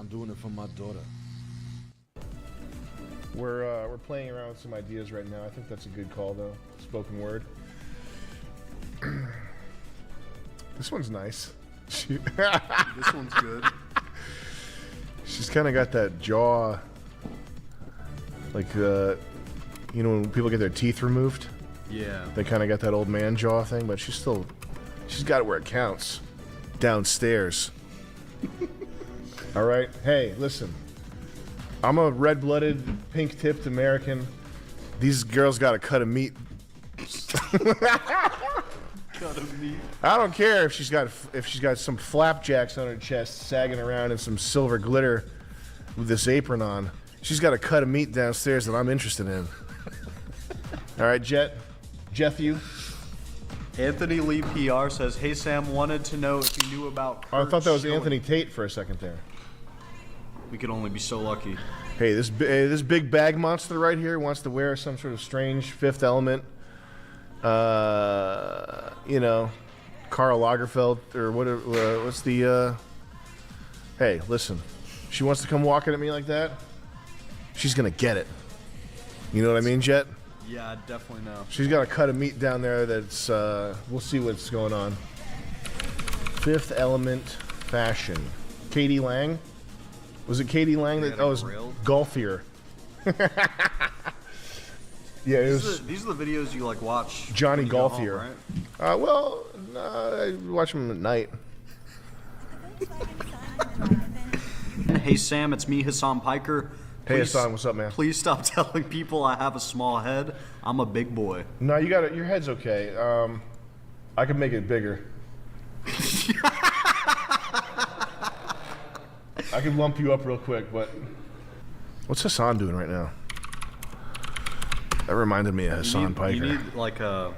I'm doing it for my daughter. We're playing around with some ideas right now. I think that's a good call, though. Spoken word. This one's nice. This one's good. She's kind of got that jaw, like you know when people get their teeth removed. Yeah. They kind of got that old man jaw thing, but she's got it where it counts. Downstairs. All right. Hey, listen. I'm a red-blooded, pink-tipped American. These girls got a cut of meat. Cut of meat. I don't care if she's got some flapjacks on her chest sagging around and some silver glitter with this apron on. She's got a cut of meat downstairs that I'm interested in. All right, Jeff, you. Anthony Lee PR says, "Hey Sam, wanted to know if you knew about." Oh, I thought that was Schilling. Anthony Tate for a second there. We could only be so lucky. Hey, this big bag monster right here wants to wear some sort of strange Fifth Element, you know, Karl Lagerfeld or what's the? Hey, listen, she wants to come walking at me like that. She's gonna get it. You know what I mean, Jet? Yeah, I definitely know. She's got a cut of meat down there that's, we'll see what's going on. Fifth Element Fashion. Katie Lang? Was it Katie Lang? That was Golfier. Yeah, it was. These are the videos you like watch. Johnny when you go Golfier. home, right? I watch him at night. Hey Sam, it's me, Hassan Piker. Hey Please- Hassan, what's up, man? Please stop telling people I have a small head. I'm a big boy. No, you got it. Your head's okay. I can make it bigger. I can lump you up real quick, but what's Hassan doing right now? That reminded me of Hassan Piker. You need like a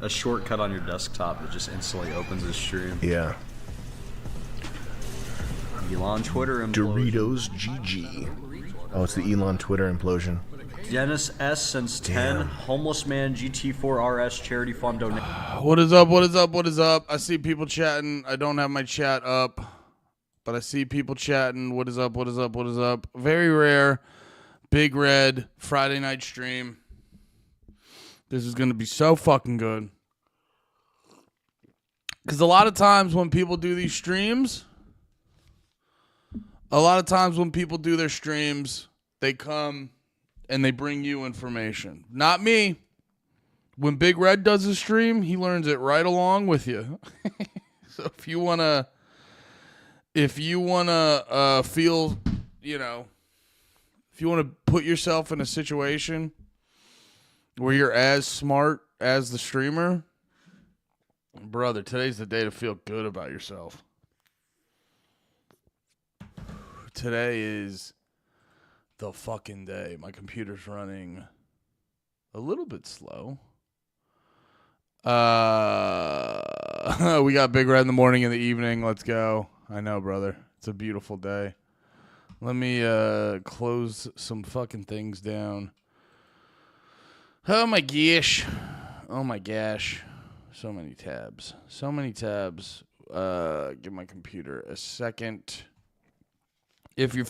shortcut on your desktop that just instantly opens the stream. Yeah. Elon Twitter implosion. Doritos GG. Oh, it's the Elon Twitter implosion. Dennis S since 10. Homeless Man GT4 RS charity fund donation. What is up? What is up? What is up? I see people chatting. I don't have my chat up, but I see people chatting. What is up? What is up? What is up? Very rare. Big Red Friday night stream. This is going to be so fucking good. Because a lot of times when people do these streams, they come and they bring you information. Not me. When Big Red does a stream, he learns it right along with you. So if you wanna feel, you know, if you wanna put yourself in a situation where you're as smart as the streamer, brother, today's the day to feel good about yourself. Today is the fucking day. My computer's running a little bit slow. We got Big Red in the morning and the evening. Let's go. I know, brother. It's a beautiful day. Let me close some fucking things down. Oh my gosh. Oh my gosh. So many tabs. So many tabs. Give my computer a second. If you're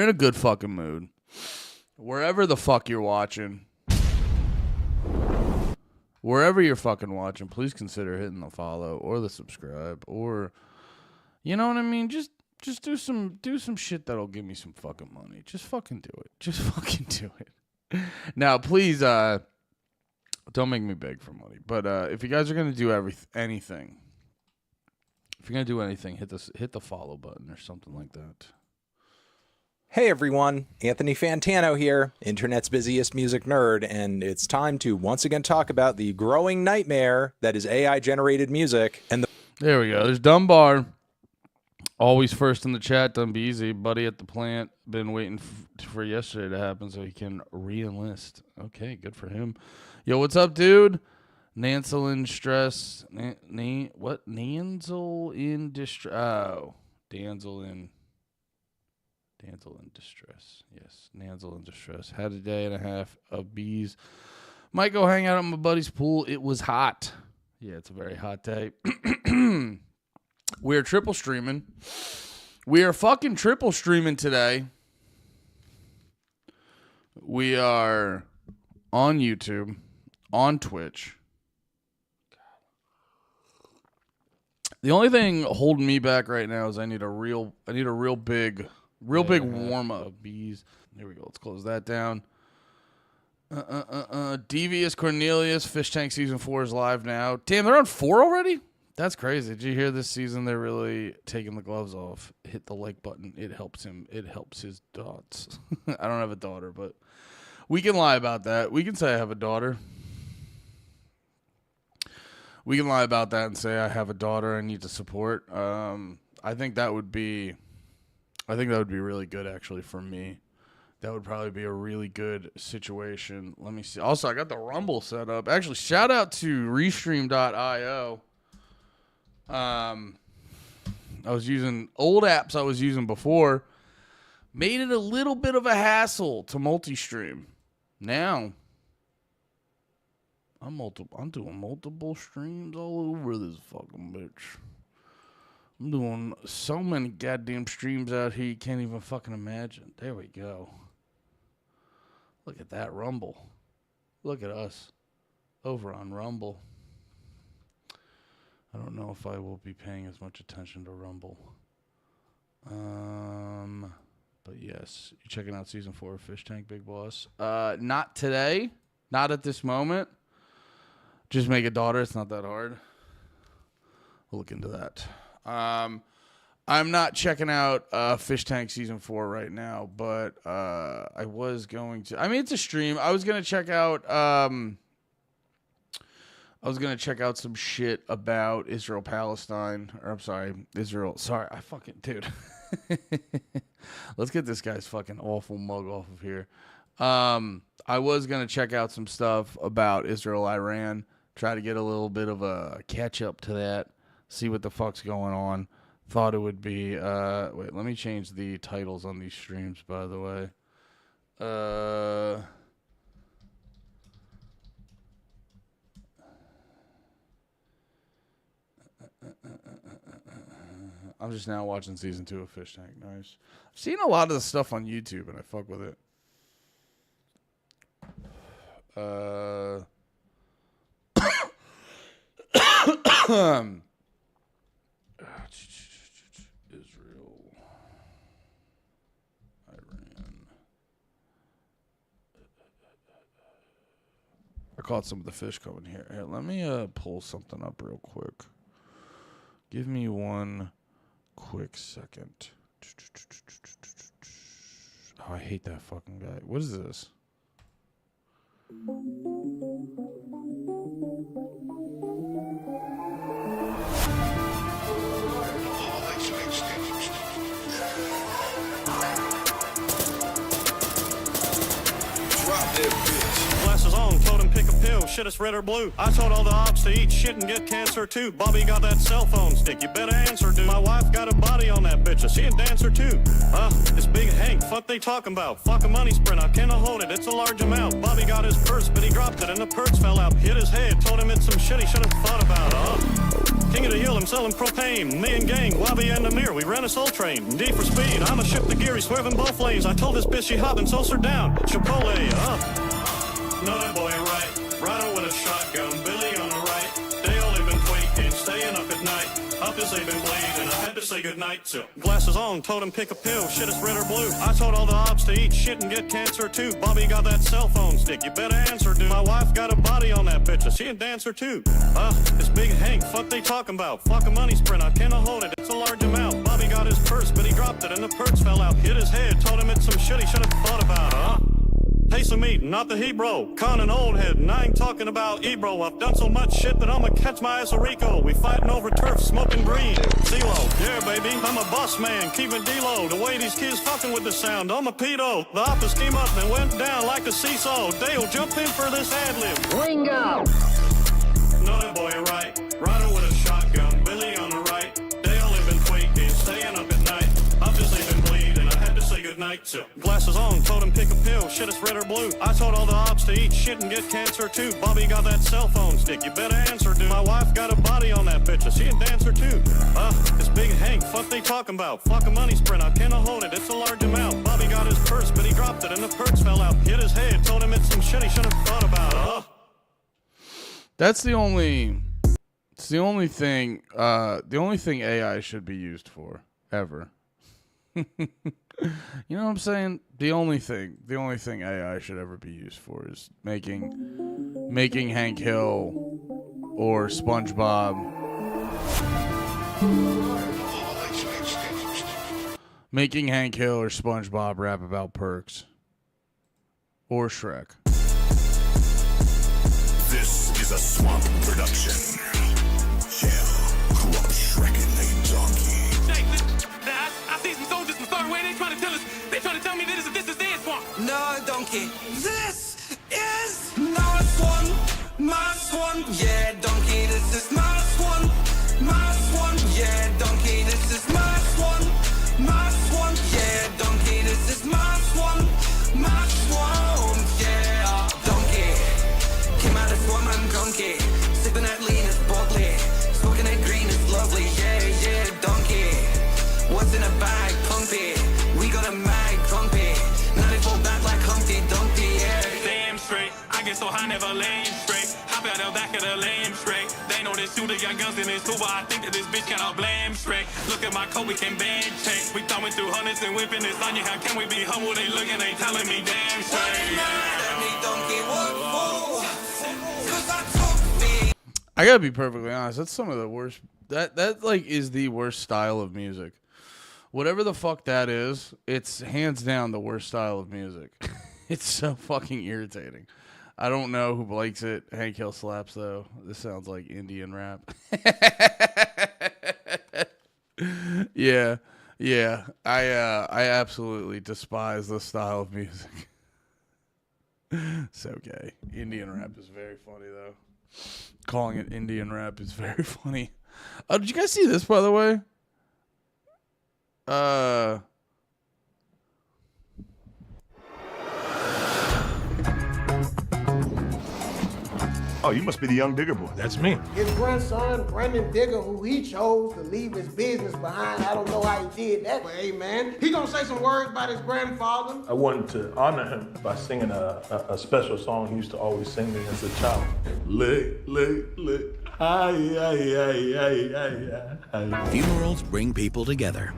in a good fucking mood, wherever the fuck you're watching, wherever you're fucking watching, please consider hitting the follow or the subscribe or, you know what I mean? Just do some shit that'll give me some fucking money. Just fucking do it. Just fucking do it. Now, please, don't make me beg for money. But if you guys are gonna do anything. If you're going to do anything, hit the follow button or something like that. Hey everyone, Anthony Fantano here, internet's busiest music nerd, and it's time to once again talk about the growing nightmare that is AI-generated music. And there we go. There's Dunbar, always first in the chat. Done be easy, buddy at the plant. Been waiting for yesterday to happen so he can re-enlist. Okay, good for him. Yo, what's up, dude? Nansel in stress. What? Nansel in distress. Oh. Damsel in distress. Yes. Nansel in distress. Had a day and a half of bees. Might go hang out at my buddy's pool. It was hot. Yeah, it's a very hot day. We're triple streaming. We are fucking triple streaming today. We are on YouTube, on Twitch. The only thing holding me back right now is I need a real big warm up. Bees. Here we go. Let's close that down. Devious Cornelius, Fish Tank Season 4 is live now. Damn, they're on 4 already? That's crazy. Did you hear this season they're really taking the gloves off? Hit the like button. It helps him. It helps his dots. I don't have a daughter, but we can lie about that. We can say I have a daughter. We can lie about that and say I have a daughter I need to support. I think that would be really good actually for me. That would probably be a really good situation. Let me see. Also, I got the Rumble set up. Actually, shout out to Restream.io. I was using old apps I was using before. Made it a little bit of a hassle to multi-stream. Now, I'm doing multiple streams all over this fucking bitch. I'm doing so many goddamn streams out here you can't even fucking imagine. There we go. Look at that Rumble. Look at us over on Rumble. I don't know if I will be paying as much attention to Rumble. But yes, you checking out Season 4 of Fish Tank, Big Boss? Not today. Not at this moment. Just make a daughter. It's not that hard. We'll look into that. I'm not checking out Fish Tank Season 4 right now, but I was going to. I mean, it's a stream. I was going to check out some shit about Israel-Palestine. Or I'm sorry, Israel. Sorry, I fucking dude. Let's get this guy's fucking awful mug off of here. I was going to check out some stuff about Israel-Iran. Try to get a little bit of a catch up to that. See what the fuck's going on. Thought it would be wait, let me change the titles on these streams, by the way. I'm just now watching season 2 of Fish Tank. Nice. I've seen a lot of the stuff on YouTube and I fuck with it. Israel, Iran. I caught some of the fish coming here. Here, let me pull something up real quick. Give me one quick second. Oh, I hate that fucking guy. What is this? Glasses on, told him pick a pill, shit it's red or blue. I told all the ops to eat shit and get cancer too. Bobby got that cell phone stick, you better answer, dude. My wife got a body on that bitch, is she a dancer too? It's Big Hank, fuck they talking about? Fuck a money sprint, I cannot hold it, it's a large amount. Bobby got his purse, but he dropped it and the purse fell out. Hit his head, told him it's some shit he should have thought about, King of the Hill, I'm selling propane. Me and gang, Wabi and Amir, we ran a soul train. D for speed, I'ma ship the gear, he's swerving both lanes. I told this bitch she hopping, so her down. Chipotle, No, that boy right. Rider with a shotgun, Billy on the right. They only been tweaking, staying up at night. Up as they been bleeding, I had to say goodnight to. Glasses on, told him pick a pill, shit is red or blue. I told all the ops to eat shit and get cancer too. Bobby got that cell phone stick, you better answer, dude. My wife got a body on that bitch, is she a dancer too? It's Big Hank, fuck they talking about? Fuck a money sprint, I cannot hold it, it's a large amount. Bobby got his purse, but he dropped it and the purse fell out. Hit his head, told him it's some shit he should have thought about, Taste of meat, not the Hebrew. Con an old head, and I ain't talking about Ebro. I've done so much shit that I'ma catch my ass a Rico. We fighting over turf, smoking green. CeeLo, yeah baby, I'm a boss man, keeping D-Lo. The way these kids fucking with the sound, I'm a pedo. The oppas came up and went down like a seesaw. Dale, jump in for this ad-lib. Ringo! No, that boy right. Rider with a shotgun, Billy on the right. They only been tweaking, staying up at night. I've just been bleeding, I had to say goodnight. night. So, glasses on, told him pick a pill, shit it's red or blue. I told all the ops to eat shit and get cancer too. Bobby got that cell phone stick, you better answer, dude. My wife got a body on that bitch, she a dancer too. It's Big Hank, fuck they talking about? Fuck a money sprint, I cannot hold it, it's a large amount. Bobby got his purse, but he dropped it and the perks fell out. Hit his head, told him it's some shit he should've thought about. That's the only. It's the only thing. The only thing AI should be used for ever. You know what I'm saying? The only thing AI should ever be used for is making Hank Hill or SpongeBob. Making Hank Hill or SpongeBob rap about perks. Or Shrek. This is a Swamp production. Yeah, grew up Shrek and they donkey. I see some soldiers from far away, they trying to tell me this is their swamp. No, donkey. This is my swan. My swan. Yeah, donkey, this is my swan. My swan. Yeah, donkey, this is my swan. My swan. Yeah, donkey, this is my swan. My swan. Yeah, donkey. Came out of swamp, I'm donkey. Sipping that lean is boldly. Smoking that green is lovely. Yeah, donkey. What's in a bag, pumpy? We got a mag, pumpy. 94 back like Humpty Dumpty, yeah. Damn straight, I get so high, never lame straight. Hop out the back of the lame straight. They know this shooter got guns in his tuba. I think that this bitch cannot blame straight. Look at my coat, we can band check. We throwing through hundreds and whipping this on you. How can we be humble? They looking, they telling me damn straight. I gotta be perfectly honest. That's some of the worst. That like is the worst style of music. Whatever the fuck that is, it's hands down the worst style of music. It's so fucking irritating. I don't know who likes it. Hank Hill slaps though. This sounds like Indian rap. Yeah. I absolutely despise this style of music. So gay. Indian rap is very funny though. Calling it Indian rap is very funny. Did you guys see this, by the way? Oh, you must be the young Digger boy. That's me. His grandson, Brandon Digger, who he chose to leave his business behind. I don't know how he did that, but hey, man, he gonna say some words about his grandfather. I wanted to honor him by singing a special song he used to always sing me as a child. Lick, lick, lick. Ay, ay, ay, ay, ay, ay. Funerals bring people together.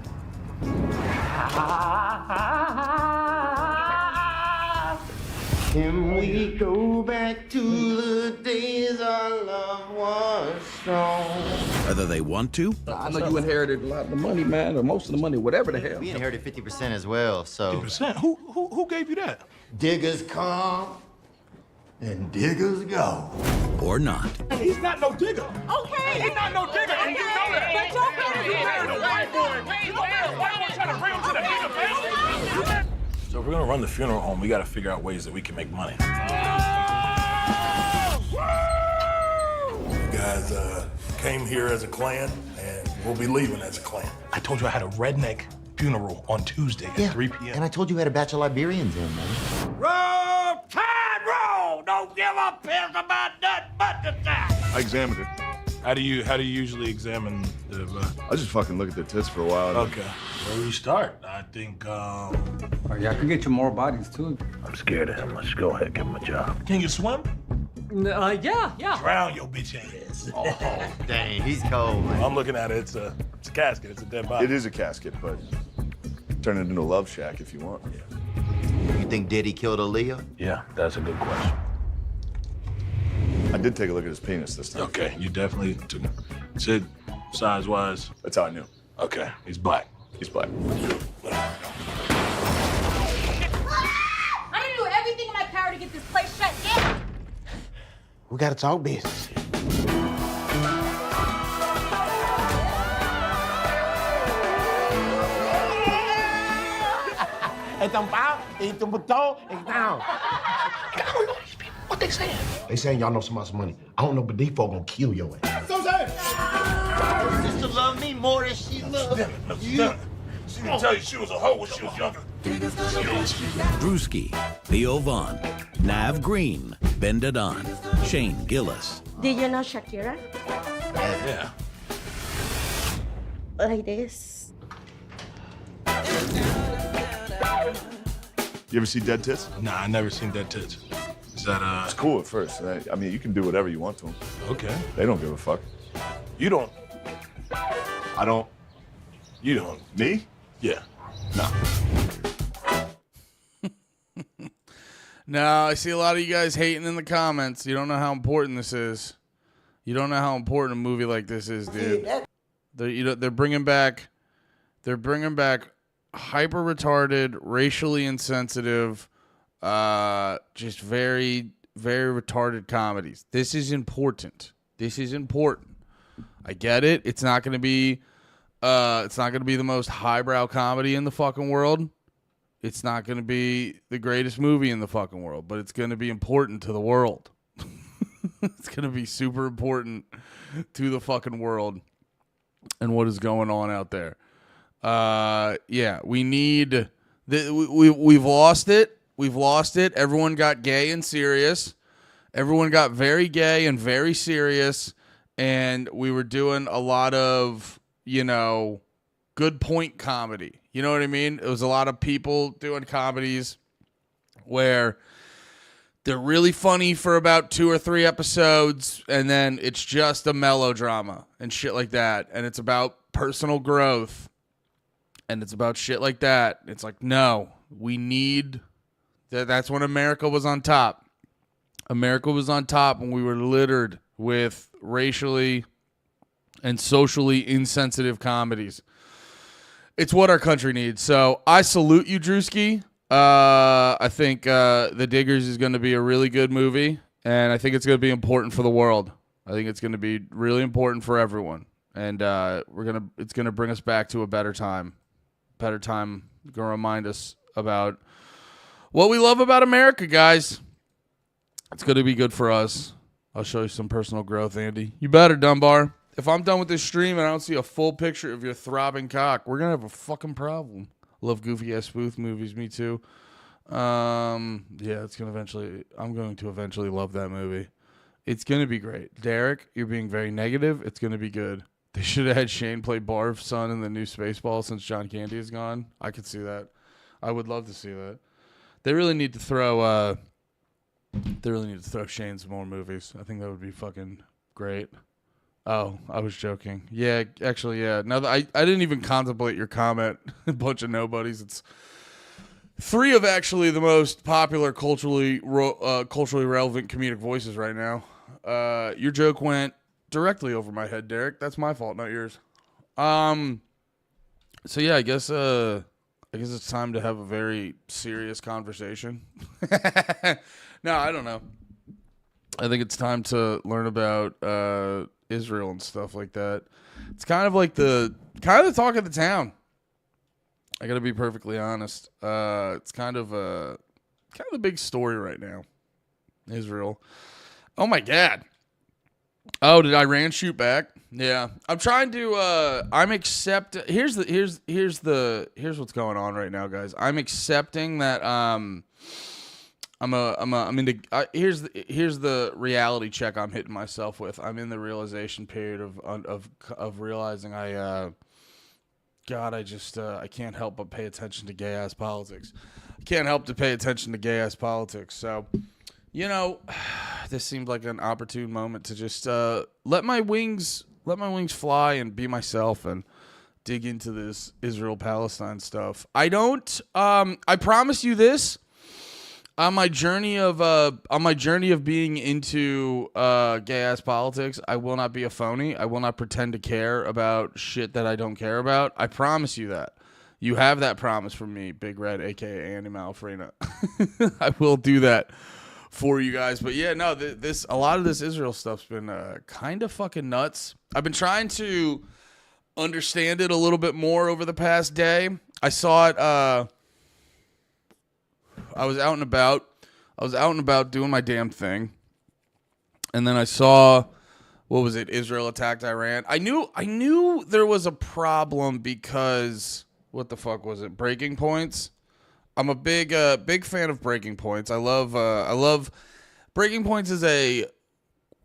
Can we go back to the days our love was strong? Whether they want to. I know you inherited a lot of the money, man, or most of the money, whatever the hell. We inherited 50% as well, so. 50%? Who gave you that? Diggers come and diggers go. Or not. He's not no digger. Okay. He's not no digger, and you know that. But y'all better be The white boy trying to bring him to the digger family. So if we're gonna run the funeral home, we gotta figure out ways that we can make money. You guys came here as a clan, and we'll be leaving as a clan. I told you I had a redneck funeral on Tuesday at 3 p.m. And I told you we had a batch of Liberians in, man. Roll, tide, roll. Don't give a piss about nothing but the tide. I examined it. How do you usually examine the? I just fucking look at the tits for a while. Okay, where do we start? I think. Oh, yeah, I could get you more bodies too. I'm scared of him. Let's go ahead and give him a job. Can you swim? Yeah. Drown your bitch ass. Oh, dang, he's cold, man. I'm looking at it. It's a casket. It's a dead body. It is a casket, but turn it into a love shack if you want. You think Diddy killed Aaliyah? Yeah, that's a good question. I did take a look at his penis this time. Okay, you definitely took. Said size-wise. That's how I knew. Okay, he's black. He's black. I'm gonna do everything in my power to get this place shut down. We gotta talk business. What they saying? They saying y'all know somebody's money. I don't know, but these folk gonna kill your ass. Sister love me more than she loves you. She didn't tell you she was a hoe when she was younger. Drewski, Theo Vaughn, Nav Green, Ben Dadon, Shane Gillis. Did you know Shakira? Yeah. Like this. You ever see Dead Tits? Nah, I never seen Dead Tits. Is that It's cool at first. I mean, you can do whatever you want to them. Okay. They don't give a fuck. You don't. I don't. You don't. Me? Yeah. No. No, I see a lot of you guys hating in the comments. You don't know how important this is. You don't know how important a movie like this is, dude. They're bringing back hyper retarded, racially insensitive, just very, very retarded comedies. This is important. This is important. I get it. It's not going to be the most highbrow comedy in the fucking world. It's not going to be the greatest movie in the fucking world, but it's going to be important to the world. It's going to be super important to the fucking world and what is going on out there. Yeah, we need we've lost it. We've lost it. Everyone got gay and serious. Everyone got very gay and very serious, and we were doing a lot of, good point comedy. You know what I mean? It was a lot of people doing comedies where they're really funny for about 2 or 3 episodes, and then it's just a melodrama and shit like that. And it's about personal growth, and it's about shit like that. It's like, no, we need... That's when America was on top. America was on top when we were littered with racially and socially insensitive comedies. It's what our country needs. So I salute you, Drewski. I think The Diggers is going to be a really good movie, and I think it's going to be important for the world. I think it's going to be really important for everyone, and it's going to bring us back to a better time. Better time. Going to remind us about what we love about America, guys. It's going to be good for us. I'll show you some personal growth, Andy. You better, Dunbar. If I'm done with this stream and I don't see a full picture of your throbbing cock, we're going to have a fucking problem. Love goofy-ass spoof movies. Me too. Yeah, I'm going to eventually love that movie. It's going to be great. Derek, you're being very negative. It's going to be good. They should have had Shane play Barf's son in the new Spaceball since John Candy is gone. I could see that. I would love to see that. They really need to throw Shane some more movies. I think that would be fucking great. Oh, I was joking. Yeah, actually, yeah. Now I didn't even contemplate your comment. A bunch of nobodies. It's 3 of actually the most popular culturally relevant comedic voices right now. Your joke went directly over my head, Derek. That's my fault, not yours. So yeah, I guess it's time to have a very serious conversation. No, I don't know. I think it's time to learn about Israel and stuff like that. It's kind of like the talk of the town. I got to be perfectly honest. It's kind of a big story right now. Israel. Oh my God. Oh, did Iran shoot back? Yeah. I'm trying to here's what's going on right now, guys. I'm accepting that here's the reality check I'm hitting myself with. I'm in the realization period of realizing I can't help but pay attention to gay ass politics. I can't help to pay attention to gay ass politics. So, this seemed like an opportune moment to just let my wings fly and be myself and dig into this Israel-Palestine stuff. I promise you this. On my journey of being into gay ass politics, I will not be a phony. I will not pretend to care about shit that I don't care about. I promise you that. You have that promise from me, Big Red, aka Andy Malafrina. I will do that for you guys. But yeah, no, a lot of this Israel stuff's been kind of fucking nuts. I've been trying to understand it a little bit more over the past day. I saw it. I was out and about doing my damn thing. And then I saw, what was it? Israel attacked Iran. I knew there was a problem because, what the fuck was it? Breaking Points I'm a big fan of Breaking Points. I love Breaking Points is a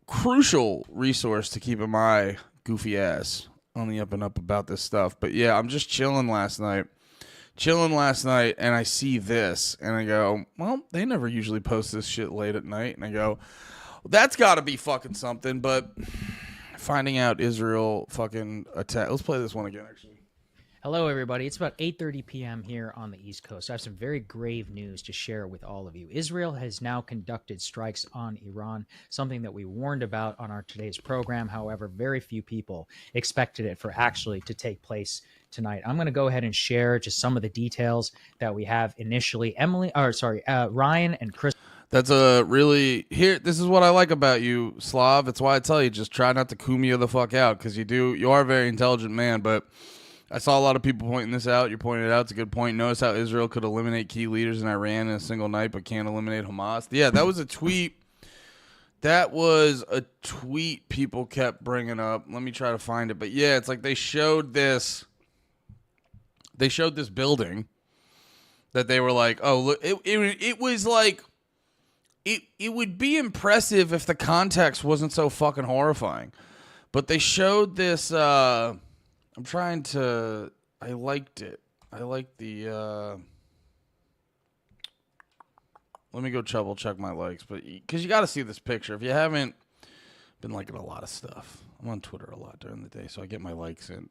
crucial resource to keep my goofy ass on the up and up about this stuff. But yeah, I'm just chilling last night, and I see this, and I go, well, they never usually post this shit late at night, and I go, well, that's got to be fucking something. But finding out Israel fucking attack. Let's play this one again, actually. Hello, everybody. It's about 8:30 p.m. here on the East Coast. I have some very grave news to share with all of you. Israel has now conducted strikes on Iran, something that we warned about on our today's program. However, very few people expected it for actually to take place tonight. I'm going to go ahead and share just some of the details that we have initially. Ryan and Chris. That's a really this is what I like about you, Slav. It's why I tell you, just try not to Kumia the fuck out, because you are a very intelligent man, but I saw a lot of people pointing this out. You pointed it out. It's a good point. Notice how Israel could eliminate key leaders in Iran in a single night, but can't eliminate Hamas. Yeah, that was a tweet. That was a tweet people kept bringing up. Let me try to find it. But yeah, it's like they showed this building that they were like, oh, look, it was like, it would be impressive if the context wasn't so fucking horrifying. But they showed this, I liked it. I like the, let me go double check my likes, but because you got to see this picture. If you haven't been liking a lot of stuff, I'm on Twitter a lot during the day, so I get my likes in.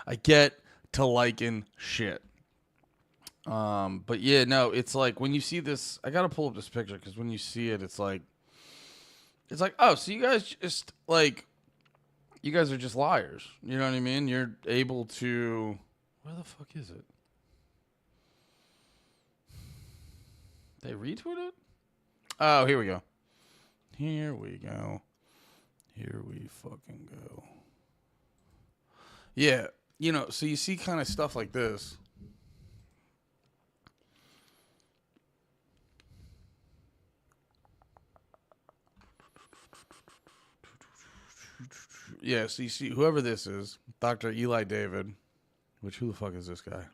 I get to liking shit. But yeah, no, it's like when you see this, I got to pull up this picture because when you see it, it's like, oh, so you guys just like, you guys are just liars. You know what I mean? You're able to... Where the fuck is it? They retweeted it? Oh, here we go. Here we go. Here we fucking go. Yeah. You know, so you see kind of stuff like this. Yeah, so you see, whoever this is, Dr. Eli David, which who the fuck is this guy?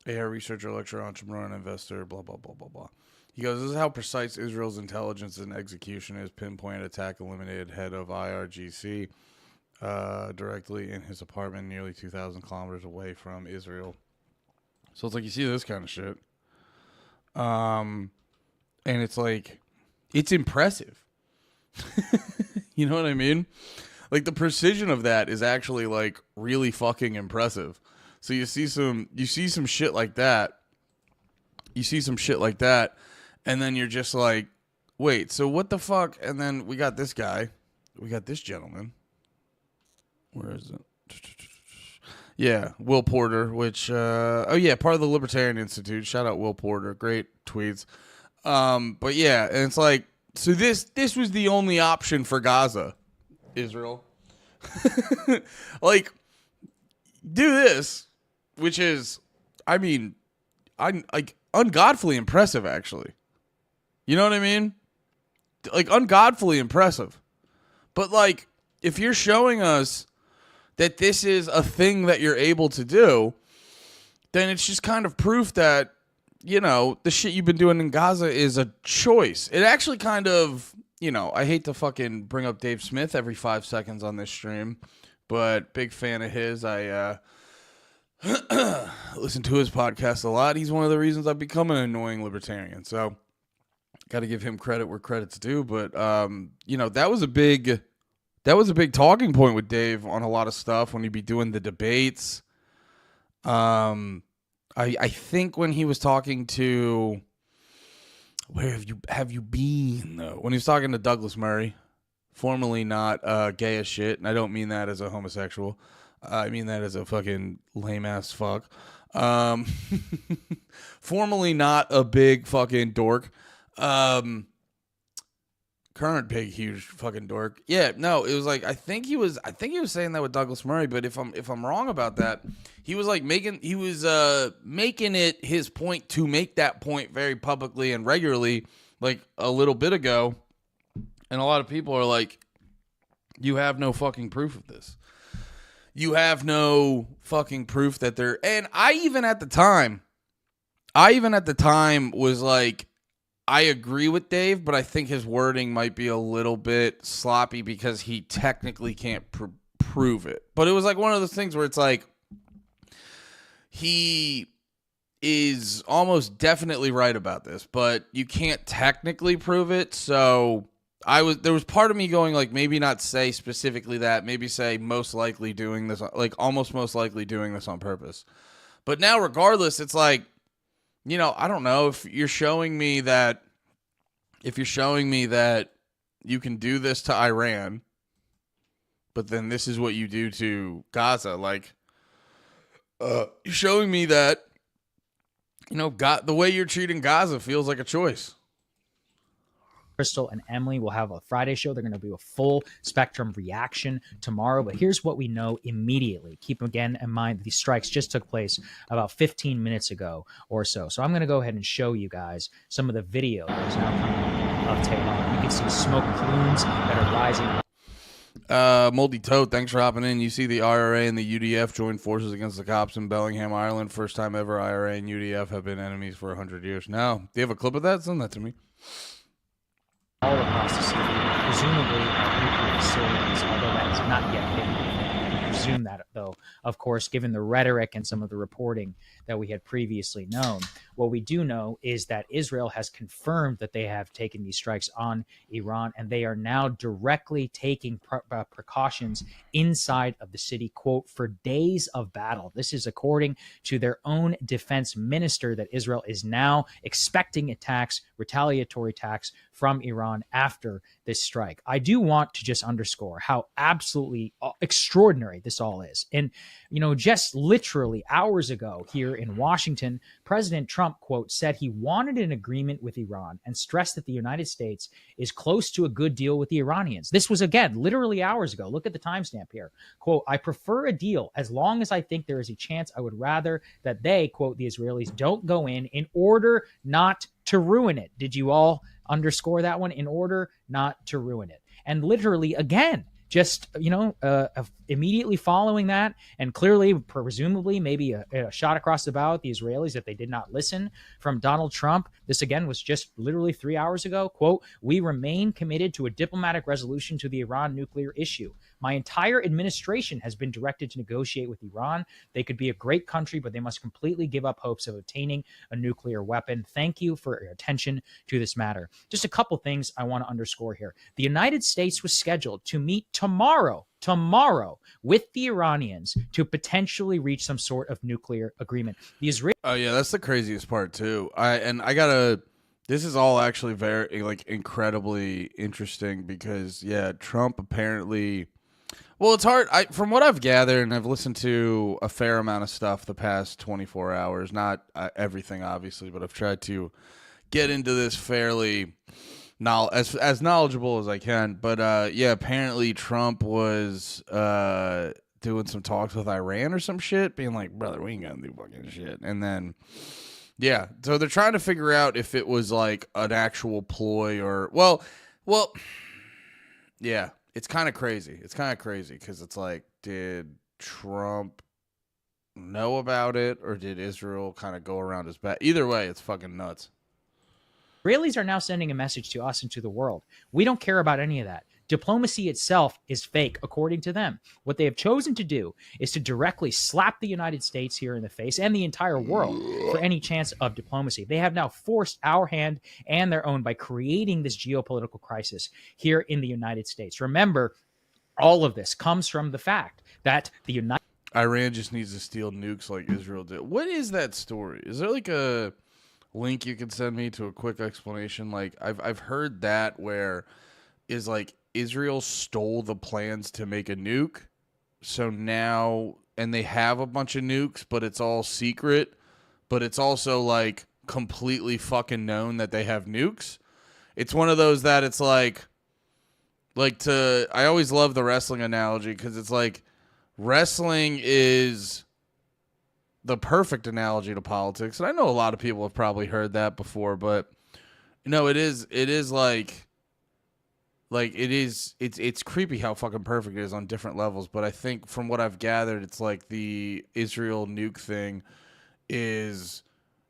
AI researcher, lecturer, entrepreneur, and investor, blah, blah, blah, blah, blah. He goes, this is how precise Israel's intelligence and execution is. Pinpoint attack eliminated head of IRGC directly in his apartment nearly 2,000 kilometers away from Israel. So it's like you see this kind of shit. And it's like, it's impressive. You know what I mean? Like the precision of that is actually like really fucking impressive. So you see some shit like that. And then you're just like, wait, so what the fuck? And then we got this guy. We got this gentleman. Where is it? Yeah, Will Porter, which part of the Libertarian Institute. Shout out Will Porter. Great tweets. But yeah, and it's like, so this was the only option for Gaza, Israel. Like, do this, which is, I mean, I'm like ungodfully impressive, actually. You know what I mean? Like ungodfully impressive. But like, if you're showing us that this is a thing that you're able to do, then it's just kind of proof that, you know, the shit you've been doing in Gaza is a choice. It actually kind of, you know, I hate to fucking bring up Dave Smith every 5 seconds on this stream, but big fan of his. I listen to his podcast a lot. He's one of the reasons I've become an annoying libertarian. So got to give him credit where credit's due. But, you know, that was a big talking point with Dave on a lot of stuff when he'd be doing the debates. I think when he was talking to, where have you been though? When he was talking to Douglas Murray, formerly not gay as shit, and I don't mean that as a homosexual. I mean that as a fucking lame ass fuck. Formerly not a big fucking dork. Current big huge fucking dork. Yeah, no, it was like I think he was saying that with Douglas Murray, but if I'm wrong about that, he was like making it his point to make that point very publicly and regularly like a little bit ago. And a lot of people are like, you have no fucking proof of this. you have no fucking proof that they're. And I even at the time was like, I agree with Dave, but I think his wording might be a little bit sloppy because he technically can't prove it. But it was like one of those things where it's like he is almost definitely right about this, but you can't technically prove it. So there was part of me going like, maybe not say specifically that, maybe say most likely doing this, like almost most likely doing this on purpose. But now regardless, it's like, you know, I don't know if you're showing me that you can do this to Iran, but then this is what you do to Gaza. Like, you're showing me that, you know, the way you're treating Gaza feels like a choice. Crystal and Emily will have a Friday show. They're going to do a full spectrum reaction tomorrow. But here's what we know immediately. Keep again in mind that these strikes just took place about 15 minutes ago or so. So I'm going to go ahead and show you guys some of the video that is now coming of Tehran. You can see smoke plumes that are rising. Moldy Toad, thanks for hopping in. You see the IRA and the UDF joined forces against the cops in Bellingham, Ireland. First time ever IRA and UDF have been enemies for 100 years. Now, do you have a clip of that? Send that to me. All across the city, presumably at nuclear facilities, although that has not yet been confirmed. We presume that, though, of course, given the rhetoric and some of the reporting that we had previously known. What we do know is that Israel has confirmed that they have taken these strikes on Iran, and they are now directly taking precautions inside of the city, quote, for days of battle. This is according to their own defense minister, that Israel is now expecting attacks, retaliatory attacks from Iran after this strike. I do want to just underscore how absolutely extraordinary this all is. And, you know, just literally hours ago here in Washington, President Trump, quote, said he wanted an agreement with Iran and stressed that the United States is close to a good deal with the Iranians. This was, again, literally hours ago. Look at the timestamp here. Quote, I prefer a deal as long as I think there is a chance. I would rather that they, quote, the Israelis, don't go in order not to ruin it. Did you all underscore that one? In order not to ruin it. And literally, again, just, you know, immediately following that, and clearly, presumably, maybe a shot across the bow at the Israelis if they did not listen from Donald Trump. This, again, was just literally 3 hours ago. Quote, we remain committed to a diplomatic resolution to the Iran nuclear issue. My entire administration has been directed to negotiate with Iran. They could be a great country, but they must completely give up hopes of obtaining a nuclear weapon. Thank you for your attention to this matter. Just a couple things I want to underscore here. The United States was scheduled to meet tomorrow with the Iranians to potentially reach some sort of nuclear agreement. The Israeli. Oh yeah, that's the craziest part too. This is all actually very like incredibly interesting because yeah, Trump apparently. Well, it's hard. From what I've gathered, and I've listened to a fair amount of stuff the past 24 hours. Not everything, obviously, but I've tried to get into this fairly. As knowledgeable as I can, but yeah, apparently Trump was doing some talks with Iran or some shit, being like, brother, we ain't gonna do fucking shit. And then, yeah, so they're trying to figure out if it was like an actual ploy or, well, yeah, it's kind of crazy. It's kind of crazy because it's like, did Trump know about it or did Israel kind of go around his back? Either way, it's fucking nuts. Israelis are now sending a message to us and to the world. We don't care about any of that. Diplomacy itself is fake, according to them. What they have chosen to do is to directly slap the United States here in the face and the entire world for any chance of diplomacy. They have now forced our hand and their own by creating this geopolitical crisis here in the United States. Remember, all of this comes from the fact that the United Iran just needs to steal nukes like Israel did. What is that story? Is there like a link you can send me to a quick explanation? Like I've heard that where is like Israel stole the plans to make a nuke, so now and they have a bunch of nukes, but it's all secret, but it's also like completely fucking known that they have nukes. It's one of those that it's like I always love the wrestling analogy because it's like wrestling is the perfect analogy to politics. And I know a lot of people have probably heard that before, but no, it is like like it's creepy how fucking perfect it is on different levels. But I think from what I've gathered, it's like the Israel nuke thing is,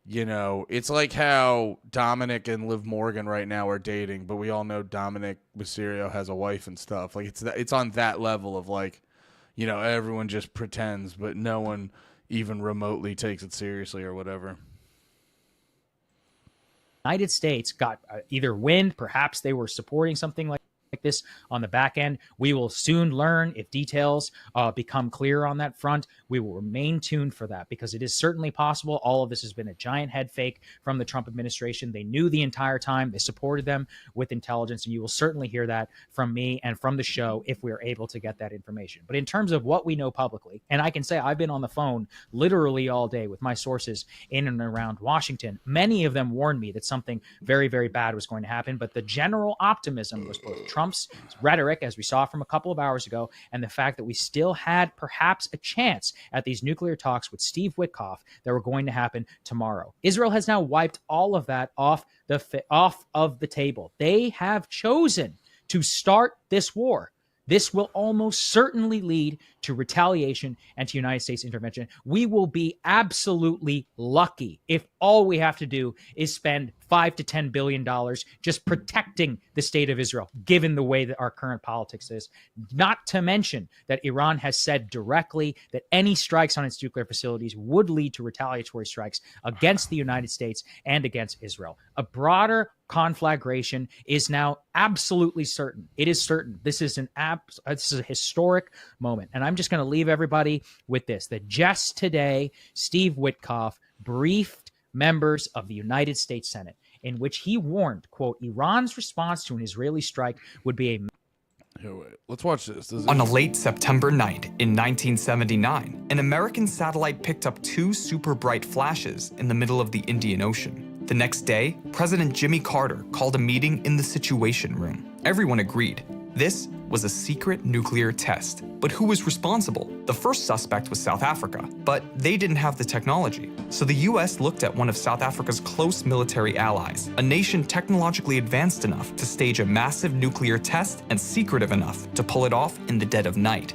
you know, it's like how Dominic and Liv Morgan right now are dating, but we all know Dominic Mysterio has a wife and stuff. Like it's on that level of like, you know, everyone just pretends, but no one even remotely takes it seriously or whatever. United States got either wind, perhaps they were supporting something like this on the back end. We will soon learn if details become clear on that front. We will remain tuned for that because it is certainly possible. All of this has been a giant head fake from the Trump administration. They knew the entire time. They supported them with intelligence, and you will certainly hear that from me and from the show if we are able to get that information. But in terms of what we know publicly, and I can say I've been on the phone literally all day with my sources in and around Washington. Many of them warned me that something very, very bad was going to happen, but the general optimism was both Trump's rhetoric, as we saw from a couple of hours ago, and the fact that we still had perhaps a chance at these nuclear talks with Steve Witkoff that were going to happen tomorrow. Israel has now wiped all of that off of the table. They have chosen to start this war. This will almost certainly lead to retaliation and to United States intervention. We will be absolutely lucky if all we have to do is spend $5 to $10 billion just protecting the state of Israel, given the way that our current politics is. Not to mention that Iran has said directly that any strikes on its nuclear facilities would lead to retaliatory strikes against the United States and against Israel. A broader conflagration is now absolutely certain. It is certain. This is a historic moment. And I'm just going to leave everybody with this, that just today, Steve Witkoff briefed members of the United States Senate in which he warned, quote, Iran's response to an Israeli strike would be a... Here, wait. Let's watch this. On a late September night in 1979, an American satellite picked up two super bright flashes in the middle of the Indian Ocean. The next day, President Jimmy Carter called a meeting in the Situation Room. Everyone agreed. This was a secret nuclear test. But who was responsible? The first suspect was South Africa, but they didn't have the technology. So the US looked at one of South Africa's close military allies, a nation technologically advanced enough to stage a massive nuclear test and secretive enough to pull it off in the dead of night.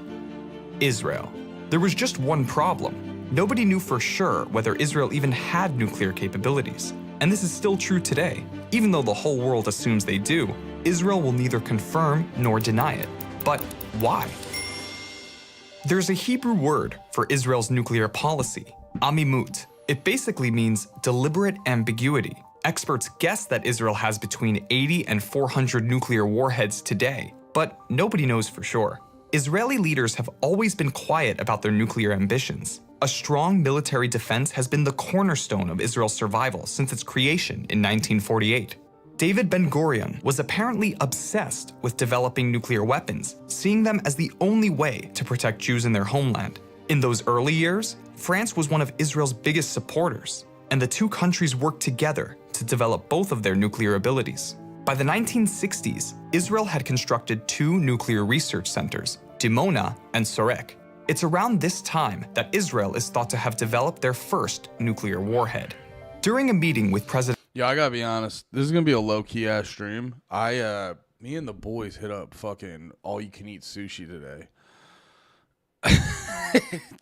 Israel. There was just one problem. Nobody knew for sure whether Israel even had nuclear capabilities. And this is still true today. Even though the whole world assumes they do, Israel will neither confirm nor deny it. But why? There's a Hebrew word for Israel's nuclear policy, amimut. It basically means deliberate ambiguity. Experts guess that Israel has between 80 and 400 nuclear warheads today, but nobody knows for sure. Israeli leaders have always been quiet about their nuclear ambitions. A strong military defense has been the cornerstone of Israel's survival since its creation in 1948. David Ben-Gurion was apparently obsessed with developing nuclear weapons, seeing them as the only way to protect Jews in their homeland. In those early years, France was one of Israel's biggest supporters, and the two countries worked together to develop both of their nuclear abilities. By the 1960s, Israel had constructed two nuclear research centers, Dimona and Sorek. It's around this time that Israel is thought to have developed their first nuclear warhead. During a meeting with President... Yeah, I gotta be honest. This is gonna be a low-key ass stream. Me and the boys hit up fucking all-you-can-eat sushi today.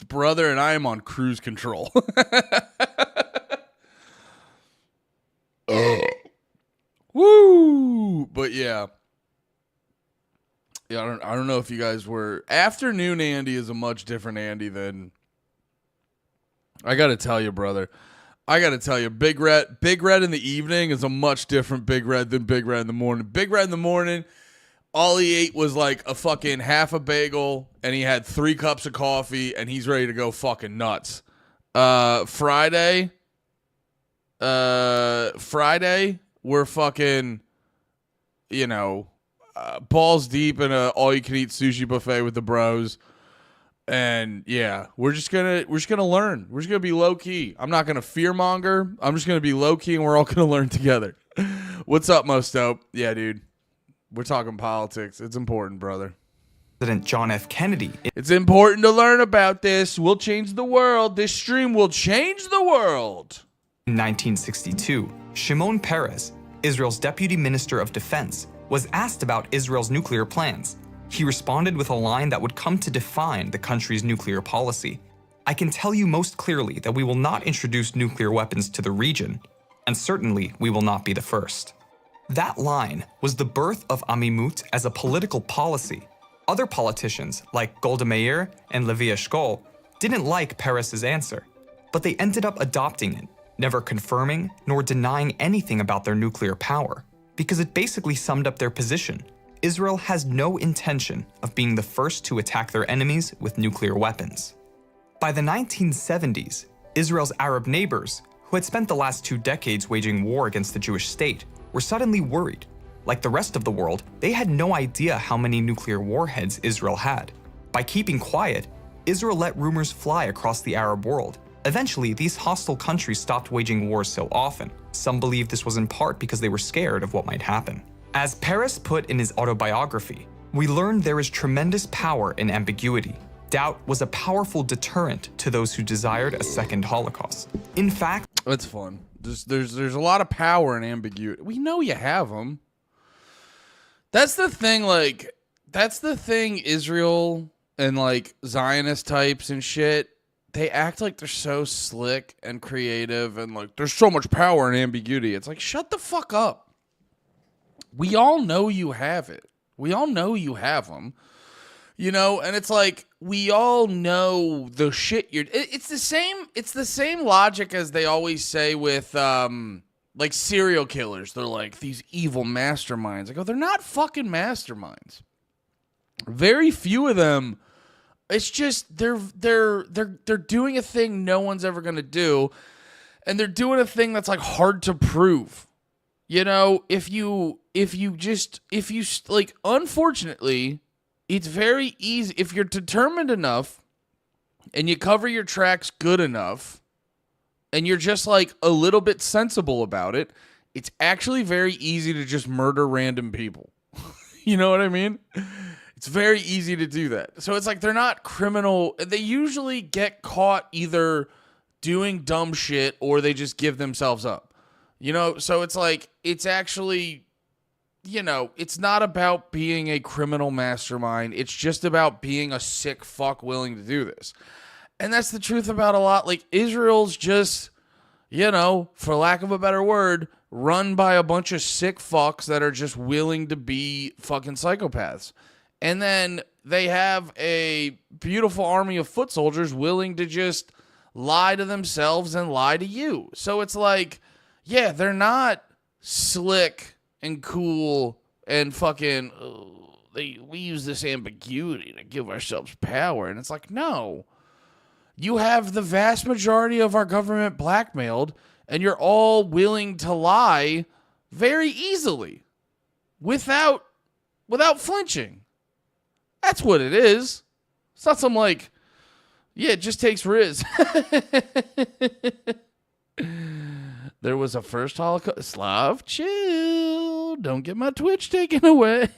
Brother and I am on cruise control. Woo! But yeah. Yeah, I don't know if you guys were... Afternoon Andy is a much different Andy than... I gotta tell you, brother. I gotta tell you, Big Red in the evening is a much different Big Red than Big Red in the morning. Big Red in the morning, all he ate was like a fucking half a bagel, and he had 3 cups of coffee, and he's ready to go fucking nuts. Friday, we're fucking, you know, balls deep in a all-you-can-eat sushi buffet with the bros. And yeah, we're just gonna learn. We're just gonna be low key. I'm not gonna fearmonger. I'm just gonna be low key, and we're all gonna learn together. What's up, Most Dope? Yeah, dude, we're talking politics. It's important, brother. President John F. Kennedy. It's important to learn about this. We'll change the world. This stream will change the world. In 1962, Shimon Peres, Israel's deputy minister of defense, was asked about Israel's nuclear plans. He responded with a line that would come to define the country's nuclear policy. "I can tell you most clearly that we will not introduce nuclear weapons to the region, and certainly we will not be the first." That line was the birth of Amimut as a political policy. Other politicians, like Golda Meir and Levi Eshkol, didn't like Peres's answer, but they ended up adopting it, never confirming nor denying anything about their nuclear power, because it basically summed up their position. Israel has no intention of being the first to attack their enemies with nuclear weapons. By the 1970s, Israel's Arab neighbors, who had spent the last 2 decades waging war against the Jewish state, were suddenly worried. Like the rest of the world, they had no idea how many nuclear warheads Israel had. By keeping quiet, Israel let rumors fly across the Arab world. Eventually, these hostile countries stopped waging wars so often. Some believe this was in part because they were scared of what might happen. As Peres put in his autobiography, "We learned there is tremendous power in ambiguity. Doubt was a powerful deterrent to those who desired a second Holocaust." In fact, That's fun. There's a lot of power in ambiguity. We know you have them. That's the thing. Like, that's the thing. Israel and like Zionist types and shit, they act like they're so slick and creative and like there's so much power in ambiguity. It's like, shut the fuck up. We all know you have it. We all know you have them. You know, and it's like we all know the shit you're. It's the same logic as they always say with like serial killers. They're like these evil masterminds. I go, they're not fucking masterminds. Very few of them. It's just they're doing a thing no one's ever gonna do, and they're doing a thing that's like hard to prove. You know, if you like, unfortunately. It's very easy if you're determined enough and you cover your tracks good enough and you're just like a little bit sensible about it. It's actually very easy to just murder random people. You know what I mean? It's very easy to do that. So it's like they're not criminal. They usually get caught either doing dumb shit or they just give themselves up. You know, so it's like it's actually, you know, it's not about being a criminal mastermind. It's just about being a sick fuck willing to do this. And that's the truth about a lot. Like, Israel's just, you know, for lack of a better word, run by a bunch of sick fucks that are just willing to be fucking psychopaths. And then they have a beautiful army of foot soldiers willing to just lie to themselves and lie to you. So it's like, yeah, they're not slick and cool and fucking we use this ambiguity to give ourselves power. And it's like, no, you have the vast majority of our government blackmailed and you're all willing to lie very easily without flinching. That's what it is. It's not some like, yeah, it just takes Riz. There was a first Holocaust. Slav, chill. Don't get my Twitch taken away.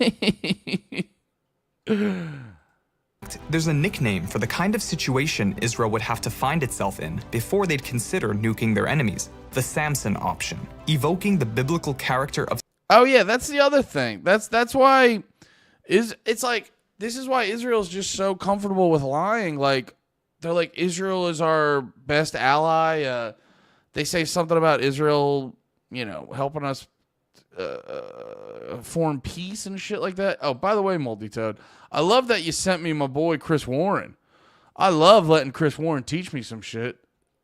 there's a nickname for the kind of situation Israel would have to find itself in before they'd consider nuking their enemies: the Samson option, evoking the biblical character of... Oh yeah, that's the other thing. That's why it's like, this is why Israel's just so comfortable with lying. Like, they're like, Israel is our best ally. They say something about Israel, you know, helping us form peace and shit like that. Oh, by the way, Multitoad, I love that you sent me my boy Chris Warren. I love letting Chris Warren teach me some shit.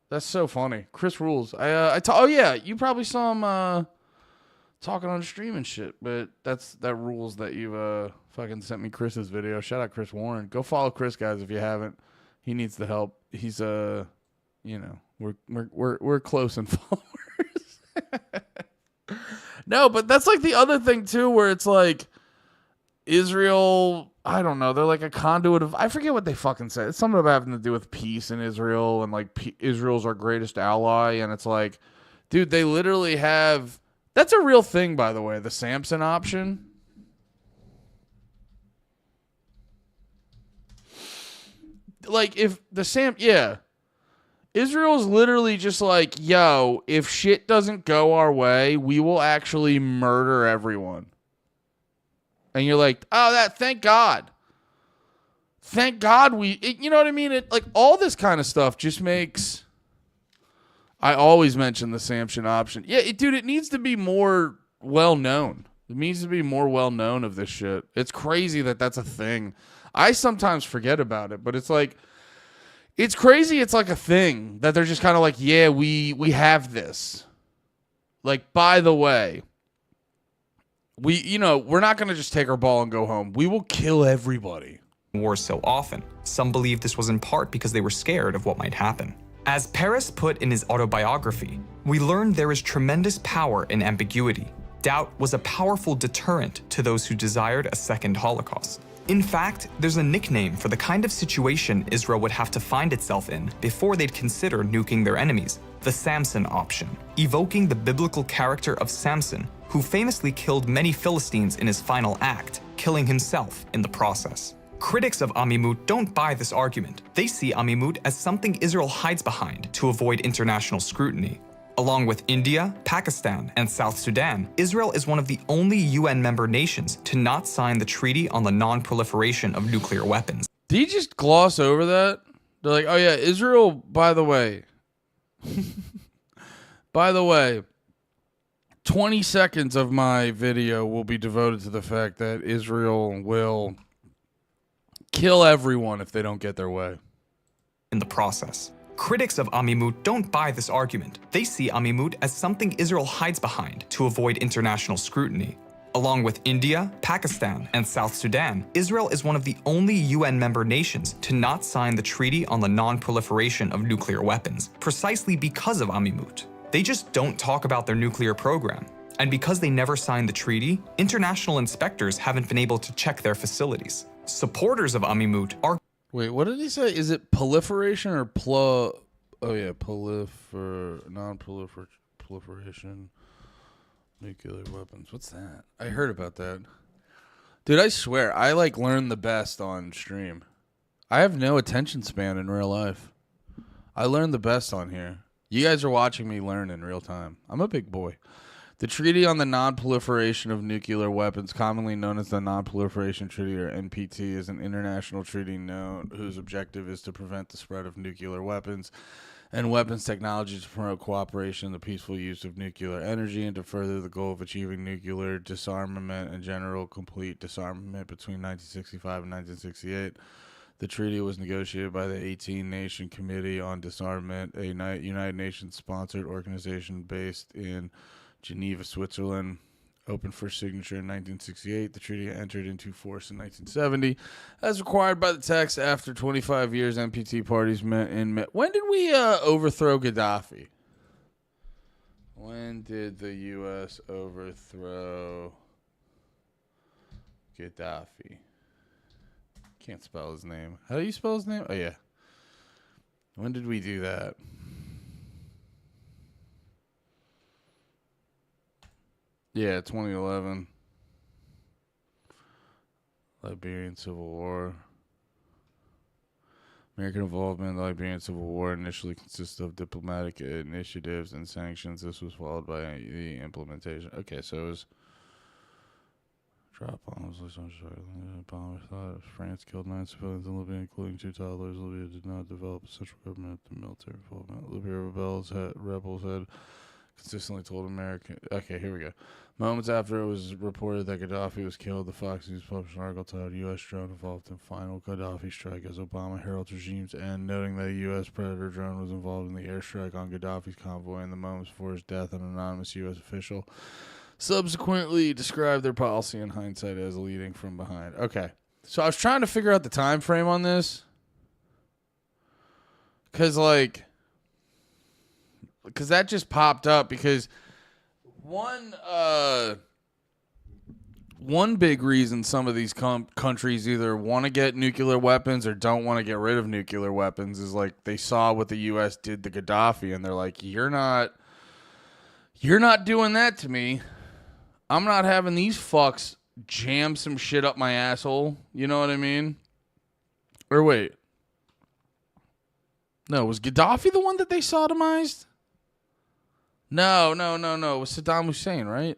That's so funny. Chris rules. Oh yeah, you probably saw him talking on stream and shit, but that rules that you fucking sent me Chris's video. Shout out Chris Warren. Go follow Chris, guys, if you haven't. He needs the help. He's you know, we're close in followers. No, but that's like the other thing too, where it's like Israel, I don't know, they're like a conduit of, I forget what they fucking say. It's something about having to do with peace in Israel, and like Israel's our greatest ally, and it's like, dude, they literally have, that's a real thing, by the way, the Samson option. Like, if the yeah. Israel's literally just like, yo, if shit doesn't go our way, we will actually murder everyone. And you're like, oh, thank God. Thank God you know what I mean? Like all this kind of stuff just makes, I always mention the Samson option. Yeah, dude, it needs to be more well known. It needs to be more well known of this shit. It's crazy that that's a thing. I sometimes forget about it, but it's like, it's crazy. It's like a thing that they're just kind of like, yeah, we have this. Like, by the way, we're not going to just take our ball and go home. We will kill everybody. War so often. Some believe this was in part because they were scared of what might happen. As Paris put in his autobiography, we learned there is tremendous power in ambiguity. Doubt was a powerful deterrent to those who desired a second Holocaust. In fact, there's a nickname for the kind of situation Israel would have to find itself in before they'd consider nuking their enemies: the Samson option, evoking the biblical character of Samson, who famously killed many Philistines in his final act, killing himself in the process. Critics of Amimut don't buy this argument. They see Amimut as something Israel hides behind to avoid international scrutiny. Along with India, Pakistan, and South Sudan, Israel is one of the only UN member nations to not sign the Treaty on the Non-Proliferation of Nuclear Weapons. Did you just gloss over that? They're like, oh yeah, Israel, by the way, 20 seconds of my video will be devoted to the fact that Israel will kill everyone if they don't get their way. In the process. Critics of Amimut don't buy this argument. They see Amimut as something Israel hides behind to avoid international scrutiny. Along with India, Pakistan, and South Sudan, Israel is one of the only UN member nations to not sign the Treaty on the Non-Proliferation of Nuclear Weapons, precisely because of Amimut. They just don't talk about their nuclear program. And because they never signed the treaty, international inspectors haven't been able to check their facilities. Supporters of Amimut are... Wait, what did he say? Is it proliferation or non-proliferation nuclear weapons? What's that? I heard about that. Dude, I swear, I learn the best on stream. I have no attention span in real life. I learn the best on here. You guys are watching me learn in real time. I'm a big boy. The Treaty on the Non-Proliferation of Nuclear Weapons, commonly known as the Non-Proliferation Treaty, or NPT, is an international treaty whose objective is to prevent the spread of nuclear weapons and weapons technology, to promote cooperation in the peaceful use of nuclear energy, and to further the goal of achieving nuclear disarmament and general complete disarmament between 1965 and 1968. The treaty was negotiated by the 18-Nation Committee on Disarmament, a United Nations-sponsored organization based in Geneva, Switzerland, opened for signature in 1968. The treaty entered into force in 1970. As required by the text, after 25 years, NPT parties met in... When did we overthrow Gaddafi? When did the U.S. overthrow Gaddafi? Can't spell his name. How do you spell his name? Oh, yeah. When did we do that? Yeah, 2011. Liberian Civil War. American involvement in the Liberian Civil War initially consisted of diplomatic initiatives and sanctions. This was followed by the implementation. Okay, so it was drop bombs. France killed 9 civilians in Libya, including 2 toddlers. Libya did not develop a central government. The military involvement. Libya rebels had consistently told American... Okay, here we go. Moments after it was reported that Gaddafi was killed, the Fox News published an article titled U.S. drone involved in final Gaddafi strike as Obama heralds regime's end, noting that a U.S. Predator drone was involved in the airstrike on Gaddafi's convoy in the moments before his death. An anonymous U.S. official subsequently described their policy in hindsight as leading from behind. Okay, so I was trying to figure out the time frame on this. Because that just popped up because one big reason some of these countries either want to get nuclear weapons or don't want to get rid of nuclear weapons is they saw what the U.S. did to Gaddafi, and they're like, you're not doing that to me. I'm not having these fucks jam some shit up my asshole. You know what I mean? Or wait. No, was Gaddafi the one that they sodomized? No. It was Saddam Hussein, right?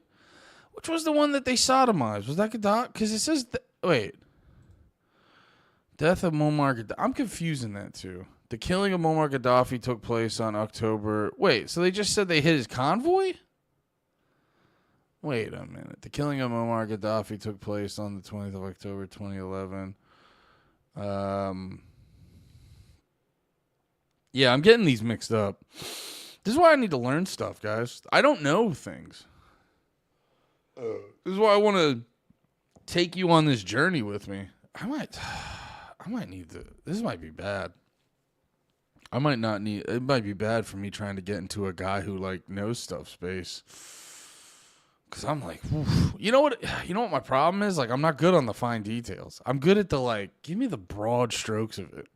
Which was the one that they sodomized? Was that Gaddafi? Because it says, wait. Death of Muammar Gaddafi. I'm confusing that too. The killing of Muammar Gaddafi took place on October. Wait, so they just said they hit his convoy? Wait a minute. The killing of Muammar Gaddafi took place on the 20th of October, 2011. Yeah, I'm getting these mixed up. This is why I need to learn stuff, guys. I don't know things. This is why I want to take you on this journey with me. I might need to. This might be bad. I might not need. It might be bad for me trying to get into a guy who like knows stuff space. Cause I'm like, oof. You know what my problem is? Like, I'm not good on the fine details. I'm good at the like, give me the broad strokes of it.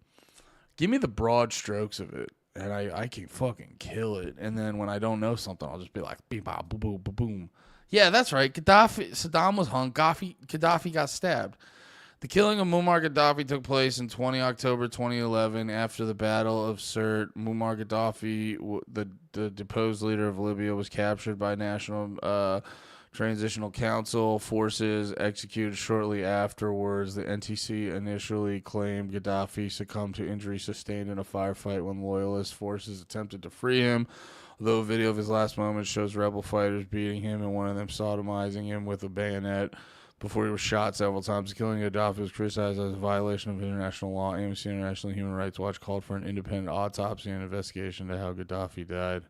Give me the broad strokes of it, and I can fucking kill it. And then when I don't know something, I'll just be like, beep, bop, boom, boom, boom, boom. Yeah, that's right. Saddam was hung. Gaddafi got stabbed. The killing of Muammar Gaddafi took place in 20 October 2011 after the Battle of Sirte. Muammar Gaddafi, the deposed leader of Libya, was captured by National Transitional Council forces, executed shortly afterwards. The NTC initially claimed Gaddafi succumbed to injuries sustained in a firefight when loyalist forces attempted to free him. Although a video of his last moments shows rebel fighters beating him and one of them sodomizing him with a bayonet before he was shot several times. The killing of Gaddafi was criticized as a violation of international law. Amnesty International and Human Rights Watch called for an independent autopsy and investigation into how Gaddafi died.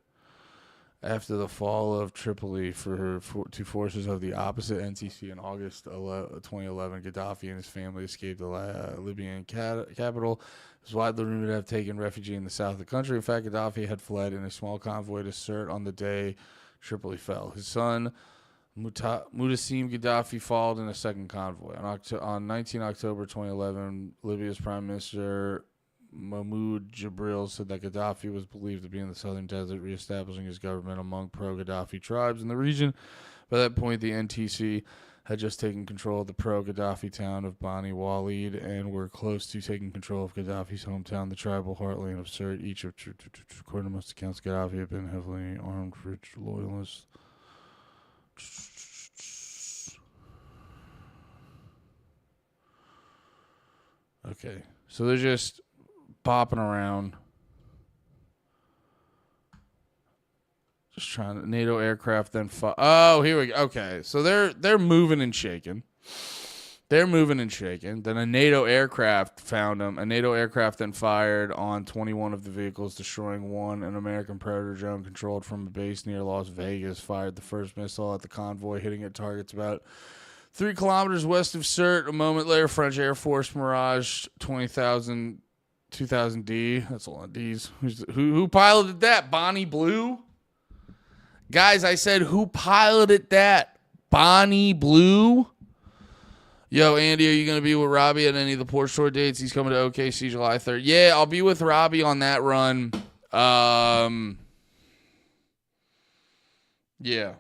After the fall of Tripoli to forces of the opposite NTC in August 2011, Gaddafi and his family escaped the Libyan capital. It was widely rumored to have taken refuge in the south of the country. In fact, Gaddafi had fled in a small convoy to Sirte on the day Tripoli fell. His son, Mutassim Gaddafi, followed in a second convoy. On 19 October 2011, Libya's Prime Minister Mahmoud Jibril said that Gaddafi was believed to be in the southern desert, reestablishing his government among pro-Gaddafi tribes in the region. By that point, the NTC had just taken control of the pro-Gaddafi town of Bani Walid and were close to taking control of Gaddafi's hometown, the tribal heartland of Sirte. Each of, according to most accounts, Gaddafi had been heavily armed, rich loyalists. Okay, so they're just popping around, just trying to NATO aircraft. Then oh, here we go. Okay, so they're moving and shaking. Then a NATO aircraft found them. A NATO aircraft then fired on 21 of the vehicles, destroying one. An American Predator drone controlled from a base near Las Vegas fired the first missile at the convoy, hitting at targets about 3 kilometers west of Sirte. A moment later, French Air Force Mirage 2000D. That's a lot of D's. Who piloted that? Bonnie Blue? Guys, I said who piloted that? Bonnie Blue? Yo, Andy, are you going to be with Robbie at any of the Port Shore dates? He's coming to OKC July 3rd. Yeah, I'll be with Robbie on that run. Yeah.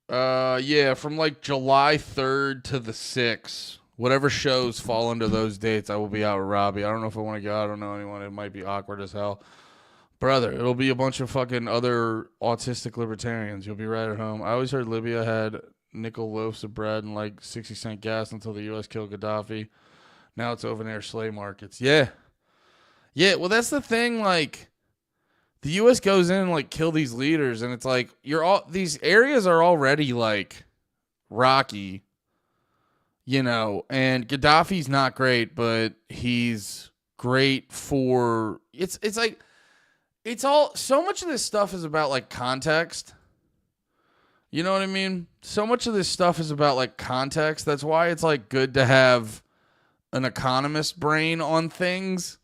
Yeah, from like July 3rd to the 6th. Whatever shows fall under those dates, I will be out with Robbie. I don't know if I want to go. I don't know anyone. It might be awkward as hell. Brother, it'll be a bunch of fucking other autistic libertarians. You'll be right at home. I always heard Libya had nickel loaves of bread and like 60-cent gas until the U.S. killed Gaddafi. Now it's open air slave markets. Yeah. Yeah, well, that's the thing. Like, the U.S. goes in and like kill these leaders, and it's like these areas are already like rocky, you know. And Gaddafi's not great, but he's great for it's like it's all so much of this stuff is about like context. You know what I mean? So much of this stuff is about like context. That's why it's like good to have an economist brain on things.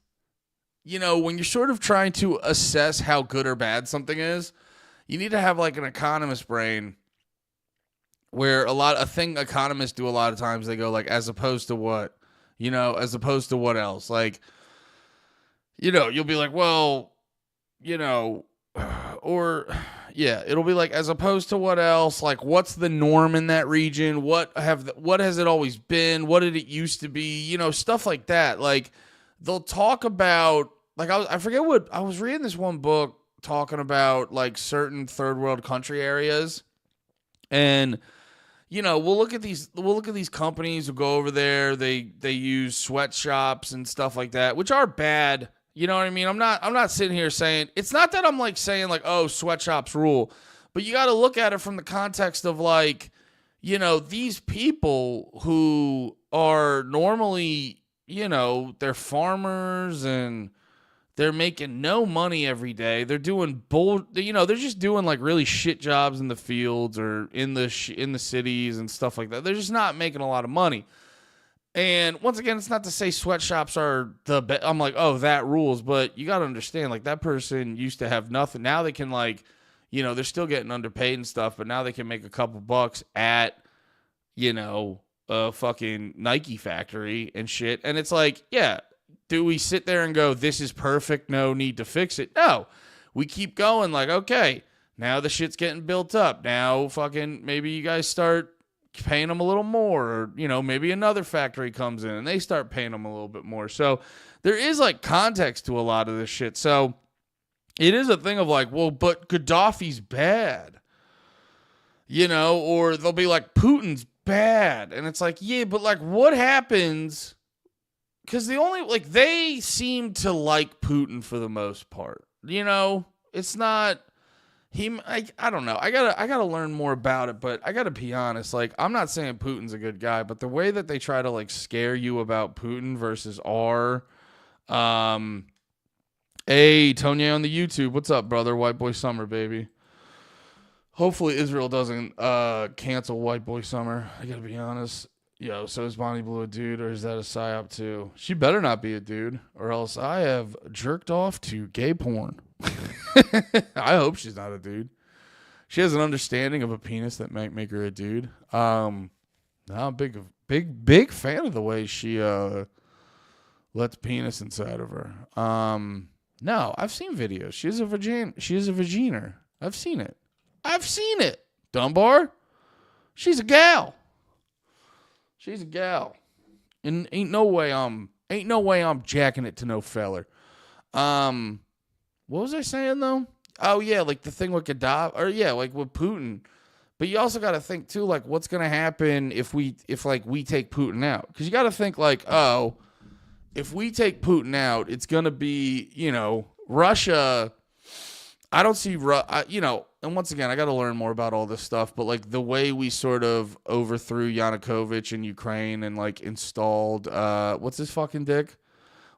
You know, when you're sort of trying to assess how good or bad something is, you need to have like an economist brain where a thing economists do a lot of times, they go like, as opposed to what? You know, as opposed to what else? Like, you know, you'll be like, well, you know, or yeah, it'll be like, as opposed to what else? Like, what's the norm in that region? What has it always been? What did it used to be? You know, stuff like that. Like, they'll talk about, like, I forget what, I was reading this one book talking about like certain third world country areas, and we'll look at these companies who go over there. They use sweatshops and stuff like that, which are bad. You know what I mean? I'm not sitting here saying, it's not that I'm like saying like, oh, sweatshops rule, but you got to look at it from the context of like, these people who are normally, they're farmers and they're making no money every day. They're doing they're just doing like really shit jobs in the fields or in the cities and stuff like that. They're just not making a lot of money. And once again, it's not to say sweatshops are the best. I'm like, oh, that rules. But you got to understand, like, that person used to have nothing. Now they can, like, they're still getting underpaid and stuff, but now they can make a couple bucks at, a fucking Nike factory and shit. And it's like, yeah, do we sit there and go, this is perfect, no need to fix it? No. We keep going like, okay, now the shit's getting built up. Now fucking maybe you guys start paying them a little more, or, maybe another factory comes in and they start paying them a little bit more. So there is like context to a lot of this shit. So it is a thing of like, well, but Gaddafi's bad, or they'll be like, Putin's bad. And it's like, yeah, but like what happens? Because they seem to like Putin for the most part. It's not I don't know. I gotta learn more about it, but I gotta be honest. Like, I'm not saying Putin's a good guy, but the way that they try to like scare you about Putin versus hey, Tonya on the YouTube, what's up, brother? White Boy Summer, baby. Hopefully Israel doesn't cancel White Boy Summer. I gotta be honest. Yo, so is Bonnie Blue a dude, or is that a psyop too? She better not be a dude, or else I have jerked off to gay porn. I hope she's not a dude. She has an understanding of a penis that might make her a dude. I'm a big fan of the way she lets penis inside of her. No, I've seen videos. She is a vagina. I've seen it. Dunbar. She's a gal. And ain't no way I'm jacking it to no feller. What was I saying though? Oh yeah, like the thing with Gaddafi, or yeah, like with Putin. But you also got to think too, like what's gonna happen if we take Putin out? Because you got to think like, oh, if we take Putin out, it's gonna be Russia. I don't see and once again, I got to learn more about all this stuff. But like the way we sort of overthrew Yanukovych in Ukraine and like installed what's his fucking dick?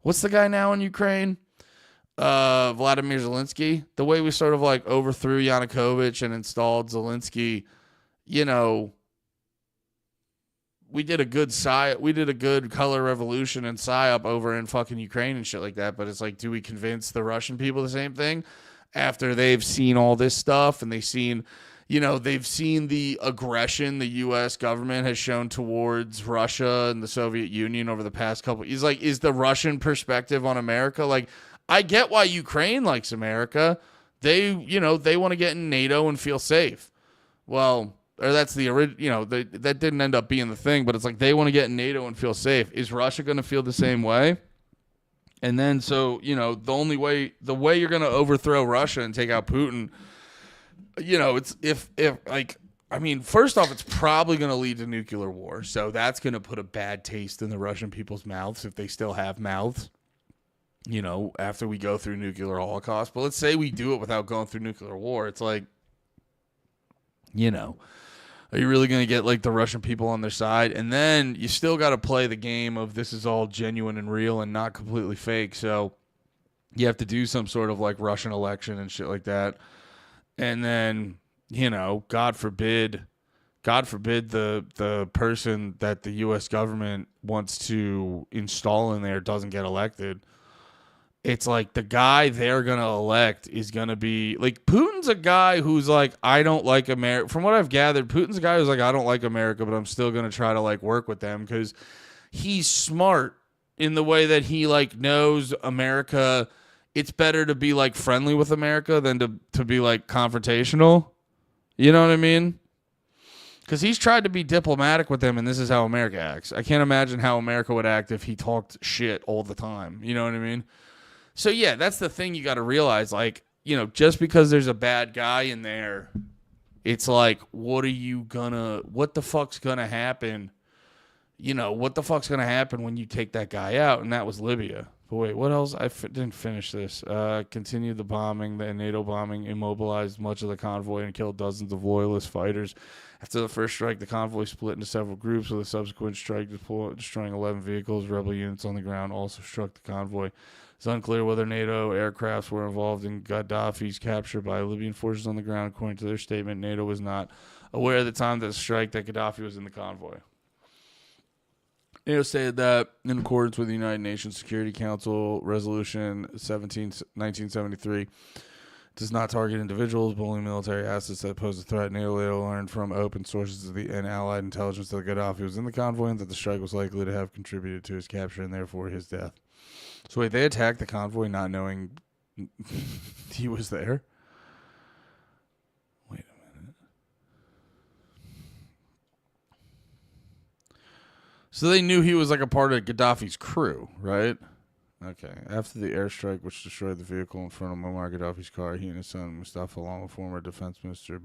What's the guy now in Ukraine? Vladimir Zelensky. The way we sort of like overthrew Yanukovych and installed Zelensky, we did a good color revolution and psyop over in fucking Ukraine and shit like that. But it's like, do we convince the Russian people the same thing after they've seen all this stuff and they've seen the aggression the U.S. government has shown towards Russia and the Soviet Union over the past couple? He's like, is the Russian perspective on America like? I get why Ukraine likes America. They want to get in NATO and feel safe. Well, or that's the original, that didn't end up being the thing, but it's like they want to get in NATO and feel safe. Is Russia going to feel the same way? And then, so, the way you're going to overthrow Russia and take out Putin, it's first off, it's probably going to lead to nuclear war. So that's going to put a bad taste in the Russian people's mouths if they still have mouths. After we go through nuclear holocaust. But let's say we do it without going through nuclear war. It's like, are you really going to get like the Russian people on their side? And then you still got to play the game of this is all genuine and real and not completely fake. So you have to do some sort of like Russian election and shit like that. And then, God forbid the person that the U.S. government wants to install in there doesn't get elected. It's like the guy they're going to elect is going to be like, Putin's a guy who's like, I don't like America. From what I've gathered, Putin's a guy who's like, I don't like America, but I'm still going to try to like work with them because he's smart in the way that he like knows America. It's better to be like friendly with America than to be like confrontational. You know what I mean? Because he's tried to be diplomatic with them, and this is how America acts. I can't imagine how America would act if he talked shit all the time. You know what I mean? So, yeah, that's the thing you got to realize. Like, you know, just because there's a bad guy in there, it's like, what the fuck's gonna happen? You know, what the fuck's gonna happen when you take that guy out? And that was Libya. But wait, what else? Didn't finish this. Continued the bombing. The NATO bombing immobilized much of the convoy and killed dozens of loyalist fighters. After the first strike, the convoy split into several groups, with a subsequent strike destroying 11 vehicles. Rebel units on the ground also struck the convoy. It's unclear whether NATO aircrafts were involved in Gaddafi's capture by Libyan forces on the ground. According to their statement, NATO was not aware at the time of the strike that Gaddafi was in the convoy. NATO stated that, in accordance with the United Nations Security Council Resolution 1973, does not target individuals, but only military assets that pose a threat. NATO later learned from open sources and Allied intelligence that Gaddafi was in the convoy and that the strike was likely to have contributed to his capture and therefore his death. So wait, they attacked the convoy not knowing he was there? Wait a minute. So they knew he was like a part of Gaddafi's crew, right? Okay. After the airstrike, which destroyed the vehicle in front of Muammar Gaddafi's car, he and his son Mustafa, along with former defense minister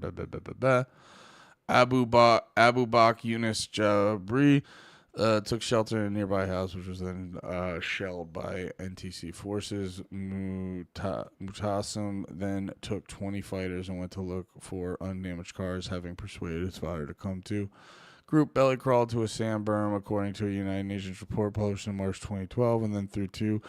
Abu Bakr Yunus Jabri, took shelter in a nearby house, which was then shelled by NTC forces. Mutassim then took 20 fighters and went to look for undamaged cars, having persuaded his father to come to. Group belly crawled to a sand berm, according to a United Nations report published in March 2012, and then through two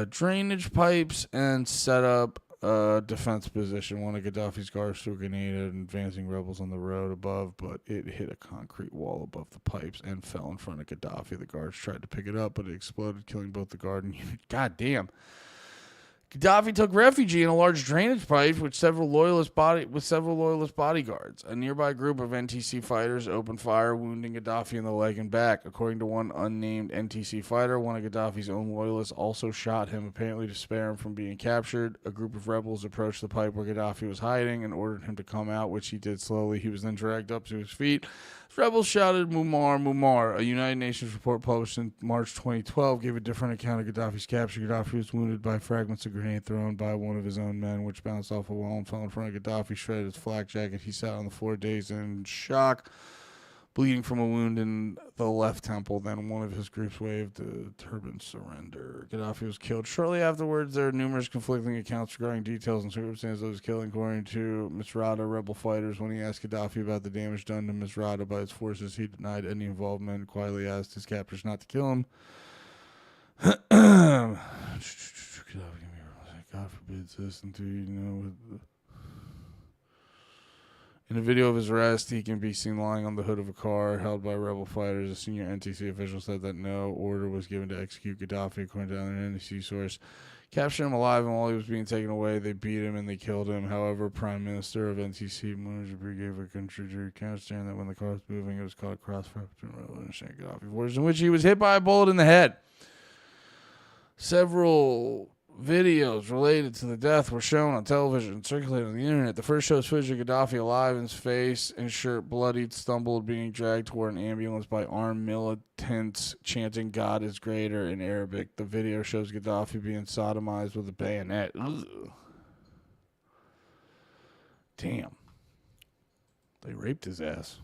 drainage pipes and set up a defense position. One of Gaddafi's cars threw a grenade at advancing rebels on the road above, but it hit a concrete wall above the pipes and fell in front of Gaddafi. The guards tried to pick it up, but it exploded, killing both the guard and unit. God damn. Gaddafi took refuge in a large drainage pipe with several loyalist bodyguards. A nearby group of NTC fighters opened fire, wounding Gaddafi in the leg and back. According to one unnamed NTC fighter, one of Gaddafi's own loyalists also shot him, apparently to spare him from being captured. A group of rebels approached the pipe where Gaddafi was hiding and ordered him to come out, which he did slowly. He was then dragged up to his feet. Rebels shouted, "Muammar, Muammar." A United Nations report published in March 2012 gave a different account of Gaddafi's capture. Gaddafi was wounded by fragments of grenade thrown by one of his own men, which bounced off a wall and fell in front of Gaddafi, shredded his flak jacket. He sat on the floor, dazed and in shock, bleeding from a wound in the left temple. Then one of his groups waved the turban surrender. Gaddafi was killed. Shortly afterwards, there are numerous conflicting accounts regarding details and circumstances of his killing. According to Misrata, rebel fighters, when he asked Gaddafi about the damage done to Misrata by his forces, he denied any involvement and quietly asked his captors not to kill him. God forbids this until you know. In a video of his arrest, he can be seen lying on the hood of a car held by rebel fighters. A senior NTC official said that no order was given to execute Gaddafi, according to an NTC source. Captured him alive, and while he was being taken away, they beat him and they killed him. However, Prime Minister of NTC, Munajabri, gave a contradictory account, stating that when the car was moving, it was caught a crossfire between rebel and Gaddafi forces, in which he was hit by a bullet in the head. Several videos related to the death were shown on television and circulated on the internet. The first shows footage of Gaddafi alive, his face and shirt bloodied, stumbled, being dragged toward an ambulance by armed militants chanting "God is greater" in Arabic. The video shows Gaddafi being sodomized with a bayonet. Ugh. Damn. They raped his ass.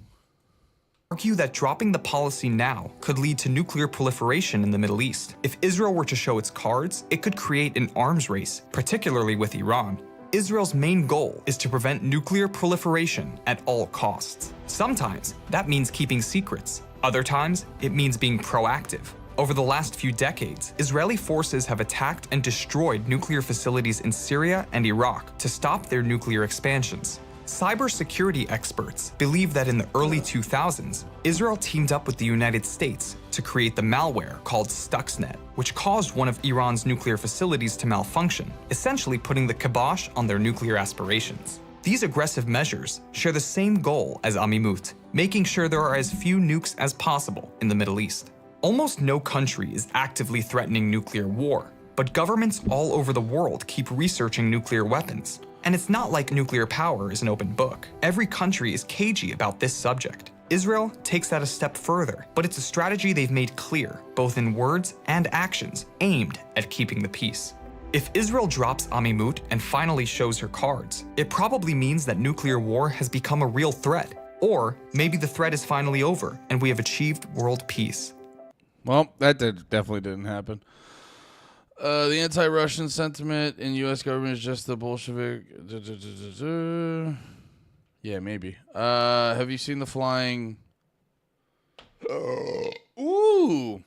Argue that dropping the policy now could lead to nuclear proliferation in the Middle East. If Israel were to show its cards, it could create an arms race, particularly with Iran. Israel's main goal is to prevent nuclear proliferation at all costs. Sometimes that means keeping secrets. Other times, it means being proactive. Over the last few decades, Israeli forces have attacked and destroyed nuclear facilities in Syria and Iraq to stop their nuclear expansions. Cybersecurity experts believe that in the early 2000s, Israel teamed up with the United States to create the malware called Stuxnet, which caused one of Iran's nuclear facilities to malfunction, essentially putting the kibosh on their nuclear aspirations. These aggressive measures share the same goal as Amimut, making sure there are as few nukes as possible in the Middle East. Almost no country is actively threatening nuclear war, but governments all over the world keep researching nuclear weapons. And it's not like nuclear power is an open book. Every country is cagey about this subject. Israel takes that a step further, but it's a strategy they've made clear, both in words and actions, aimed at keeping the peace. If Israel drops Amimut and finally shows her cards, it probably means that nuclear war has become a real threat. Or maybe the threat is finally over and we have achieved world peace. Well, that definitely didn't happen. The anti-Russian sentiment in U.S. government is just the Bolshevik. Yeah, maybe. Have you seen the flying? Ooh,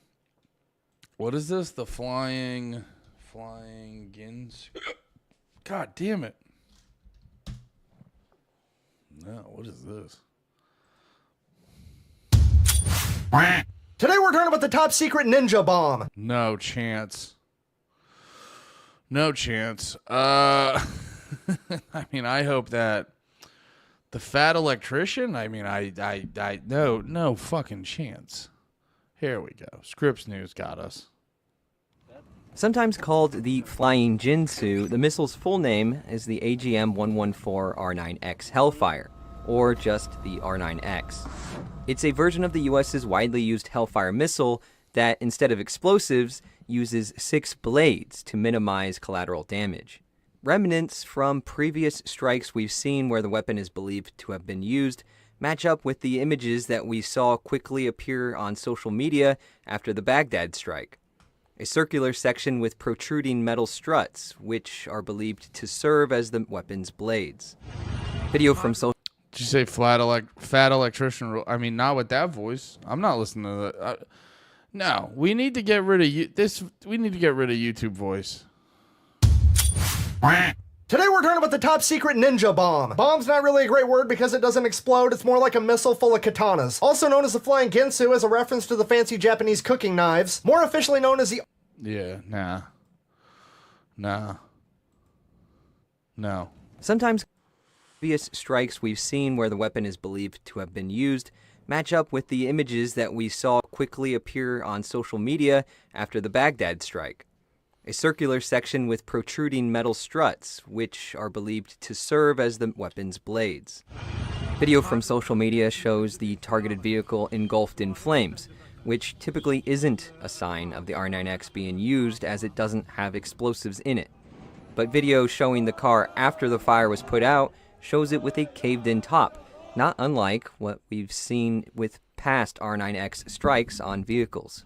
what is this? The flying Gins. God damn it! No, what is this? Today we're talking about the top secret ninja bomb. No chance. No chance. I mean, I hope that the fat electrician. I mean, no fucking chance. Here we go. Scripps News got us. Sometimes called the Flying Jinsu, the missile's full name is the AGM-114R9X Hellfire, or just the R9X. It's a version of the U.S.'s widely used Hellfire missile that, instead of explosives, uses 6 blades to minimize collateral damage. Remnants from previous strikes we've seen where the weapon is believed to have been used match up with the images that we saw quickly appear on social media after the Baghdad strike. A circular section with protruding metal struts, which are believed to serve as the weapon's blades. Video from social... Did you say fat electrician? I mean, not with that voice. I'm not listening to that. No, we need to get rid of this. We need to get rid of YouTube voice. Today we're talking about the top secret ninja bomb. Bomb's not really a great word because it doesn't explode. It's more like a missile full of katanas. Also known as the Flying Ginsu as a reference to the fancy Japanese cooking knives. More officially known as the... Yeah, no. Sometimes previous strikes we've seen where the weapon is believed to have been used match up with the images that we saw quickly appear on social media after the Baghdad strike. A circular section with protruding metal struts, which are believed to serve as the weapon's blades. Video from social media shows the targeted vehicle engulfed in flames, which typically isn't a sign of the R9X being used as it doesn't have explosives in it. But video showing the car after the fire was put out shows it with a caved-in top, not unlike what we've seen with past R9X strikes on vehicles.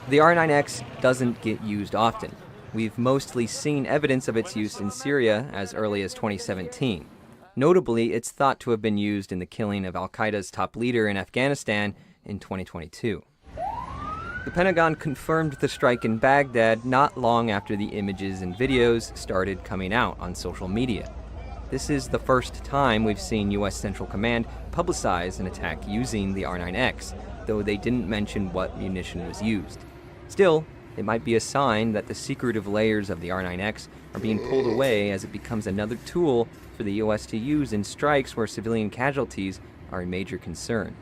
The R9X doesn't get used often. We've mostly seen evidence of its use in Syria as early as 2017. Notably, it's thought to have been used in the killing of al-Qaeda's top leader in Afghanistan in 2022. The Pentagon confirmed the strike in Baghdad not long after the images and videos started coming out on social media. This is the first time we've seen U.S. Central Command publicize an attack using the R9X, though they didn't mention what munition was used. Still, it might be a sign that the secretive layers of the R9X are being pulled away as it becomes another tool for the U.S. to use in strikes where civilian casualties are a major concern.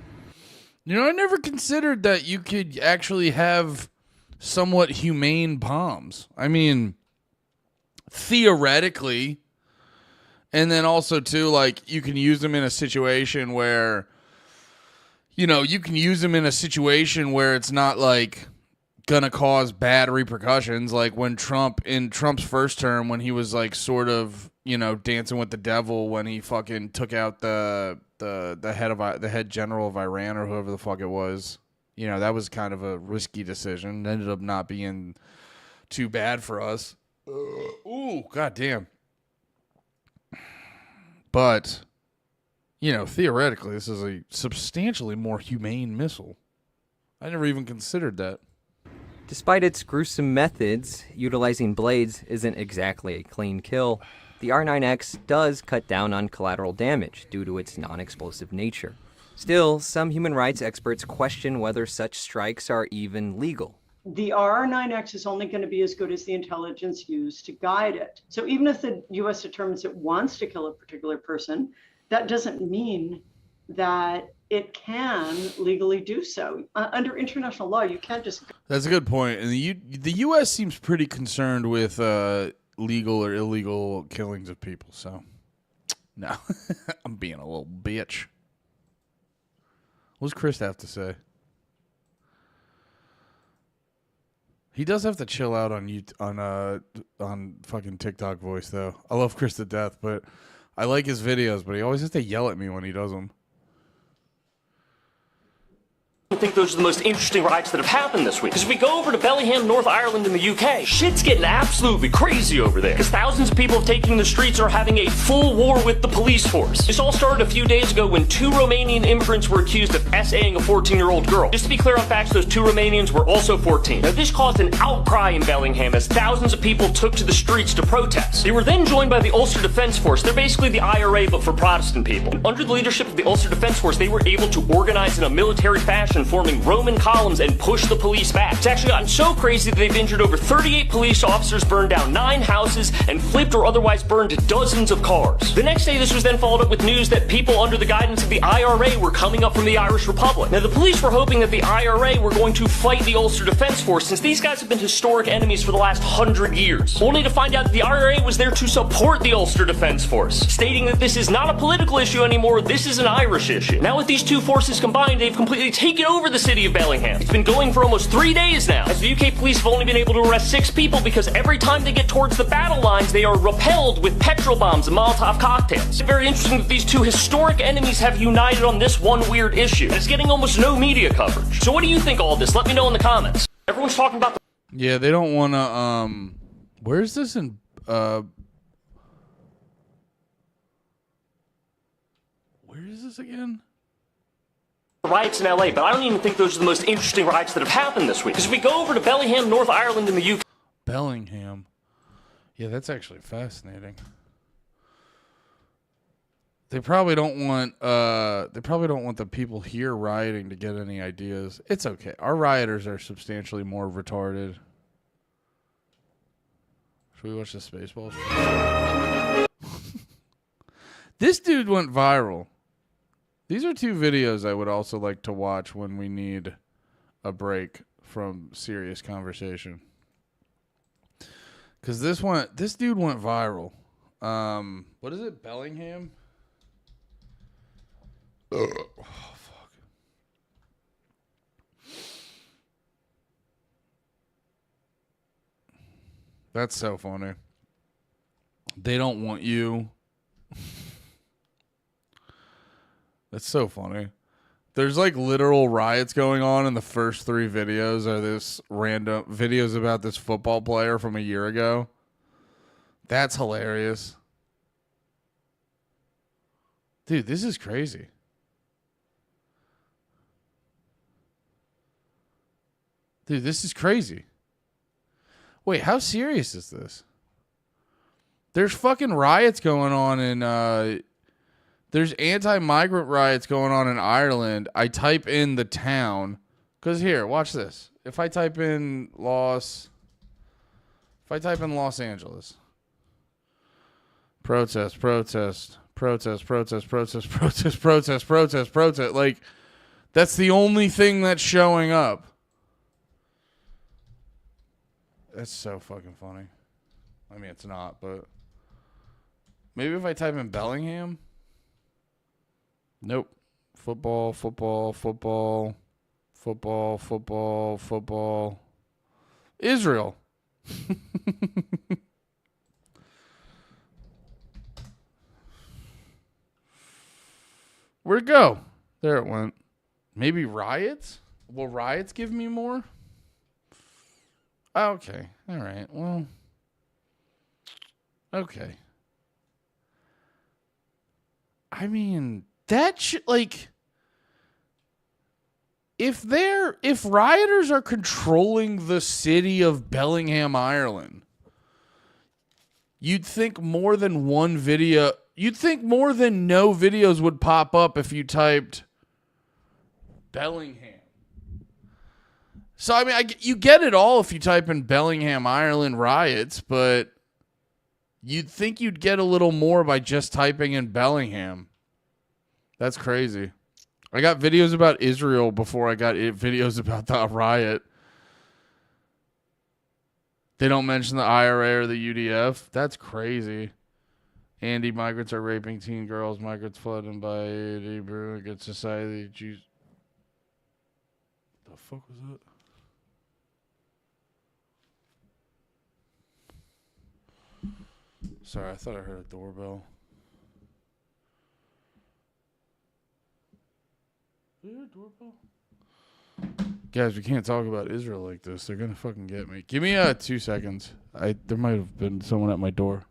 You know, I never considered that you could actually have somewhat humane bombs. I mean, theoretically, and then also, too, like, you can use them in a situation where, you know, it's not, like, gonna cause bad repercussions, like when in Trump's first term, when he was like sort of, you know, dancing with the devil when he fucking took out the head general of Iran or whoever the fuck it was. You know, that was kind of a risky decision. It ended up not being too bad for us. Ooh, goddamn. But, you know, theoretically, this is a substantially more humane missile. I never even considered that. Despite its gruesome methods, utilizing blades isn't exactly a clean kill. The R9X does cut down on collateral damage due to its non-explosive nature. Still, some human rights experts question whether such strikes are even legal. The R9X is only going to be as good as the intelligence used to guide it. So even if the U.S. determines it wants to kill a particular person, that doesn't mean that it can legally do so. Under international law, you can't just... That's a good point. And the U.S. seems pretty concerned with legal or illegal killings of people, so... No. I'm being a little bitch. What does Chris have to say? He does have to chill out on fucking TikTok voice though. I love Chris to death, but I like his videos, but he always has to yell at me when he does them. I think those are the most interesting riots that have happened this week. Because if we go over to Bellingham, North Ireland in the UK, shit's getting absolutely crazy over there. Because thousands of people have taken the streets are having a full war with the police force. This all started a few days ago when 2 Romanian immigrants were accused of SAing a 14-year-old girl. Just to be clear on facts, those 2 Romanians were also 14. Now this caused an outcry in Bellingham as thousands of people took to the streets to protest. They were then joined by the Ulster Defence Force. They're basically the IRA but for Protestant people. And under the leadership of the Ulster Defence Force, they were able to organize in a military fashion, forming Roman columns and push the police back. It's actually gotten so crazy that they've injured over 38 police officers, burned down 9 houses, and flipped or otherwise burned dozens of cars. The next day, this was then followed up with news that people under the guidance of the IRA were coming up from the Irish Republic. Now, the police were hoping that the IRA were going to fight the Ulster Defence Force, since these guys have been historic enemies for the last 100 years. Only to find out that the IRA was there to support the Ulster Defence Force, stating that this is not a political issue anymore, this is an Irish issue. Now, with these two forces combined, they've completely taken over the city of Bellingham. It's been going for almost 3 days now, as the UK police have only been able to arrest 6 people because every time they get towards the battle lines, they are repelled with petrol bombs and Molotov cocktails. It's very interesting that these two historic enemies have united on this one weird issue. It's getting almost no media coverage. So what do you think of all this? Let me know in the comments. Everyone's talking about the... Yeah, they don't want to, where's this in, where is this again? riots in LA, but I don't even think those are the most interesting riots that have happened this week. Because if we go over to Bellingham, North Ireland in the UK... Bellingham. Yeah, that's actually fascinating. They probably don't want the people here rioting to get any ideas. It's okay. Our rioters are substantially more retarded. Should we watch the Spaceballs? This dude went viral. These are 2 videos I would also like to watch when we need a break from serious conversation. Because this dude went viral. What is it? Bellingham? Oh, fuck. That's so funny. They don't want you. That's so funny. There's like literal riots going on, and the first 3 videos are this random videos about this football player from a year ago. That's hilarious. Dude, this is crazy. Dude, this is crazy. Wait, how serious is this? There's fucking riots going on in there's anti-migrant riots going on in Ireland. I type in the town. Because here, watch this. If I type in Los Angeles. Protest. Like, that's the only thing that's showing up. That's so fucking funny. I mean, it's not, but... Maybe if I type in Bellingham... Nope. Football. Israel. Where'd it go? There it went. Maybe riots? Will riots give me more? Okay. All right. Well. Okay. I mean... That shit, like, if rioters are controlling the city of Bellingham, Ireland, you'd think more than no videos would pop up if you typed Bellingham. So, I mean, you get it all if you type in Bellingham, Ireland riots, but you'd think you'd get a little more by just typing in Bellingham. That's crazy. I got videos about Israel before I got videos about the riot. They don't mention the IRA or the UDF. That's crazy. Migrants are raping teen girls. Migrants flooded by Hebrew against society. Jews. The fuck was that? Sorry, I thought I heard a doorbell. Is there a doorbell? Guys, we can't talk about Israel like this. They're gonna fucking get me. Give me 2 seconds. There might have been someone at my door.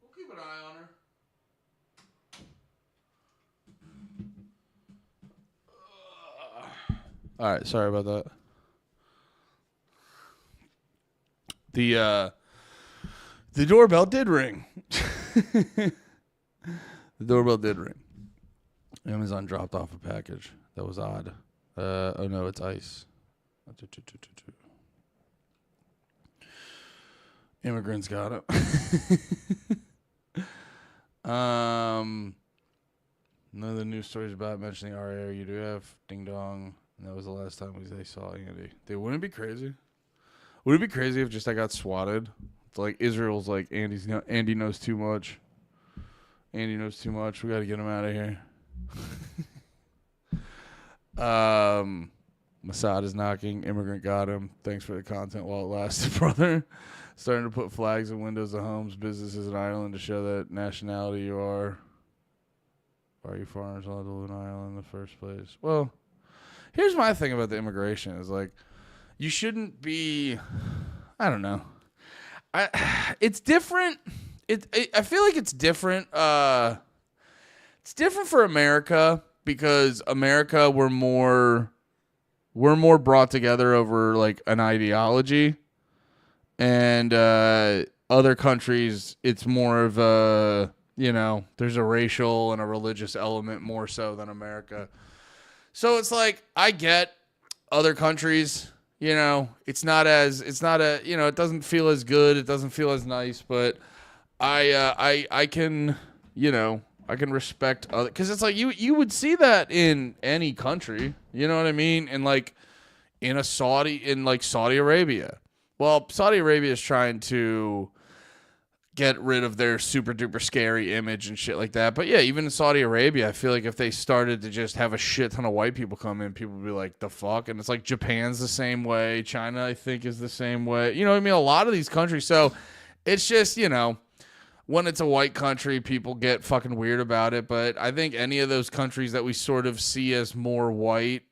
We'll keep an eye on her. All right, sorry about that. The doorbell did ring. The doorbell did ring. Amazon dropped off a package. That was odd. Oh no, it's ice. Immigrants got it. None of the news stories about mentioning our area you do have. Ding dong. And that was the last time they saw Andy. They wouldn't be crazy. Would it be crazy if just I got swatted? It's like Israel's like Andy knows too much. Andy knows too much. We got to get him out of here. Mossad is knocking. Immigrant got him. Thanks for the content while it lasted, brother. Starting to put flags in windows of homes, businesses in Ireland to show that nationality you are. Why are you foreigners allowed to live in Ireland in the first place? Well, here's my thing about the immigration is like, you shouldn't be, I don't know. It's different. I feel like it's different. It's different for America because America, we're more brought together over like an ideology. And other countries, it's more of a, there's a racial and a religious element more so than America. So it's like, I get other countries, it doesn't feel as good. It doesn't feel as nice, but I can, I can respect other, because it's like you would see that in any country, you know what I mean? And like in Saudi Arabia. Well, Saudi Arabia is trying to get rid of their super duper scary image and shit like that. But yeah, even in Saudi Arabia, I feel like if they started to just have a shit ton of white people come in, people would be like, the fuck? And it's like Japan's the same way. China, I think, is the same way. You know what I mean? A lot of these countries. So it's just, when it's a white country, people get fucking weird about it. But I think any of those countries that we sort of see as more white,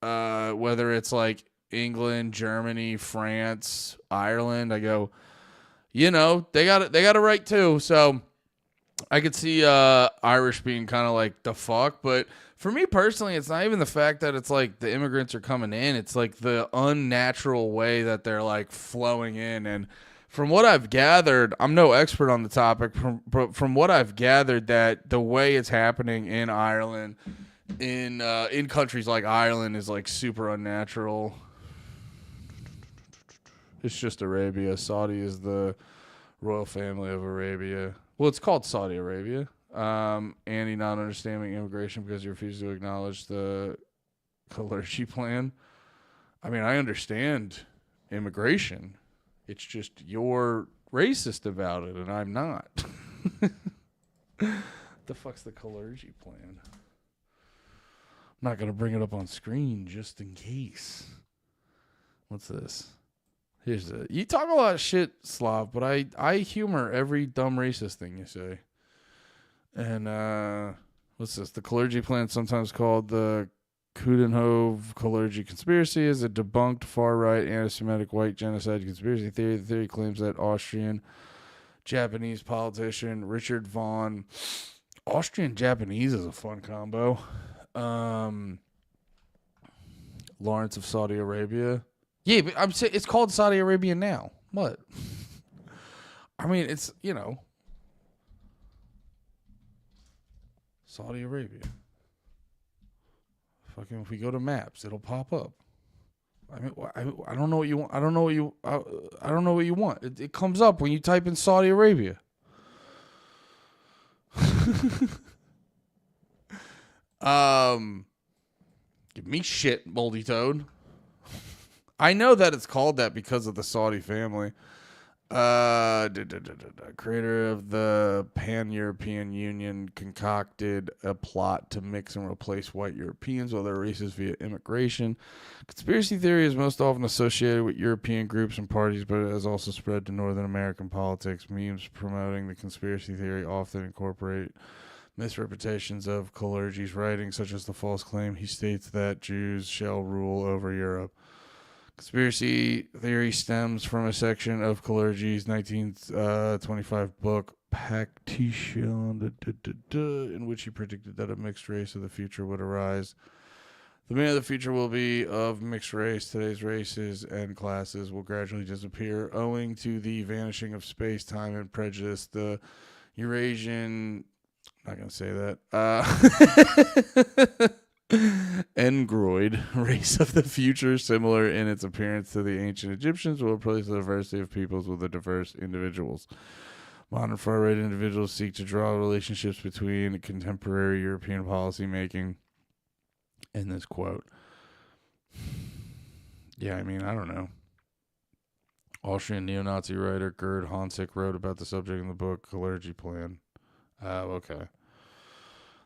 whether it's like England, Germany, France, Ireland, I go, they got it right too. So I could see Irish being kind of like the fuck, but for me personally, it's not even the fact that it's like the immigrants are coming in. It's like the unnatural way that they're like flowing in. And from what I've gathered, I'm no expert on the topic, but from what I've gathered, that the way it's happening in Ireland, in countries like Ireland, is like super unnatural. It's just Arabia. Saudi is the royal family of Arabia. Well, it's called Saudi Arabia. Andy not understanding immigration because he refused to acknowledge the Kalergi plan. I mean, I understand immigration. It's just you're racist about it, and I'm not. The fuck's the Kalergi plan? I'm not going to bring it up on screen just in case. What's this? Here's the... You talk a lot of shit, Slav, but I humor every dumb racist thing you say. And, what's this? The Kalergi plan, sometimes called the Coudenhove-Kalergi conspiracy, is a debunked far-right anti-Semitic white genocide conspiracy theory. The theory claims that Austrian-Japanese politician Richard von... Austrian-Japanese is a fun combo. Lawrence of Saudi Arabia. Yeah, but I'm saying it's called Saudi Arabia now. What? I mean, it's, you know, Saudi Arabia. Fucking, if we go to maps, it'll pop up. I mean, I don't know what you want. I don't know what you want. It comes up when you type in Saudi Arabia. Give me shit, Moldy Toad. I know that it's called that because of the Saudi family. Creator of the Pan-European Union concocted a plot to mix and replace white Europeans with other races via immigration. Conspiracy theory is most often associated with European groups and parties, but it has also spread to Northern American politics. Memes promoting the conspiracy theory often incorporate misrepresentations of Kalergi's writings, such as the false claim he states that Jews shall rule over Europe. Conspiracy theory stems from a section of Kalergi's 1925 book, Pactation, in which he predicted that a mixed race of the future would arise. The man of the future will be of mixed race. Today's races and classes will gradually disappear, owing to the vanishing of space, time, and prejudice. The Eurasian... I'm not going to say that. Engroid, race of the future, similar in its appearance to the ancient Egyptians, will replace the diversity of peoples with the diverse individuals. Modern far-right individuals seek to draw relationships between contemporary European policy making and this quote. Yeah, I mean, I don't know. Austrian neo-Nazi writer Gerd Honsick wrote about the subject in the book Kalergi Plan. Okay.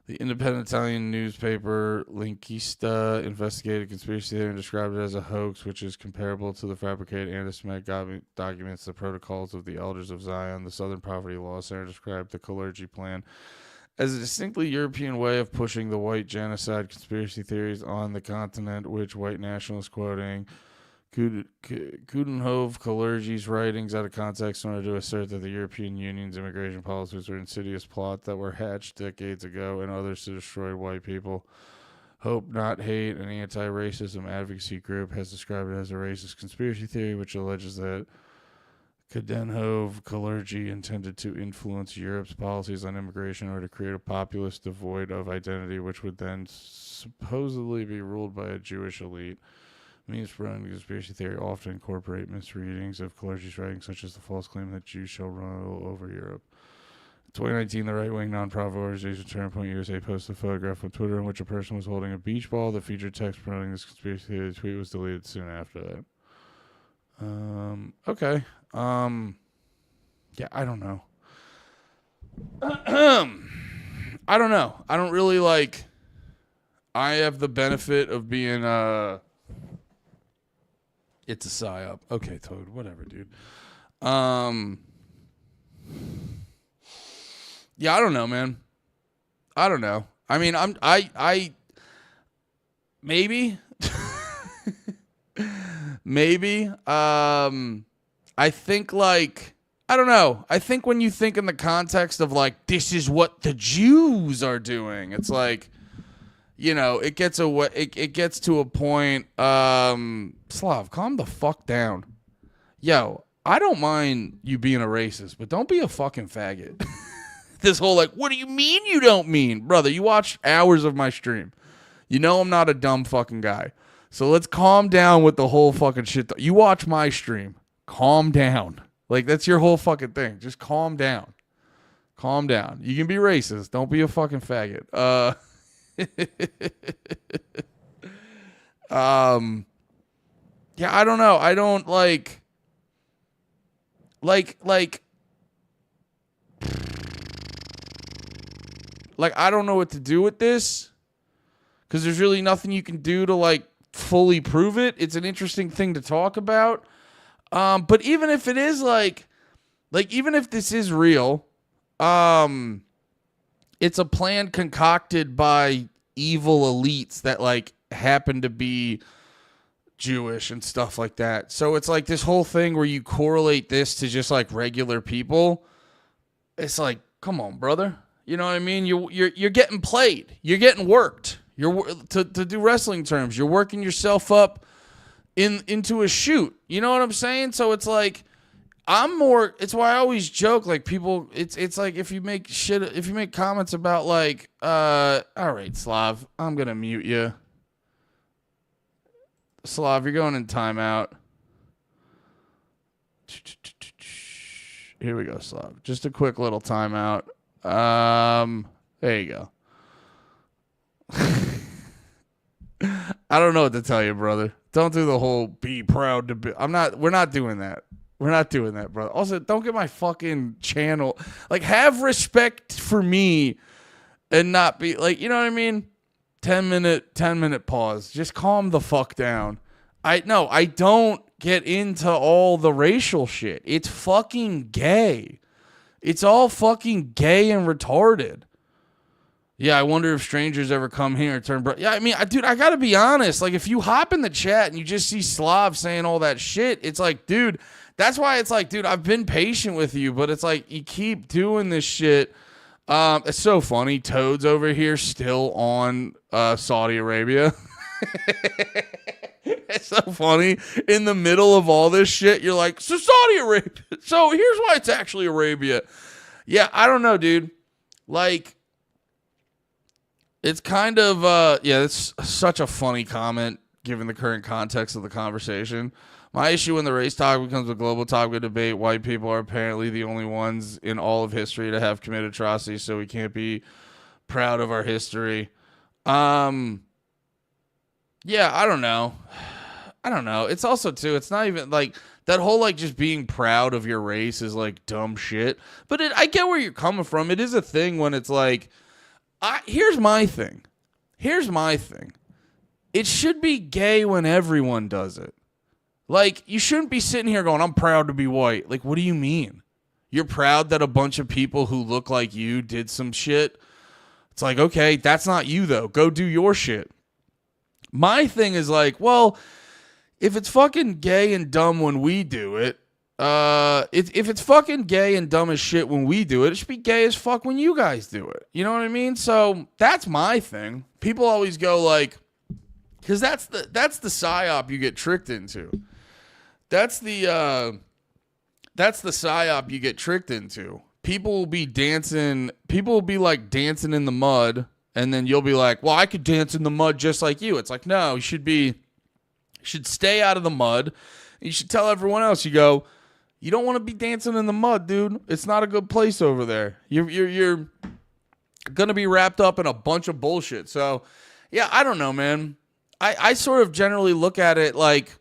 The independent Italian newspaper L'Inchiesta investigated conspiracy theory and described it as a hoax, which is comparable to the fabricated anti-Semitic documents, the Protocols of the Elders of Zion. The Southern Poverty Law Center described the Kalergi Plan as a distinctly European way of pushing the white genocide conspiracy theories on the continent, which white nationalists, quoting Coudenhove-Kalergi's writings out of context in order to assert that the European Union's immigration policies were insidious plots that were hatched decades ago and others to destroy white people. Hope Not Hate, an anti-racism advocacy group, has described it as a racist conspiracy theory which alleges that Coudenhove-Kalergi intended to influence Europe's policies on immigration in order to create a populist devoid of identity, which would then supposedly be ruled by a Jewish elite. Means promoting the conspiracy theory often incorporate misreadings of Kalergi's writings, such as the false claim that Jews shall rule over Europe. In 2019, the right-wing nonprofit organization Turning USA posted a photograph on Twitter in which a person was holding a beach ball. The featured text promoting this conspiracy theory. The tweet was deleted soon after that. Okay. Yeah, I don't know. I don't know. I don't really like... I have the benefit of being... It's a psyop. Okay, Toad. Whatever, dude. Yeah, I don't know, man. I don't know. I mean, maybe. Maybe. I think, like, I don't know. I think when you think in the context of, like, this is what the Jews are doing, it's like, you know, it gets to a point. Slav, calm the fuck down. Yo, I don't mind you being a racist, but don't be a fucking faggot. This whole like, what do you mean you don't mean? Brother, you watch hours of my stream. You know I'm not a dumb fucking guy. So let's calm down with the whole fucking shit. You watch my stream. Calm down. Like, that's your whole fucking thing. Just calm down. Calm down. You can be racist. Don't be a fucking faggot. Yeah, I don't know. I don't like I don't know what to do with this, because there's really nothing you can do to like fully prove it. It's an interesting thing to talk about. But even if it is like even if this is real, it's a plan concocted by evil elites that like happen to be Jewish and stuff like that. So it's like this whole thing where you correlate this to just like regular people. It's like, come on, brother. You know what I mean? You're getting played. You're getting worked. To do wrestling terms, you're working yourself up into a shoot. You know what I'm saying? So it's like, it's why I always joke, like, people, it's like if you make comments about like, all right, Slav, I'm gonna mute you. Slav, you're going in timeout. Here we go, Slav. Just a quick little timeout. There you go. I don't know what to tell you, brother. Don't do the whole be proud to be. We're not doing that. We're not doing that, brother. Also, don't get my fucking channel. Like, have respect for me and not be like, you know what I mean? 10 minute pause. Just calm the fuck down. I don't get into all the racial shit. It's fucking gay. It's all fucking gay and retarded. Yeah, I wonder if strangers ever come here and turn yeah, I mean, dude, I gotta be honest. Like, if you hop in the chat and you just see Slav saying all that shit, it's like, dude, that's why it's like, dude, I've been patient with you, but it's like, you keep doing this shit. It's so funny. Toad's over here still on Saudi Arabia. It's so funny. In the middle of all this shit, you're like, so Saudi Arabia. So here's why it's actually Arabia. Yeah, I don't know, dude. Like, it's kind of, it's such a funny comment given the current context of the conversation. My issue when the race topic becomes a global topic of debate, white people are apparently the only ones in all of history to have committed atrocities, so we can't be proud of our history. Yeah, I don't know. It's also, too, it's not even, like, that whole, like, just being proud of your race is, like, dumb shit. But I get where you're coming from. It is a thing when it's, like, here's my thing. It should be gay when everyone does it. Like, you shouldn't be sitting here going, I'm proud to be white. Like, what do you mean? You're proud that a bunch of people who look like you did some shit? It's like, okay, that's not you, though. Go do your shit. My thing is like, well, if it's fucking gay and dumb when we do it, if it's fucking gay and dumb as shit when we do it, it should be gay as fuck when you guys do it. You know what I mean? So that's my thing. People always go like, because that's the psyop you get tricked into. That's the psyop you get tricked into. People will be dancing. People will be like dancing in the mud. And then you'll be like, well, I could dance in the mud just like you. It's like, no, you should stay out of the mud. You should tell everyone else, you go, you don't want to be dancing in the mud, dude. It's not a good place over there. You're going to be wrapped up in a bunch of bullshit. So, yeah, I don't know, man. I sort of generally look at it like,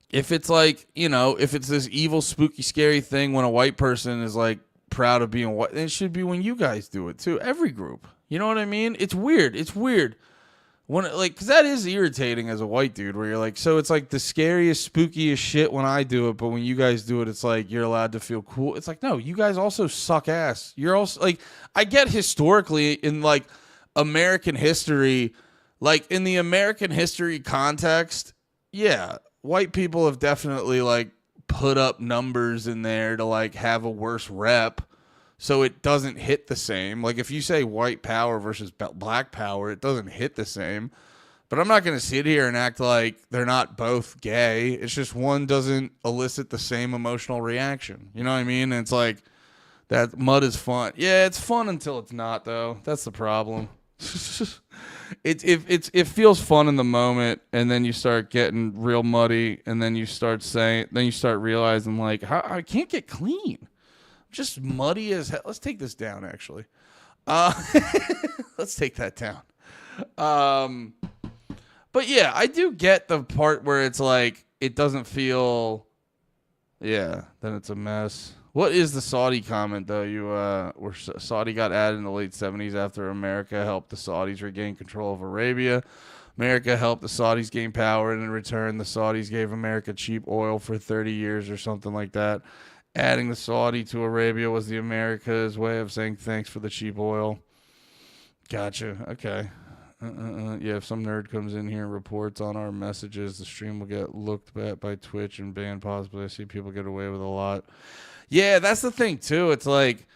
if it's like, you know, if it's this evil, spooky, scary thing when a white person is like proud of being white, then it should be when you guys do it too. Every group. You know what I mean? It's weird. When like, because that is irritating as a white dude, where you're like, so it's like the scariest, spookiest shit when I do it, but when you guys do it, it's like you're allowed to feel cool. It's like, no, you guys also suck ass. You're also like, I get historically in like American history, like in the American history context, yeah, white people have definitely like put up numbers in there to like have a worse rep. So it doesn't hit the same. Like if you say white power versus black power, it doesn't hit the same. But I'm not going to sit here and act like they're not both gay. It's just one doesn't elicit the same emotional reaction. You know what I mean? And it's like, that mud is fun. Yeah, it's fun until it's not, though. That's the problem. It feels fun in the moment, and then you start getting real muddy, and then you start realizing, like, how I can't get clean. I'm just muddy as hell. Let's take this down, actually. Let's take that down. But yeah, I do get the part where it's like, it doesn't feel, yeah, then it's a mess. What is the Saudi comment, though? Where Saudi got added in the late 70s after America helped the Saudis regain control of Arabia. America helped the Saudis gain power, and in return, the Saudis gave America cheap oil for 30 years or something like that. Adding the Saudi to Arabia was the America's way of saying thanks for the cheap oil. Gotcha. Okay. Yeah, if some nerd comes in here and reports on our messages, the stream will get looked at by Twitch and banned possibly. I see people get away with a lot. Yeah, that's the thing, too. It's like,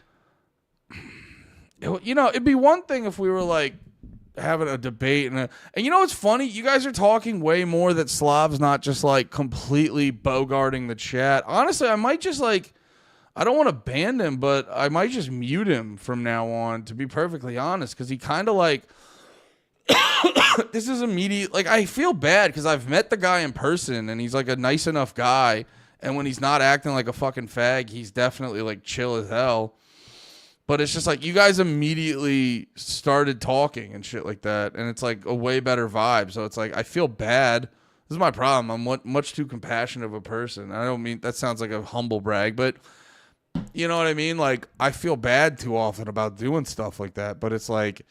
you know, it'd be one thing if we were, like, having a debate. And you know what's funny? You guys are talking way more that Slav's not just, like, completely bogarting the chat. Honestly, I might just, like, I don't want to ban him, but I might just mute him from now on, to be perfectly honest, because he kind of, like, this is immediate. Like, I feel bad because I've met the guy in person, and he's, like, a nice enough guy. And when he's not acting like a fucking fag, he's definitely, like, chill as hell. But it's just like, you guys immediately started talking and shit like that. And it's like a way better vibe. So it's like, I feel bad. This is my problem. I'm much too compassionate of a person. I don't mean, that sounds like a humble brag, but you know what I mean? Like, I feel bad too often about doing stuff like that. But it's like,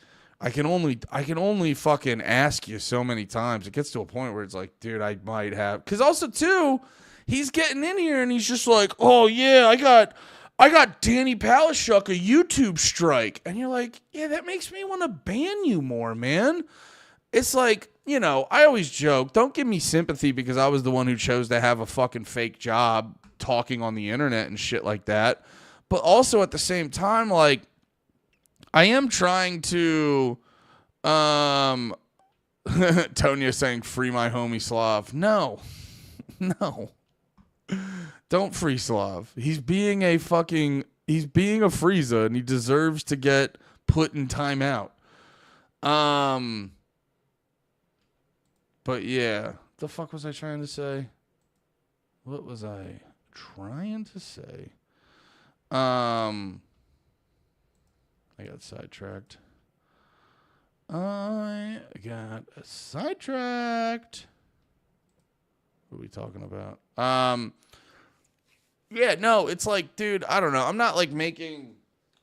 I can only fucking ask you so many times. It gets to a point where it's like, dude, I might have. Because also, too, he's getting in here and he's just like, oh, yeah, I got Danny Palashuk a YouTube strike. And you're like, yeah, that makes me want to ban you more, man. It's like, you know, I always joke, don't give me sympathy because I was the one who chose to have a fucking fake job talking on the internet and shit like that. But also at the same time, like, I am trying to, Tonya saying, free my homie Slav. No. Don't free Slav. He's being a Frieza, and he deserves to get put in timeout. But yeah, the fuck was I trying to say? What was I trying to say? I got sidetracked. What are we talking about? Yeah, no, it's like, dude, I don't know. I'm not making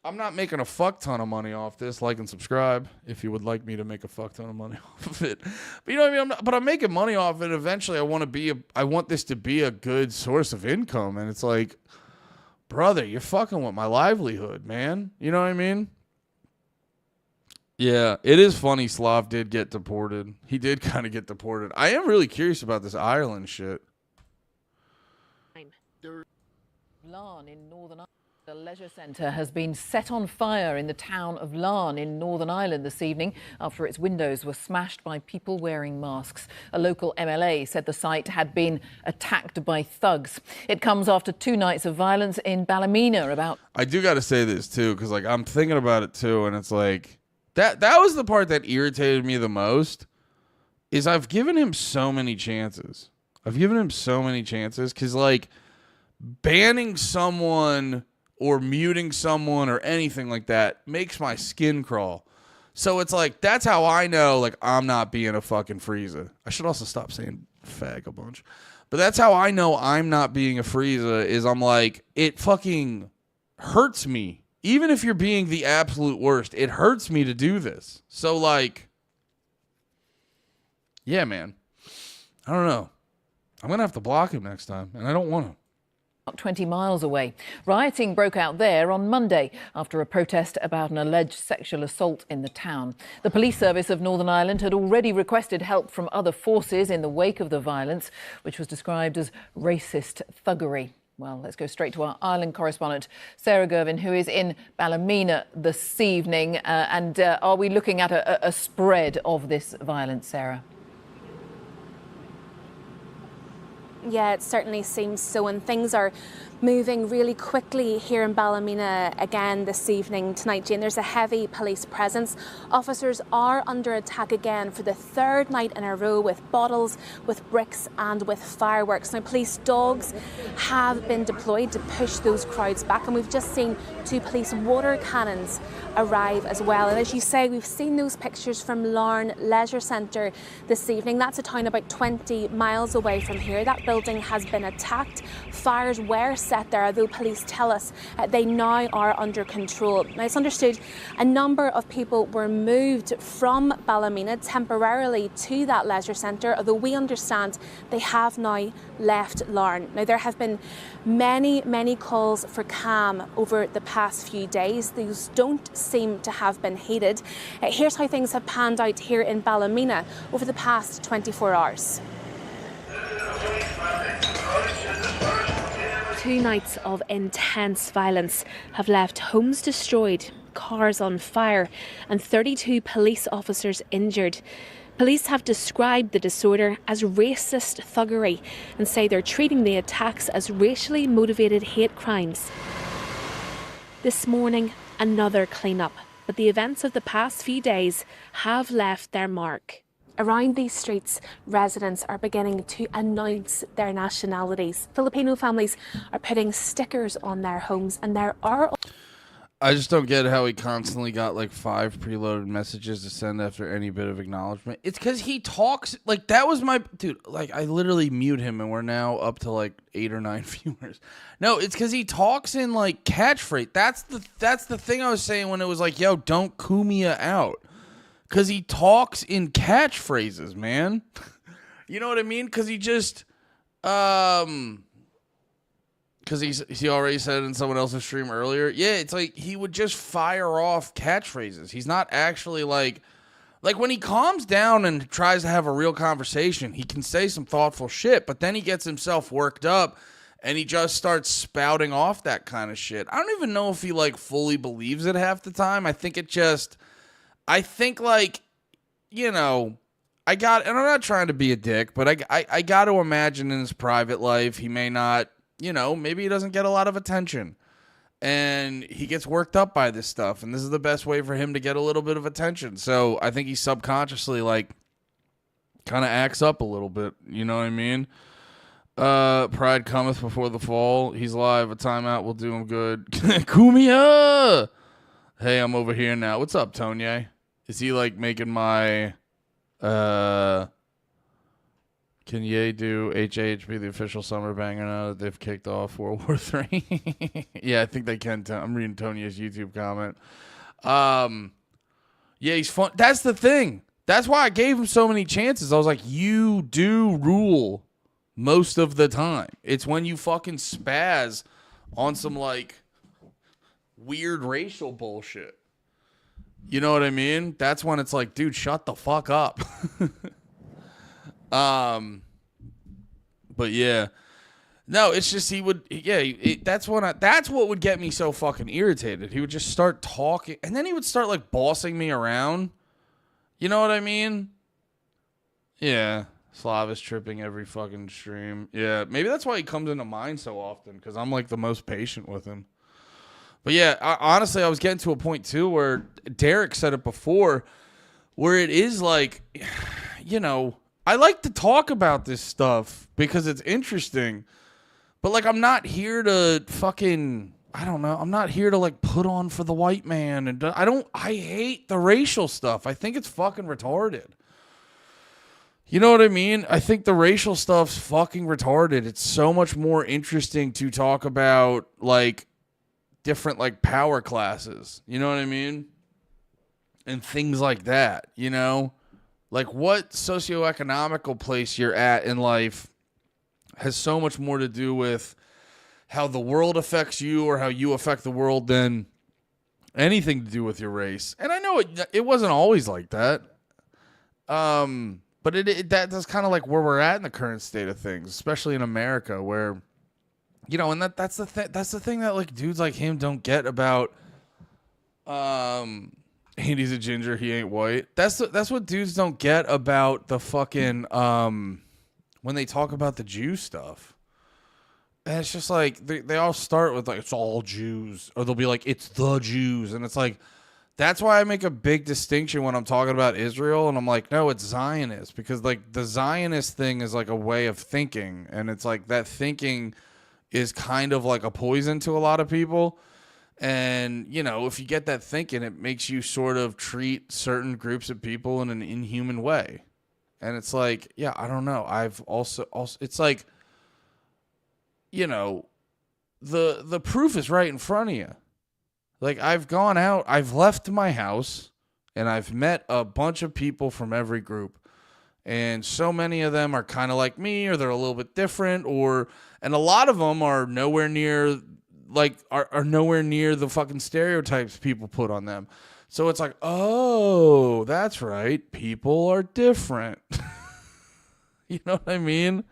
a fuck ton of money off this. Like and subscribe if you would like me to make a fuck ton of money off of it. But you know what I mean? I'm making money off it. Eventually, I want this to be a good source of income. And it's like, brother, you're fucking with my livelihood, man. You know what I mean? Yeah, it is funny Slav did get deported. He did kind of get deported. I am really curious about this Ireland shit. Larne in Northern Ireland. The leisure centre has been set on fire in the town of Larne in Northern Ireland this evening after its windows were smashed by people wearing masks. A local MLA said the site had been attacked by thugs. It comes after 2 nights of violence in Ballymena. I do got to say this too, because like I'm thinking about it too, and it's like that was the part that irritated me the most. Is I've given him so many chances. Because like banning someone or muting someone or anything like that makes my skin crawl. So it's like, that's how I know, like, I'm not being a fucking Frieza. I should also stop saying fag a bunch. But that's how I know I'm not being a Frieza, is I'm like, it fucking hurts me. Even if you're being the absolute worst, it hurts me to do this. So, like, yeah, man. I don't know. I'm going to have to block him next time, and I don't want to. 20 miles away. Rioting broke out there on Monday after a protest about an alleged sexual assault in the town. The police service of Northern Ireland had already requested help from other forces in the wake of the violence, which was described as racist thuggery. Well, let's go straight to our Ireland correspondent, Sarah Gervin, who is in Ballymena this evening. Are we looking at a spread of this violence, Sarah? Yeah, it certainly seems so, and things are moving really quickly here in Ballymena again this evening tonight, Jane. There's a heavy police presence. Officers are under attack again for the third night in a row with bottles, with bricks and with fireworks. Now, police dogs have been deployed to push those crowds back, and we've just seen 2 police water cannons arrive as well. And as you say, we've seen those pictures from Larne Leisure Centre this evening. That's a town about 20 miles away from here. That building has been attacked. Fires were set there, although police tell us they now are under control. Now, it's understood a number of people were moved from Ballymena temporarily to that leisure centre, although we understand they have now left Larne. Now, there have been many calls for calm over the past few days. These don't seem to have been heeded. Here's how things have panned out here in Ballymena over the past 24 hours. 2 nights of intense violence have left homes destroyed, cars on fire, and 32 police officers injured. Police have described the disorder as racist thuggery and say they're treating the attacks as racially motivated hate crimes. This morning, another clean-up, but the events of the past few days have left their mark. Around these streets, residents are beginning to announce their nationalities. Filipino families are putting stickers on their homes, and there are... I just don't get how he constantly got like 5 preloaded messages to send after any bit of acknowledgement. It's because he talks like that was my dude. Like I literally mute him, and we're now up to like 8 or 9 viewers. No, it's because he talks in like catchphrase. That's the thing I was saying when it was like, yo, don't Kumia out. Because he talks in catchphrases, man. You know what I mean? Because he just, because he already said in someone else's stream earlier. Yeah, it's like he would just fire off catchphrases. He's not actually like when he calms down and tries to have a real conversation, he can say some thoughtful shit, but then he gets himself worked up and he just starts spouting off that kind of shit. I don't even know if he like fully believes it half the time. I think like, you know, and I'm not trying to be a dick, but I got to imagine in his private life, he may not, you know, maybe he doesn't get a lot of attention and he gets worked up by this stuff. And this is the best way for him to get a little bit of attention. So I think he subconsciously like kind of acts up a little bit. You know what I mean? Pride cometh before the fall. He's live. A timeout will do him good. Kumia! Hey, I'm over here now. What's up, Tonye? Is he like making my can Ye do HAHP the official summer banger now that they've kicked off World War III? Yeah, I think they can. I'm reading Tonye's YouTube comment. Yeah, he's fun. That's the thing. That's why I gave him so many chances. I was like, you do rule most of the time. It's when you fucking spaz on some like weird racial bullshit. You know what I mean? That's when it's like, dude, shut the fuck up. But yeah. No, it's just that's what would get me so fucking irritated. He would just start talking and then he would start like bossing me around. You know what I mean? Yeah. Slav is tripping every fucking stream. Yeah, maybe that's why he comes into mine so often, because I'm like the most patient with him. But yeah, honestly, I was getting to a point too where Derek said it before, where it is like, you know, I like to talk about this stuff because it's interesting, but like I'm not here to fucking, I don't know, I'm not here to like put on for the white man, and I hate the racial stuff. I think it's fucking retarded. You know what I mean? I think the racial stuff's fucking retarded. It's so much more interesting to talk about like different like power classes, you know what I mean? And things like that, you know? Like what socioeconomical place you're at in life has so much more to do with how the world affects you or how you affect the world than anything to do with your race. And I know it wasn't always like that. But that's kind of like where we're at in the current state of things, especially in America, where, you know, and that's the thing that like dudes like him don't get about. He's a ginger, he ain't white. That's what dudes don't get about the fucking when they talk about the Jew stuff. And it's just like, they all start with like, it's all Jews. Or they'll be like, it's the Jews. And it's like, that's why I make a big distinction when I'm talking about Israel. And I'm like, no, it's Zionist. Because like the Zionist thing is like a way of thinking. And it's like that thinking is kind of like a poison to a lot of people. And, you know, if you get that thinking, it makes you sort of treat certain groups of people in an inhuman way. And it's like, yeah, I don't know. I've also it's like, you know, the proof is right in front of you. Like, I've gone out, I've left my house, and I've met a bunch of people from every group. And so many of them are kind of like me, or they're a little bit different, and a lot of them are nowhere near, like, are nowhere near the fucking stereotypes people put on them. So it's like, oh, that's right. People are different. You know what I mean?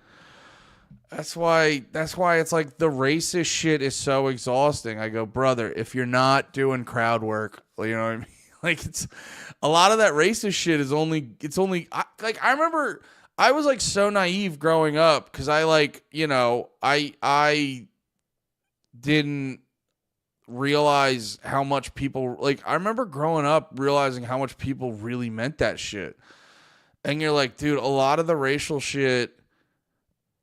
That's why it's like the racist shit is so exhausting. I go, brother, if you're not doing crowd work, you know what I mean? Like, it's a lot of that racist shit is only I remember I was like so naive growing up because I like, you know, I didn't realize how much people, like, I remember growing up realizing how much people really meant that shit. And you're like, dude, a lot of the racial shit,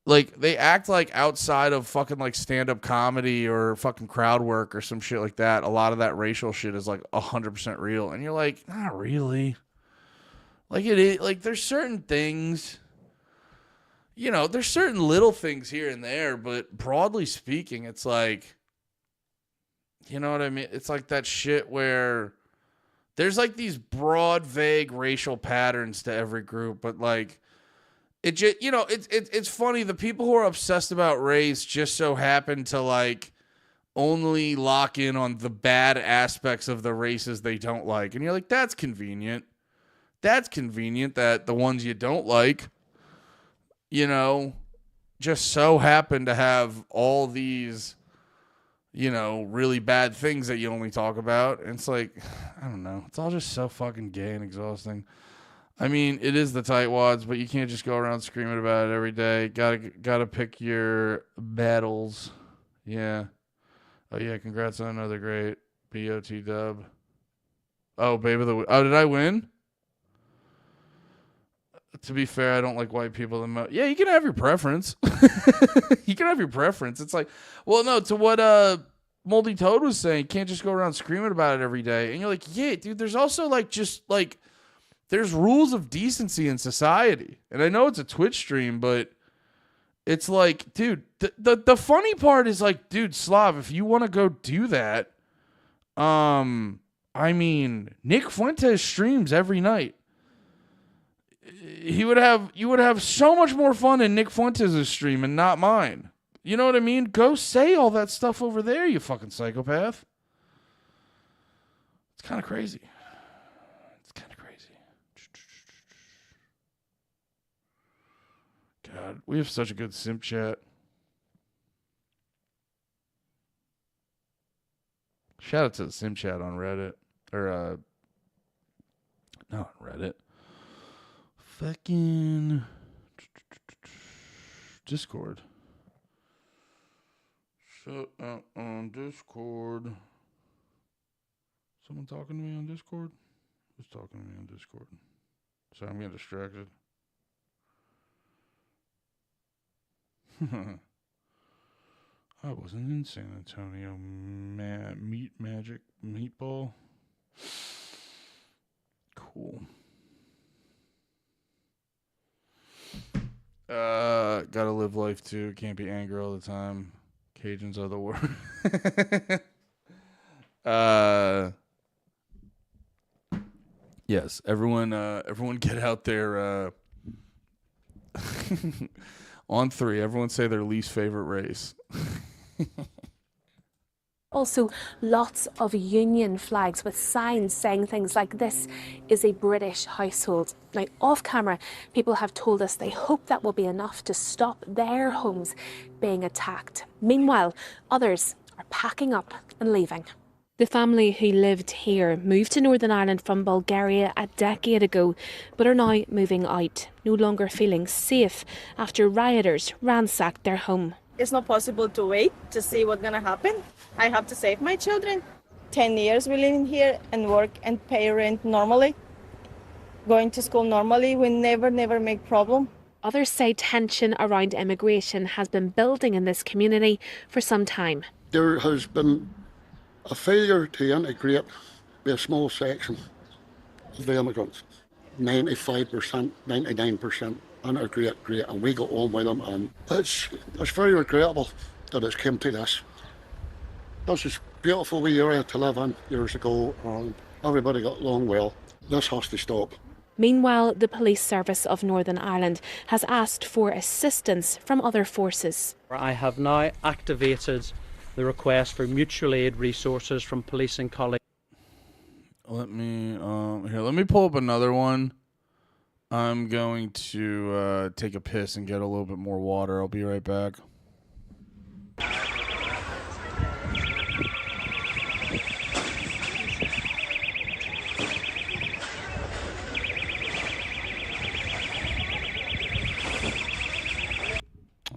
like, they act like outside of fucking like stand-up comedy or fucking crowd work or some shit like that, a lot of that racial shit is like 100% real. And you're like, not really. Like, it is, like, there's certain things, you know, there's certain little things here and there, but broadly speaking, it's like, you know what I mean? It's like that shit where there's like these broad, vague racial patterns to every group, but like it just, you know, it's funny. The people who are obsessed about race just so happen to like only lock in on the bad aspects of the races they don't like. And you're like, that's convenient. That's convenient that the ones you don't like, you know, just so happen to have all these, you know, really bad things that you only talk about. And it's like, I don't know. It's all just so fucking gay and exhausting. I mean, it is the tightwads, but you can't just go around screaming about it every day. Gotta pick your battles. Yeah. Oh, yeah. Congrats on another great BOT dub. Oh, baby. Oh, did I win? To be fair, I don't like white people the most. Yeah, you can have your preference. You can have your preference. It's like, well, no, to what Moldy Toad was saying, you can't just go around screaming about it every day. And you're like, yeah, dude, there's also like just like there's rules of decency in society. And I know it's a Twitch stream, but it's like, dude, the funny part is like, dude, Slav, if you want to go do that, I mean, Nick Fuentes streams every night. You would have so much more fun in Nick Fuentes' stream and not mine. You know what I mean? Go say all that stuff over there, you fucking psychopath. It's kind of crazy. It's kind of crazy. God, we have such a good simp chat. Shout out to the simp chat on Reddit. Or, not on Reddit. Fucking Discord. Shut up on Discord. Someone talking to me on Discord? Who's talking to me on Discord? Sorry, I'm getting distracted. I wasn't in San Antonio. Meatball. Cool. Gotta live life too. Can't be angry all the time. Cajuns are the worst. Yes, everyone get out there. On 3, everyone say their least favorite race. Also, lots of Union flags with signs saying things like, "This is a British household." Now, off camera, people have told us they hope that will be enough to stop their homes being attacked. Meanwhile, others are packing up and leaving. The family who lived here moved to Northern Ireland from Bulgaria a decade ago, but are now moving out, no longer feeling safe after rioters ransacked their home. It's not possible to wait to see what's going to happen. I have to save my children. 10 years we live in here and work and pay rent normally. Going to school normally, we never make problem. Others say tension around immigration has been building in this community for some time. There has been a failure to integrate a small section of the immigrants. 95%, 99% integrate great, and we go on with them, and it's very regrettable that it's come to this. This is a beautiful wee area to live in years ago, and everybody got along well. This has to stop. Meanwhile, the Police Service of Northern Ireland has asked for assistance from other forces. I have now activated the request for mutual aid resources from police and colleagues. Let me pull up another one. I'm going to take a piss and get a little bit more water. I'll be right back.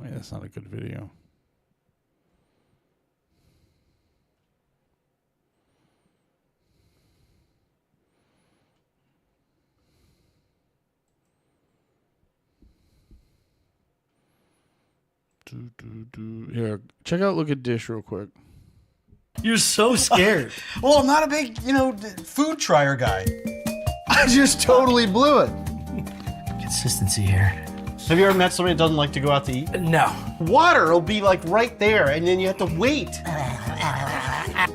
Oh, yeah, that's not a good video. Here, check out Look at Dish real quick. You're so scared. Well, I'm not a big, food trier guy. I just totally blew it. Consistency here. Have you ever met somebody that doesn't like to go out to eat? No. Water will be like right there, and then you have to wait.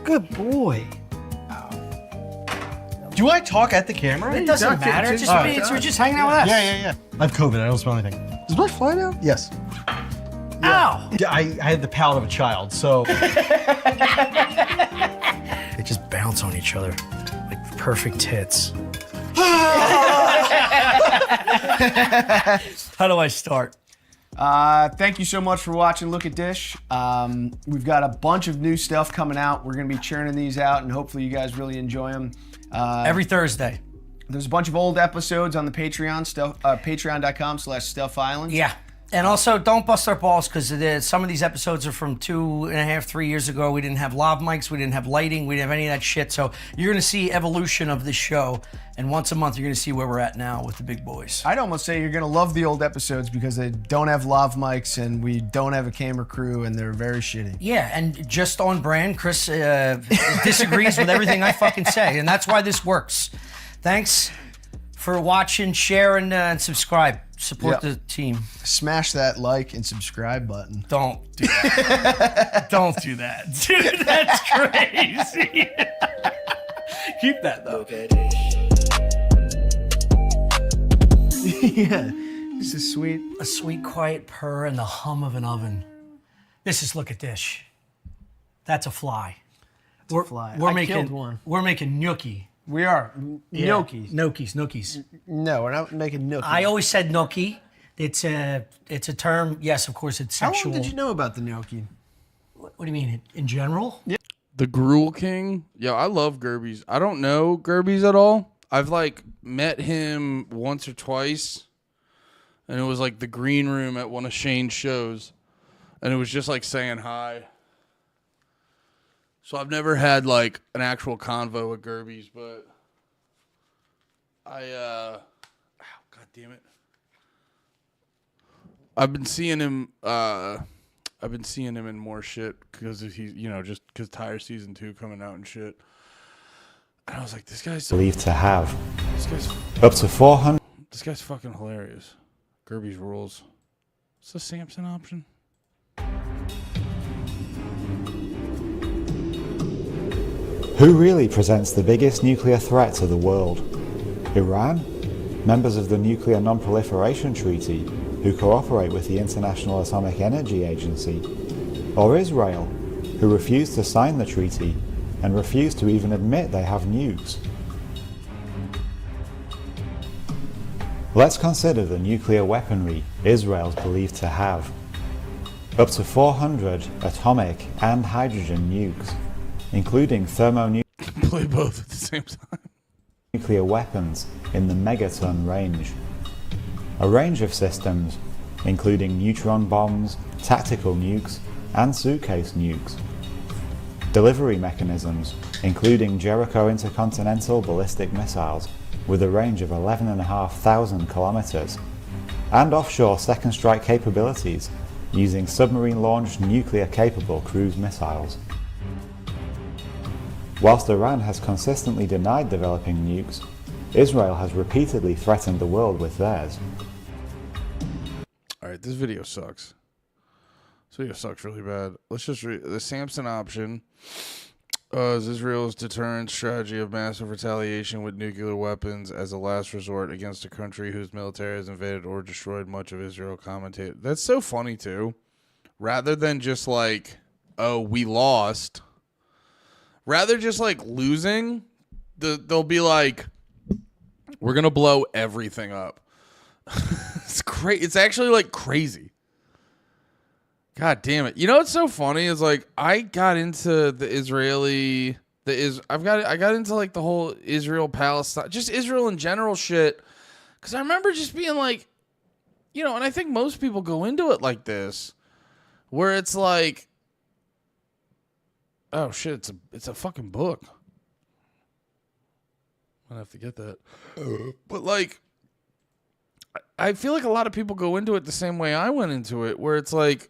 Good boy. Do I talk at the camera? It doesn't matter. We're just hanging out with us. Yeah. I have COVID. I don't smell anything. Does blood fly now? Yes. Ow! Yeah, I had the palate of a child, so. They just bounce on each other like perfect tits. How do I start? Thank you so much for watching Look at Dish. We've got a bunch of new stuff coming out. We're going to be churning these out, and hopefully you guys really enjoy them. Every Thursday. There's a bunch of old episodes on the Patreon, patreon.com/StuffIsland. Yeah. And also, don't bust our balls, because some of these episodes are from 2.5, 3 years ago. We didn't have lav mics, we didn't have lighting, we didn't have any of that shit. So you're going to see evolution of this show. And once a month, you're going to see where we're at now with the big boys. I'd almost say you're going to love the old episodes because they don't have lav mics and we don't have a camera crew and they're very shitty. Yeah, and just on brand, Chris disagrees with everything I fucking say. And that's why this works. Thanks for watching, share, and subscribe. Support the team. Smash that like and subscribe button. Don't do that. Don't do that. Dude, that's crazy. Keep that, though. Yeah, this is sweet. A sweet, quiet purr and the hum of an oven. This is Look at Dish. That's a fly. It's a fly. Killed one. We're making gnocchi. We are. Gnocchis. Gnocchis. No, we're not making gnocchi. I always said gnocchi. It's a term. Yes, of course, it's sexual. How long did you know about the gnocchi? What do you mean? In general? Yeah. The Gruel King. Yo, I love Gerbies. I don't know Gerbies at all. I've met him once or twice, and it was like the green room at one of Shane's shows, and it was just like saying hi. So I've never had like an actual convo with Gerbies, but God damn it. I've been seeing him in more shit because he's, just because Tire Season 2 coming out and shit. And I was like, this guy's believed to have this guy's up to 400. This guy's fucking hilarious. Gerbies rules. What's the Samson option? Who really presents the biggest nuclear threat to the world? Iran? Members of the Nuclear Non-Proliferation Treaty, who cooperate with the International Atomic Energy Agency? Or Israel, who refuse to sign the treaty and refuse to even admit they have nukes? Let's consider the nuclear weaponry Israel's believed to have. Up to 400 atomic and hydrogen nukes. including Play both at the same time. thermonuclear weapons in the megaton range. A range of systems, including neutron bombs, tactical nukes, and suitcase nukes. Delivery mechanisms, including Jericho intercontinental ballistic missiles with a range of 11,500 kilometers, and offshore second strike capabilities using submarine-launched nuclear-capable cruise missiles. Whilst Iran has consistently denied developing nukes, Israel has repeatedly threatened the world with theirs. Alright, this video sucks. This video sucks really bad. Let's just read. The Samson option is Israel's deterrent strategy of massive retaliation with nuclear weapons as a last resort against a country whose military has invaded or destroyed much of Israel. Commentated. That's so funny too. Rather than just like, oh, we lost. Rather just like losing, they'll be like, we're gonna blow everything up. It's crazy. It's actually like crazy. God damn it. You know what's so funny is like I got into I got into like the whole Israel Palestine, just Israel in general shit, cuz I remember just being like, you know, and I think most people go into it like this where it's like, oh shit, it's a fucking book. I have to get that. But like I feel like a lot of people go into it the same way I went into it, where it's like,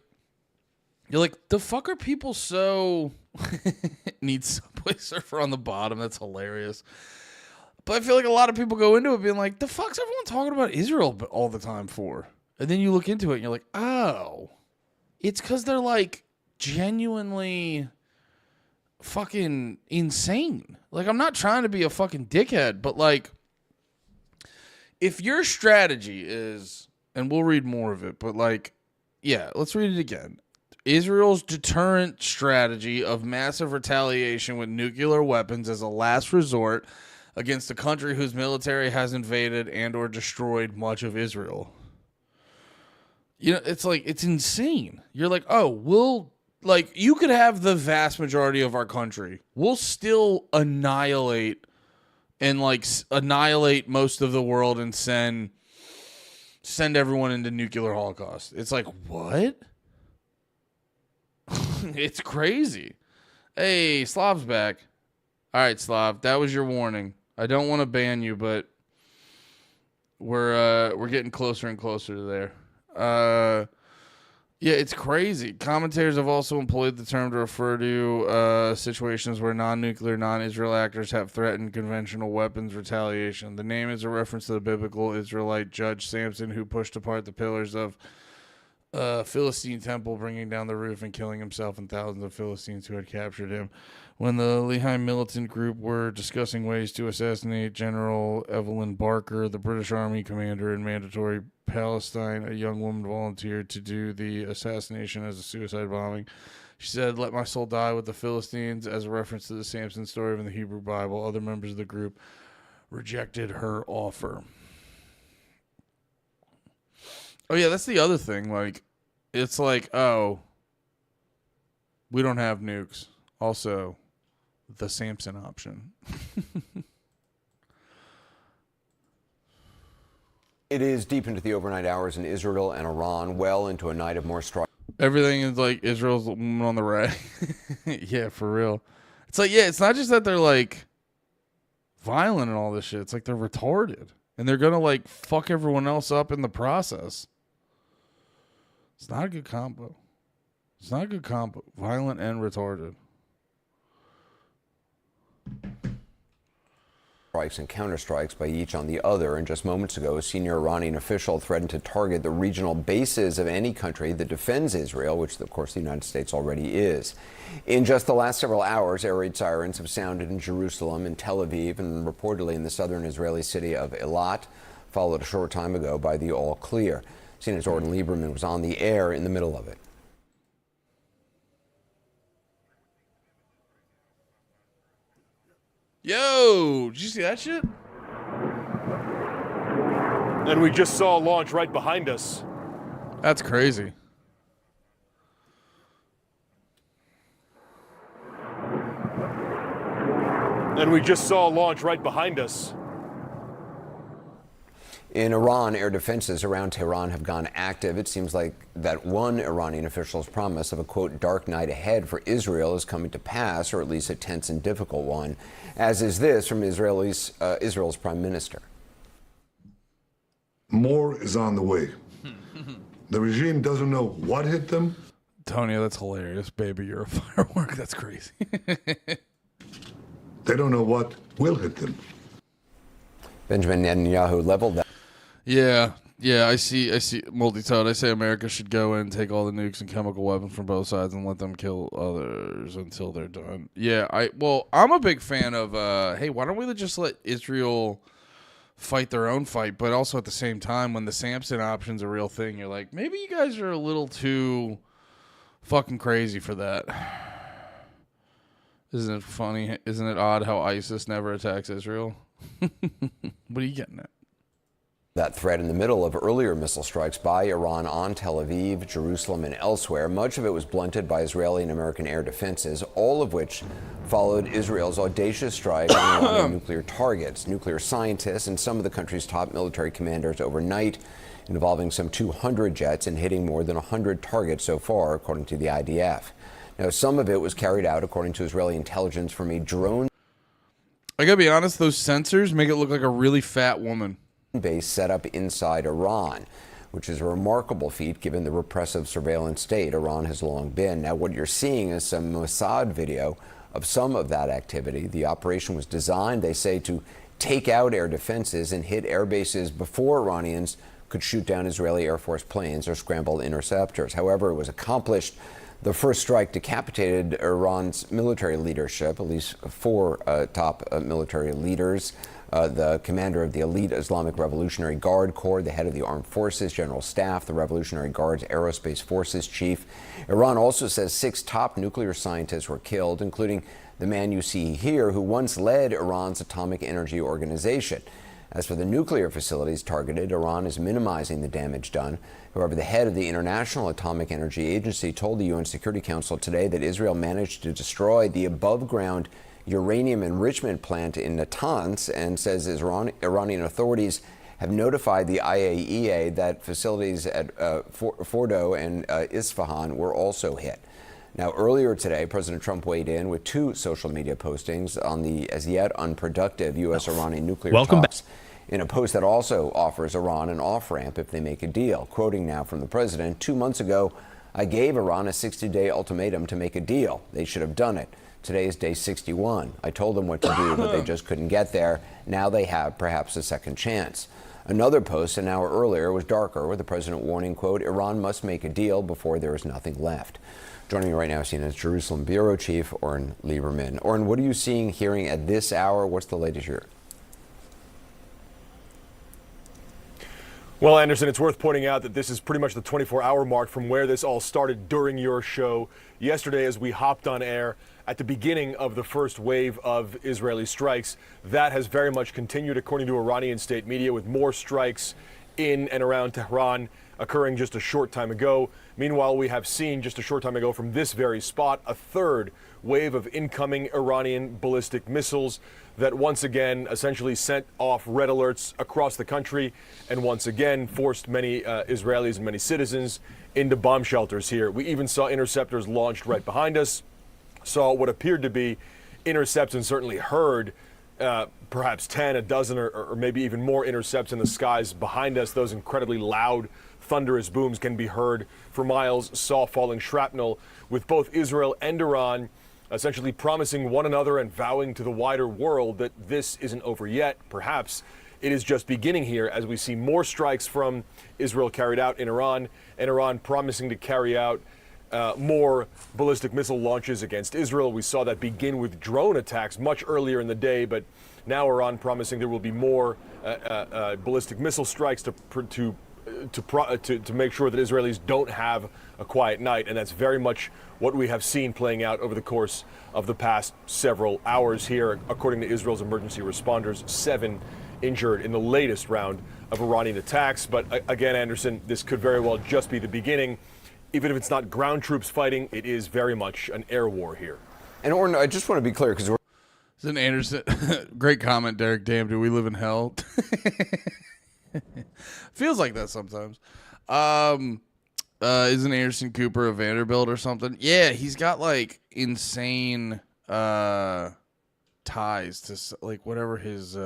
you're like, the fuck are people so... Need Subway Surfer on the bottom. That's hilarious. But I feel like a lot of people go into it being like, the fuck's everyone talking about Israel all the time for? And then you look into it and you're like, oh, it's because they're like genuinely fucking insane. Like, I'm not trying to be a fucking dickhead, but like, if your strategy is, and we'll read more of it, but like, yeah, let's read it again. Israel's deterrent strategy of massive retaliation with nuclear weapons as a last resort against a country whose military has invaded and or destroyed much of Israel. You know, it's like, it's insane. You're like, oh, we'll, like, you could have the vast majority of our country. We'll still annihilate and like annihilate most of the world and send everyone into nuclear holocaust. It's like, what? It's crazy. Hey, Slav's back. All right, Slav, that was your warning. I don't want to ban you, but we're getting closer and closer to there. Yeah, it's crazy. Commentators have also employed the term to refer to situations where non-nuclear, non-Israel actors have threatened conventional weapons retaliation. The name is a reference to the biblical Israelite judge Samson, who pushed apart the pillars of Philistine temple, bringing down the roof and killing himself and thousands of Philistines who had captured him. When the Lehi militant group were discussing ways to assassinate General Evelyn Barker, the British Army commander in Mandatory Palestine, a young woman volunteered to do the assassination as a suicide bombing. She said, "Let my soul die with the Philistines," as a reference to the Samson story in the Hebrew Bible. Other members of the group rejected her offer. Oh, yeah, that's the other thing. Like, it's like, oh, we don't have nukes. Also, the Samson option. It is deep into the overnight hours in Israel and Iran, well into a night of more strikes. Everything is like Israel's on the right. Yeah, for real. It's like, yeah, it's not just that they're like violent and all this shit. It's like they're retarded. And they're going to like fuck everyone else up in the process. It's not a good combo. It's not a good combo. Violent and retarded. Strikes and counterstrikes by each on the other. And just moments ago, a senior Iranian official threatened to target the regional bases of any country that defends Israel, which, of course, the United States already is. In just the last several hours, air raid sirens have sounded in Jerusalem and Tel Aviv and reportedly in the southern Israeli city of Eilat, followed a short time ago by the all clear. CNN's Orton Lieberman was on the air in the middle of it. Yo, did you see that shit? And we just saw a launch right behind us. That's crazy. And we just saw a launch right behind us. In Iran, air defenses around Tehran have gone active. It seems like that one Iranian official's promise of a, quote, dark night ahead for Israel is coming to pass, or at least a tense and difficult one, as is this from Israel's prime minister. More is on the way. The regime doesn't know what hit them. Tony, that's hilarious. Baby, you're a firework. That's crazy. They don't know what will hit them. Benjamin Netanyahu leveled that. Yeah, I see multi-toed. I say America should go in, take all the nukes and chemical weapons from both sides and let them kill others until they're done. Yeah, I'm a big fan of, hey, why don't we just let Israel fight their own fight, but also at the same time, when the Samson option's a real thing, you're like, maybe you guys are a little too fucking crazy for that. Isn't it funny? Isn't it odd how ISIS never attacks Israel? What are you getting at? That threat in the middle of earlier missile strikes by Iran on Tel Aviv, Jerusalem, and elsewhere. Much of it was blunted by Israeli and American air defenses, all of which followed Israel's audacious strike on Iranian nuclear targets. Nuclear scientists and some of the country's top military commanders overnight, involving some 200 jets and hitting more than 100 targets so far, according to the IDF. Now, some of it was carried out, according to Israeli intelligence, from a drone. I gotta be honest, those sensors make it look like a really fat woman. Base set up inside Iran, which is a remarkable feat given the repressive surveillance state Iran has long been. Now, what you're seeing is some Mossad video of some of that activity. The operation was designed, they say, to take out air defenses and hit air bases before Iranians could shoot down Israeli Air Force planes or scrambled interceptors. However, it was accomplished. The first strike decapitated Iran's military leadership, at least 4 top military leaders. The commander of the elite Islamic Revolutionary Guard Corps, the head of the Armed Forces General Staff, the Revolutionary Guard's Aerospace Forces chief. Iran also says 6 top nuclear scientists were killed, including the man you see here who once led Iran's Atomic Energy Organization. As for the nuclear facilities targeted, Iran is minimizing the damage done. However, the head of the International Atomic Energy Agency told the UN Security Council today that Israel managed to destroy the above-ground uranium enrichment plant in Natanz, and says Iranian authorities have notified the IAEA that facilities at Fordo and Isfahan were also hit. Now, earlier today, President Trump weighed in with 2 social media postings on the as yet unproductive U.S.-Iranian nuclear talks. In a post that also offers Iran an off-ramp if they make a deal. Quoting now from the president, 2 months ago, I gave Iran a 60-day ultimatum to make a deal. They should have done it. Today is day 61. I told them what to do, but they just couldn't get there. Now they have perhaps a second chance. Another post an hour earlier was darker, with the president warning, quote, Iran must make a deal before there is nothing left. Joining me right now, CNN's Jerusalem Bureau Chief, Oren Lieberman. Oren, what are you seeing, hearing at this hour? What's the latest here? Well, Anderson, it's worth pointing out that this is pretty much the 24-hour mark from where this all started during your show yesterday as we hopped on air at the beginning of the first wave of Israeli strikes. That has very much continued, according to Iranian state media, with more strikes in and around Tehran occurring just a short time ago. Meanwhile, we have seen just a short time ago from this very spot a third wave of incoming Iranian ballistic missiles that once again essentially sent off red alerts across the country and once again forced many Israelis and many citizens into bomb shelters here. We even saw interceptors launched right behind us, saw what appeared to be intercepts, and certainly heard perhaps 10, a dozen, or maybe even more intercepts in the skies behind us. Those incredibly loud, thunderous booms can be heard for miles, saw falling shrapnel, with both Israel and Iran essentially promising one another and vowing to the wider world that this isn't over yet. Perhaps it is just beginning here as we see more strikes from Israel carried out in Iran, and Iran promising to carry out more ballistic missile launches against Israel. We saw that begin with drone attacks much earlier in the day, but now Iran promising there will be more ballistic missile strikes to make sure that Israelis don't have a quiet night. And that's very much what we have seen playing out over the course of the past several hours here. According to Israel's emergency responders, 7 injured in the latest round of Iranian attacks. But again, Anderson, this could very well just be the beginning. Even if it's not ground troops fighting, it is very much an air war here. And Oren, I just want to be clear, because Isn't Anderson? Great comment, Derek. Damn, do we live in hell? Feels like that sometimes. Isn't Anderson Cooper a Vanderbilt or something? Yeah, he's got like insane ties to like whatever his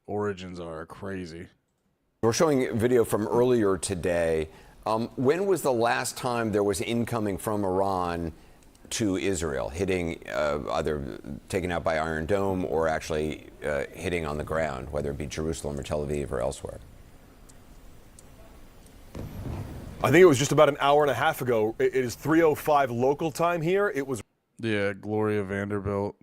origins are. Crazy. We're showing video from earlier today. When was the last time there was incoming from Iran to Israel, hitting either taken out by Iron Dome or actually hitting on the ground, whether it be Jerusalem or Tel Aviv or elsewhere? I think it was just about an hour and a half ago. It is 3:05 local time here. It was Gloria Vanderbilt.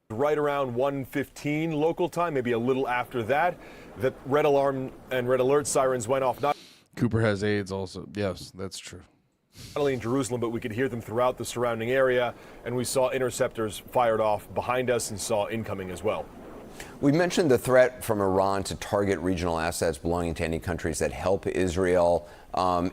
Right around 1:15 local time, maybe a little after that, that red alarm and red alert sirens went off. Not Cooper has AIDS also. Yes, that's true. Not only in Jerusalem, but we could hear them throughout the surrounding area, and we saw interceptors fired off behind us and saw incoming as well. We mentioned the threat from Iran to target regional assets belonging to any countries that help Israel.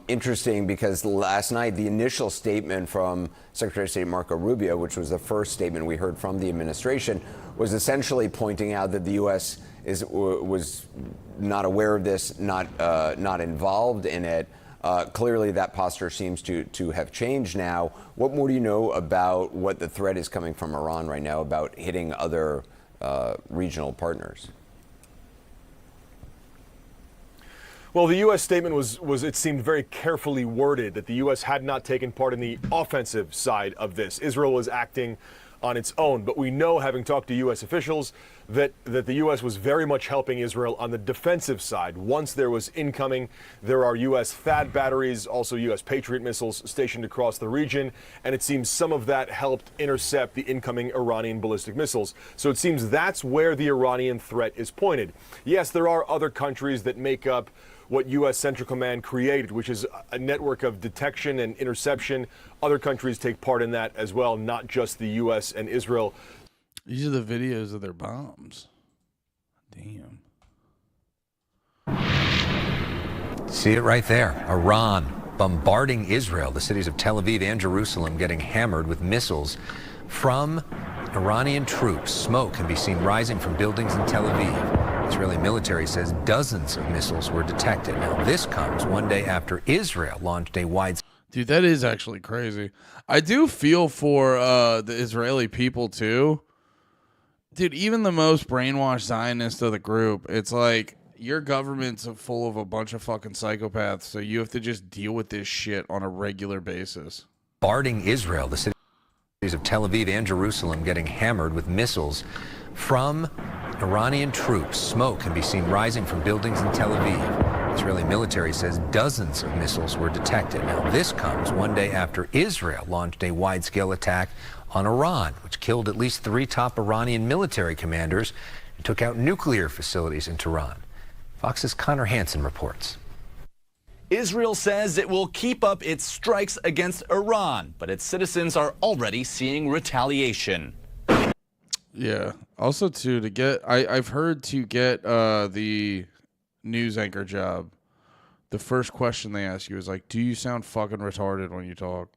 Interesting, because last night the initial statement from Secretary of State Marco Rubio, which was the first statement we heard from the administration, was essentially pointing out that the U.S. was not aware of this, not involved in it. Clearly, that posture seems to have changed now. What more do you know about what the threat is coming from Iran right now about hitting other regional partners? Well, the U.S. statement was it seemed very carefully worded, that the U.S. had not taken part in the offensive side of this. Israel was acting on its own. But we know, having talked to U.S. officials, that the U.S. was very much helping Israel on the defensive side. Once there was incoming, there are U.S. THAAD batteries, also U.S. Patriot missiles stationed across the region, and it seems some of that helped intercept the incoming Iranian ballistic missiles. So it seems that's where the Iranian threat is pointed. Yes, there are other countries that make up what U.S. Central Command created, which is a network of detection and interception. Other countries take part in that as well, not just the U.S. and Israel. These are the videos of their bombs. Damn. See it right there. Iran bombarding Israel. The cities of Tel Aviv and Jerusalem getting hammered with missiles from Iranian troops. Smoke can be seen rising from buildings in Tel Aviv. Israeli military says dozens of missiles were detected. Now, this comes one day after Israel launched a wide... Dude, that is actually crazy. I do feel for the Israeli people, too. Dude, even the most brainwashed Zionist of the group, it's like, your government's full of a bunch of fucking psychopaths, so you have to just deal with this shit on a regular basis. Bombarding Israel, the cities of Tel Aviv and Jerusalem getting hammered with missiles from Iranian troops. Smoke can be seen rising from buildings in Tel Aviv. Israeli military says dozens of missiles were detected. Now, this comes one day after Israel launched a wide-scale attack on Iran, which killed at least 3 top Iranian military commanders and took out nuclear facilities in Tehran. Fox's Connor Hansen reports. Israel says it will keep up its strikes against Iran, but its citizens are already seeing retaliation. Yeah. Also, too, to get... I've heard to get the news anchor job, the first question they ask you is like, do you sound fucking retarded when you talk?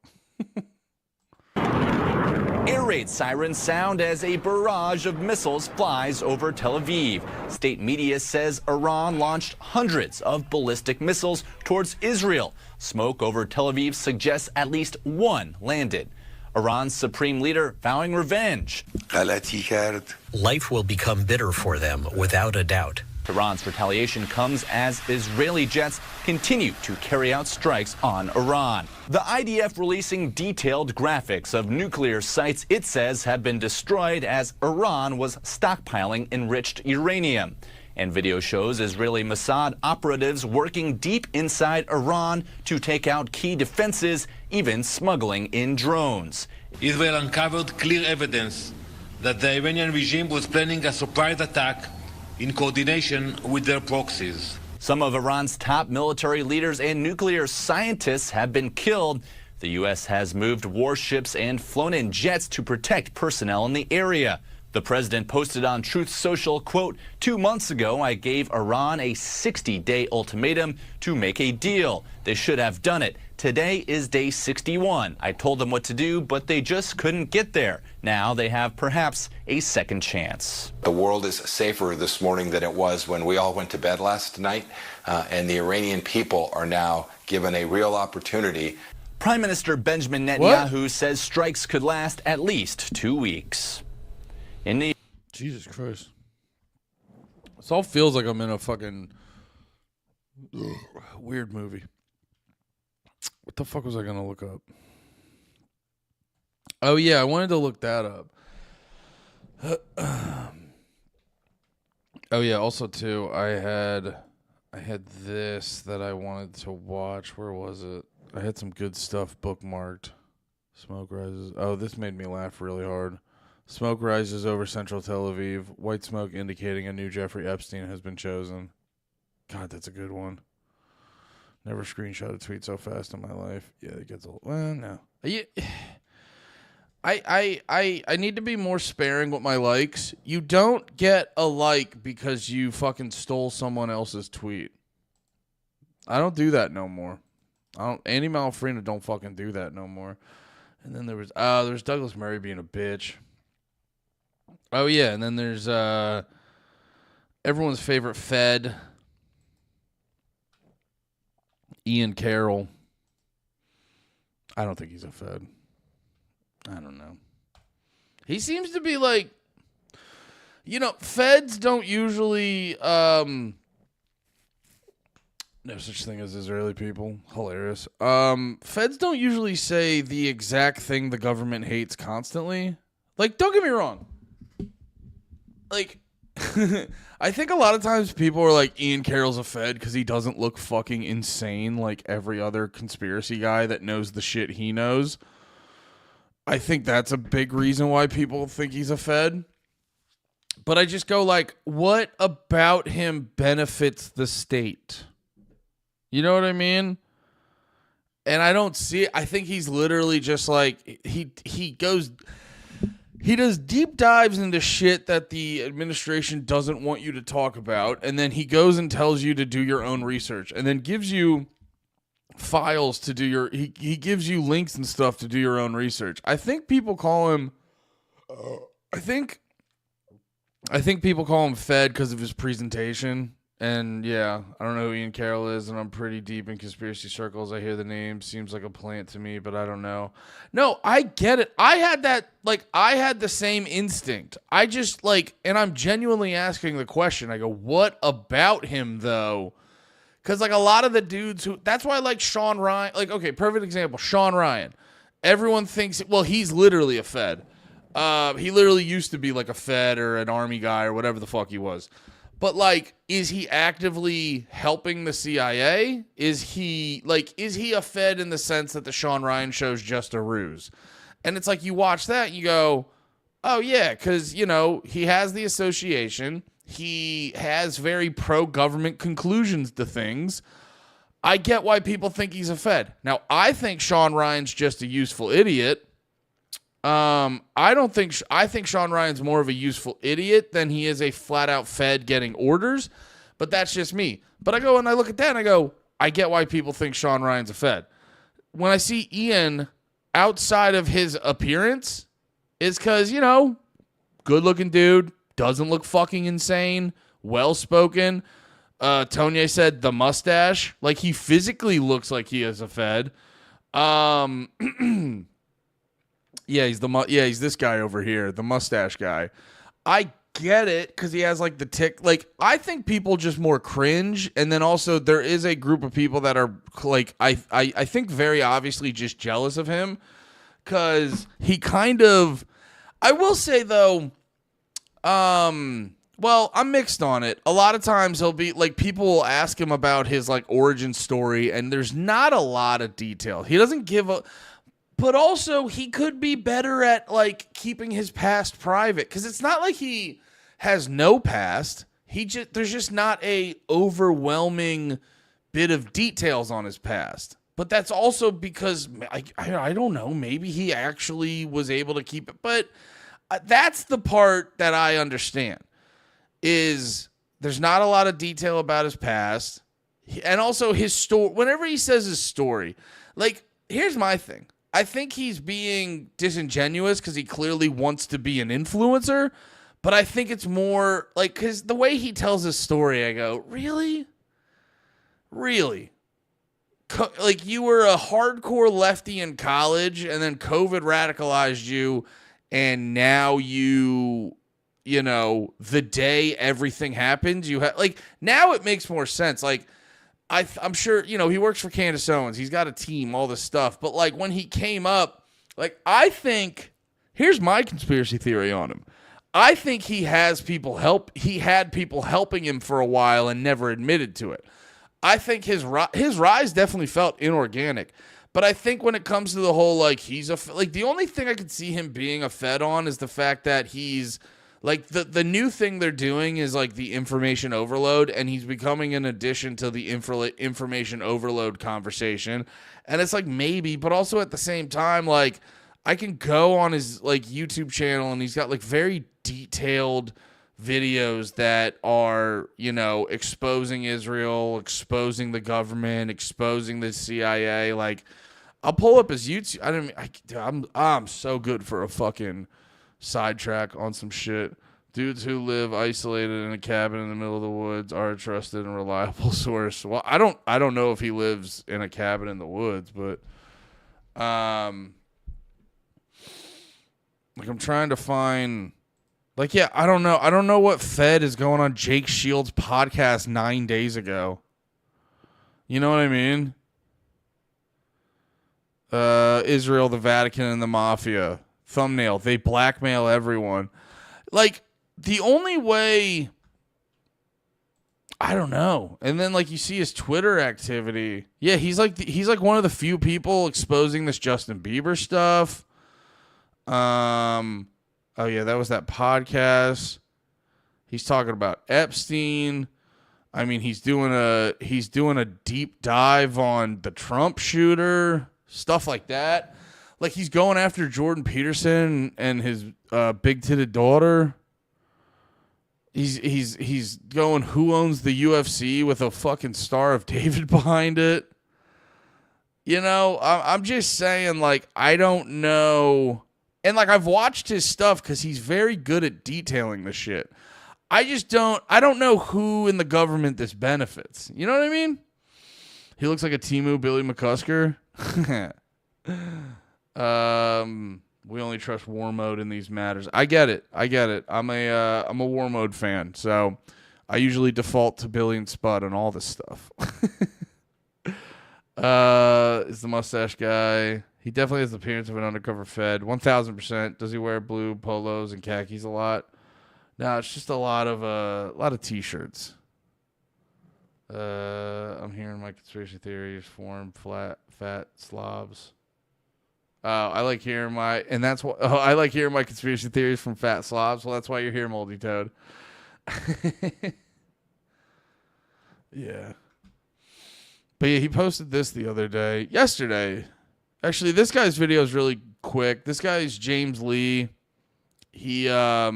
Air raid sirens sound as a barrage of missiles flies over Tel Aviv. State media says Iran launched hundreds of ballistic missiles towards Israel. Smoke over Tel Aviv suggests at least one landed. Iran's supreme leader vowing revenge. Life will become bitter for them, without a doubt. Iran's retaliation comes as Israeli jets continue to carry out strikes on Iran. The IDF releasing detailed graphics of nuclear sites it says have been destroyed as Iran was stockpiling enriched uranium. And video shows Israeli Mossad operatives working deep inside Iran to take out key defenses, even smuggling in drones. Israel uncovered clear evidence that the Iranian regime was planning a surprise attack in coordination with their proxies. Some of Iran's top military leaders and nuclear scientists have been killed. The U.S. has moved warships and flown in jets to protect personnel in the area. The president posted on Truth Social, quote, 2 months ago, I gave Iran a 60-day ultimatum to make a deal. They should have done it. Today is day 61. I told them what to do, but they just couldn't get there. Now they have perhaps a second chance. The world is safer this morning than it was when we all went to bed last night, and the Iranian people are now given a real opportunity. Prime Minister Benjamin Netanyahu says strikes could last at least 2 weeks. Jesus Christ. This all feels like I'm in a fucking weird movie. What the fuck was I going to look up? Oh, yeah, I wanted to look that up. Oh, yeah, also, too, I had this that I wanted to watch. Where was it? I had some good stuff bookmarked. Smoke rises. Oh, this made me laugh really hard. Smoke rises over central Tel Aviv. White smoke indicating a new Jeffrey Epstein has been chosen. God, that's a good one. Never screenshot a tweet so fast in my life. Yeah, it gets old. Well, no. I need to be more sparing with my likes. You don't get a like because you fucking stole someone else's tweet. I don't do that no more. Andy Malafrina don't fucking do that no more. And then there's Douglas Murray being a bitch. Oh, yeah, and then there's everyone's favorite Fed, Ian Carroll. I don't think he's a Fed. I don't know. He seems to be like, Feds don't usually, no such thing as Israeli people. Hilarious. Feds don't usually say the exact thing the government hates constantly. Like, don't get me wrong. Like, I think a lot of times people are like, Ian Carroll's a Fed because he doesn't look fucking insane like every other conspiracy guy that knows the shit he knows. I think that's a big reason why people think he's a Fed. But I just go like, what about him benefits the state? You know what I mean? And I don't see it. I think he's literally just like, he does deep dives into shit that the administration doesn't want you to talk about, and then he goes and tells you to do your own research, and then gives you files to do your... He gives you links and stuff to do your own research. I think people call him... I think people call him Fed because of his presentation. And yeah, I don't know who Ian Carroll is, and I'm pretty deep in conspiracy circles. I hear the name, seems like a plant to me, but I don't know. No, I get it. I had the same instinct. I just and I'm genuinely asking the question. I go, what about him though? Because a lot of the dudes who, that's why I like Sean Ryan. Okay, perfect example, Sean Ryan. Everyone thinks, well, he's literally a Fed. He literally used to be like a Fed or an Army guy or whatever the fuck he was. But, is he actively helping the CIA? Is he a Fed in the sense that the Sean Ryan show's just a ruse? And it's like, you watch that and you go, oh, yeah, because, he has the association. He has very pro-government conclusions to things. I get why people think he's a Fed. Now, I think Sean Ryan's just a useful idiot. I think Sean Ryan's more of a useful idiot than he is a flat out Fed getting orders, but that's just me. But I go and I look at that and I go, I get why people think Sean Ryan's a Fed. When I see Ian outside of his appearance, it's because, good looking dude, doesn't look fucking insane, well spoken. Tonya said the mustache, he physically looks like he is a Fed. Yeah, he's this guy over here, the mustache guy. I get it because he has the tick. I think people just more cringe, and then also there is a group of people that are I think very obviously just jealous of him because he kind of. I will say though, well, I'm mixed on it. A lot of times he'll be people will ask him about his origin story, and there's not a lot of detail. He doesn't give a. But also, he could be better at, keeping his past private. Because it's not like he has no past. There's just not a overwhelming bit of details on his past. But that's also because, I don't know, maybe he actually was able to keep it. But that's the part that I understand, is there's not a lot of detail about his past. And also his story, whenever he says his story, like, here's my thing. I think he's being disingenuous because he clearly wants to be an influencer. But I think it's more like, because the way he tells his story, I go, really? Really? Like, you were a hardcore lefty in college, and then COVID radicalized you, and now you know, the day everything happens, you have, like, now it makes more sense. Like, I'm sure, you know, he works for Candace Owens. He's got a team, all this stuff. But, like, when he came up, like, I think, here's my conspiracy theory on him. I think he had people helping him for a while and never admitted to it. I think his rise definitely felt inorganic. But I think when it comes to the whole, like, the only thing I could see him being a Fed on is the fact that he's, like, the new thing they're doing is, like, the information overload, and he's becoming an addition to the information overload conversation. And it's like, maybe, but also at the same time, like, I can go on his, like, YouTube channel, and he's got, like, very detailed videos that are, you know, exposing Israel, exposing the government, exposing the CIA. Like, I'll pull up his YouTube. I'm so good for a fucking sidetrack on some shit. Dudes who live isolated in a cabin in the middle of the woods are a trusted and reliable source. Well, I don't know if he lives in a cabin in the woods, but like, I'm trying to find, like, yeah, I don't know what Fed is going on Jake Shields' podcast 9 days ago. You know what I mean? Israel, the Vatican, and the Mafia. Thumbnail, they blackmail everyone. Like, the only way, I don't know. And then, like, you see his Twitter activity. Yeah, he's like one of the few people exposing this Justin Bieber stuff. Oh yeah, that was that podcast. He's talking about Epstein. I mean, he's doing a deep dive on the Trump shooter, stuff like that. Like, he's going after Jordan Peterson and his big-titted daughter. He's going, who owns the UFC, with a fucking Star of David behind it. You know, I'm just saying, like, I don't know. And, like, I've watched his stuff because he's very good at detailing the shit. I don't know who in the government this benefits. You know what I mean? He looks like a Temu Billy McCusker. We only trust war mode in these matters. I get it. I'm a war mode fan, so I usually default to Billy and Spud on all this stuff. Is the mustache guy? He definitely has the appearance of an undercover Fed. 1,000%. Does he wear blue polos and khakis a lot? No, it's just a lot of t-shirts. I'm hearing my conspiracy theories form fat slobs. I like hearing my conspiracy theories from fat slobs. Well, that's why you're here, Moldy Toad. Yeah. But yeah, he posted this yesterday. Actually, this guy's video is really quick. This guy's James Lee. He, I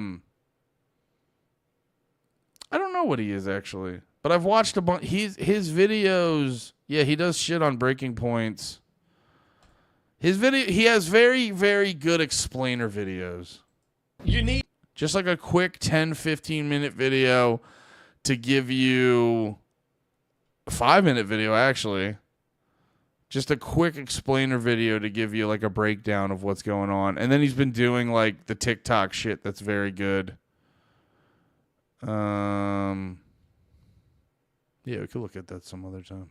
don't know what he is actually, but I've watched a bunch. His videos. Yeah, he does shit on Breaking Points. He has very, very good explainer videos. You need just like a quick 10, 15 minute video to give you a 5-minute video, actually. Just a quick explainer video to give you like a breakdown of what's going on. And then he's been doing like the TikTok shit that's very good. Yeah, we could look at that some other time.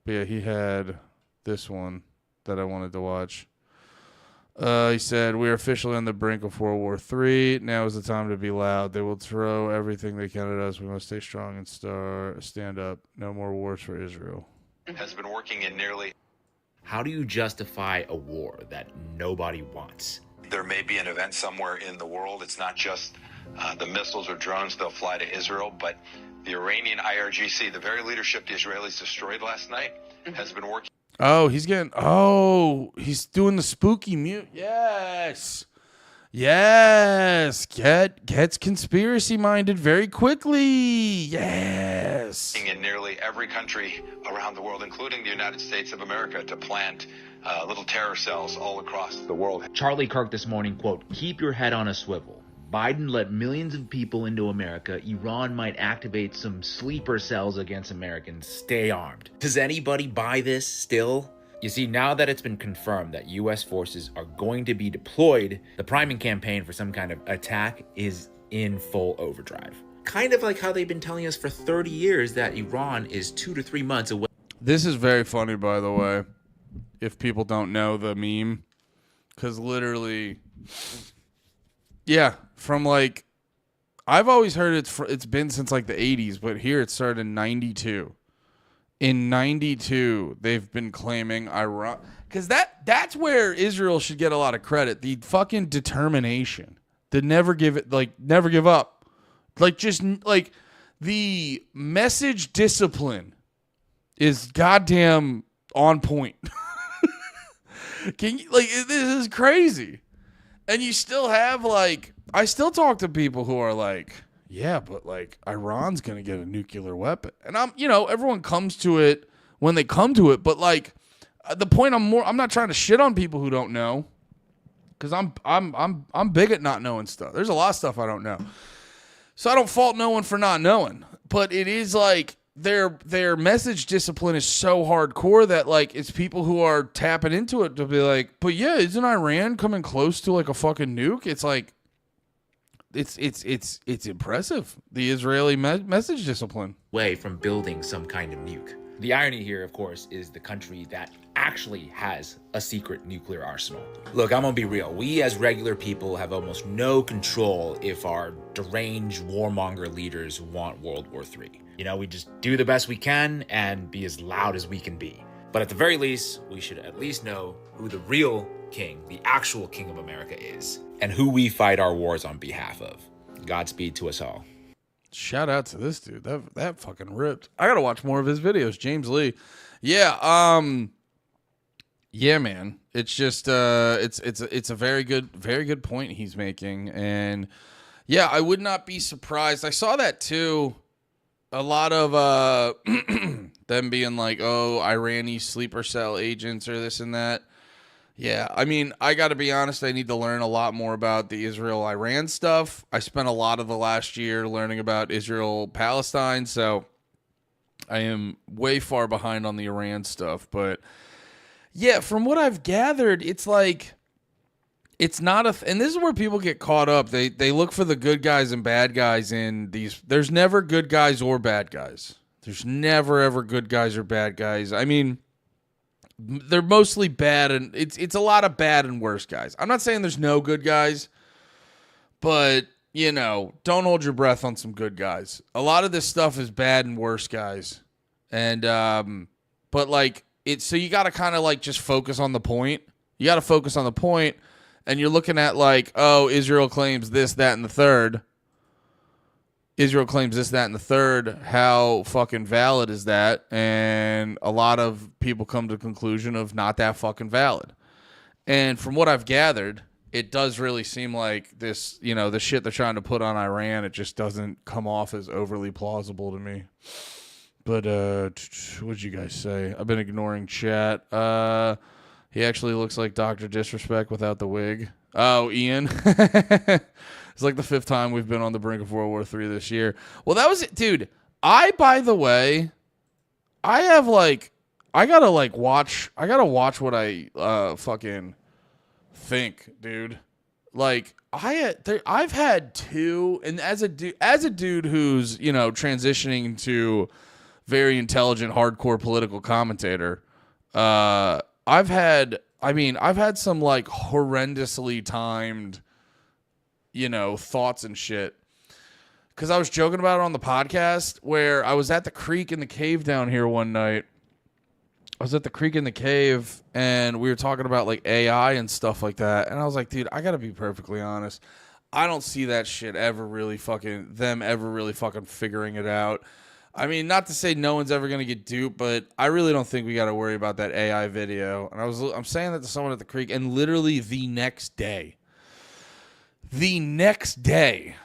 But yeah, he had this one that I wanted to watch. He said, "We are officially on the brink of World War III. Now is the time to be loud. They will throw everything they can at us. We must stay strong and stand up. No more wars for Israel." Has been working in nearly... How do you justify a war that nobody wants? There may be an event somewhere in the world. It's not just the missiles or drones they'll fly to Israel, but the Iranian IRGC, the very leadership the Israelis destroyed last night, has been working... He's doing the spooky mute. Yes. Yes, gets conspiracy minded very quickly. Yes. In nearly every country around the world, including the United States of America, to plant little terror cells all across the world. Charlie Kirk this morning, quote, "Keep your head on a swivel. Biden let millions of people into America. Iran might activate some sleeper cells against Americans. Stay armed." Does anybody buy this still? You see, now that it's been confirmed that U.S. forces are going to be deployed, the priming campaign for some kind of attack is in full overdrive. Kind of like how they've been telling us for 30 years that Iran is 2 to 3 months away. This is very funny, by the way, if people don't know the meme. Because literally, yeah, from like, I've always heard it's been since like the 80s, but here it started in 92. In 92, they've been claiming Iran, because that's where Israel should get a lot of credit. The fucking determination to never give up. Like, just like the message discipline is goddamn on point. This is crazy. And you still have I still talk to people who are like, yeah, but like Iran's going to get a nuclear weapon. And everyone comes to it when they come to it, but like the point I'm not trying to shit on people who don't know, cuz I'm big at not knowing stuff. There's a lot of stuff I don't know. So I don't fault no one for not knowing, but it is like their message discipline is so hardcore that like it's people who are tapping into it to be like, but yeah, isn't Iran coming close to like a fucking nuke? It's like it's impressive, the Israeli message discipline. Way from building some kind of nuke. The irony here, of course, is the country that actually has a secret nuclear arsenal. Look, I'm gonna be real. We as regular people have almost no control if our deranged warmonger leaders want World War III. We just do the best we can and be as loud as we can be. But at the very least, we should at least know who the real king, the actual king of America is, and who we fight our wars on behalf of. Godspeed to us all. Shout out to this dude. That fucking ripped. I gotta watch more of his videos. James Lee. Yeah, yeah, man. It's just it's a very good point he's making. And yeah, I would not be surprised. I saw that too. A lot of them being like, oh, Irani sleeper cell agents or this and that. Yeah, I mean, I got to be honest, I need to learn a lot more about the Israel-Iran stuff. I spent a lot of the last year learning about Israel-Palestine, so I am way far behind on the Iran stuff. But yeah, from what I've gathered, it's like, it's not and this is where people get caught up. They look for the good guys and bad guys in these. There's never good guys or bad guys. There's never, ever good guys or bad guys. I mean, they're mostly bad, and it's a lot of bad and worse guys. I'm not saying there's no good guys, but, don't hold your breath on some good guys. A lot of this stuff is bad and worse guys. And, but like, so you got to kind of like just focus on the point. You got to focus on the point, and you're looking at like, oh, Israel claims this, that, and the third. Israel claims this, that, and the third. How fucking valid is that? And a lot of people come to the conclusion of not that fucking valid. And from what I've gathered, it does really seem like this, the shit they're trying to put on Iran, it just doesn't come off as overly plausible to me. But what'd you guys say? I've been ignoring chat. He actually looks like Dr. Disrespect without the wig. Oh, Ian. It's like the 5th time we've been on the brink of World War III this year. Well, that was it, dude. By the way, I gotta watch what I fucking think, dude. Like, I've had two, and as a dude who's, transitioning to very intelligent, hardcore political commentator, I've had some like horrendously timed, thoughts and shit. Because I was joking about it on the podcast where I was at the creek in the cave down here one night. I was at the creek in the cave and we were talking about like AI and stuff like that. And I was like, dude, I got to be perfectly honest. I don't see that shit ever really fucking figuring it out. I mean, not to say no one's ever going to get duped, but I really don't think we got to worry about that AI video. And I'm saying that to someone at the creek, and literally the next day, The next day,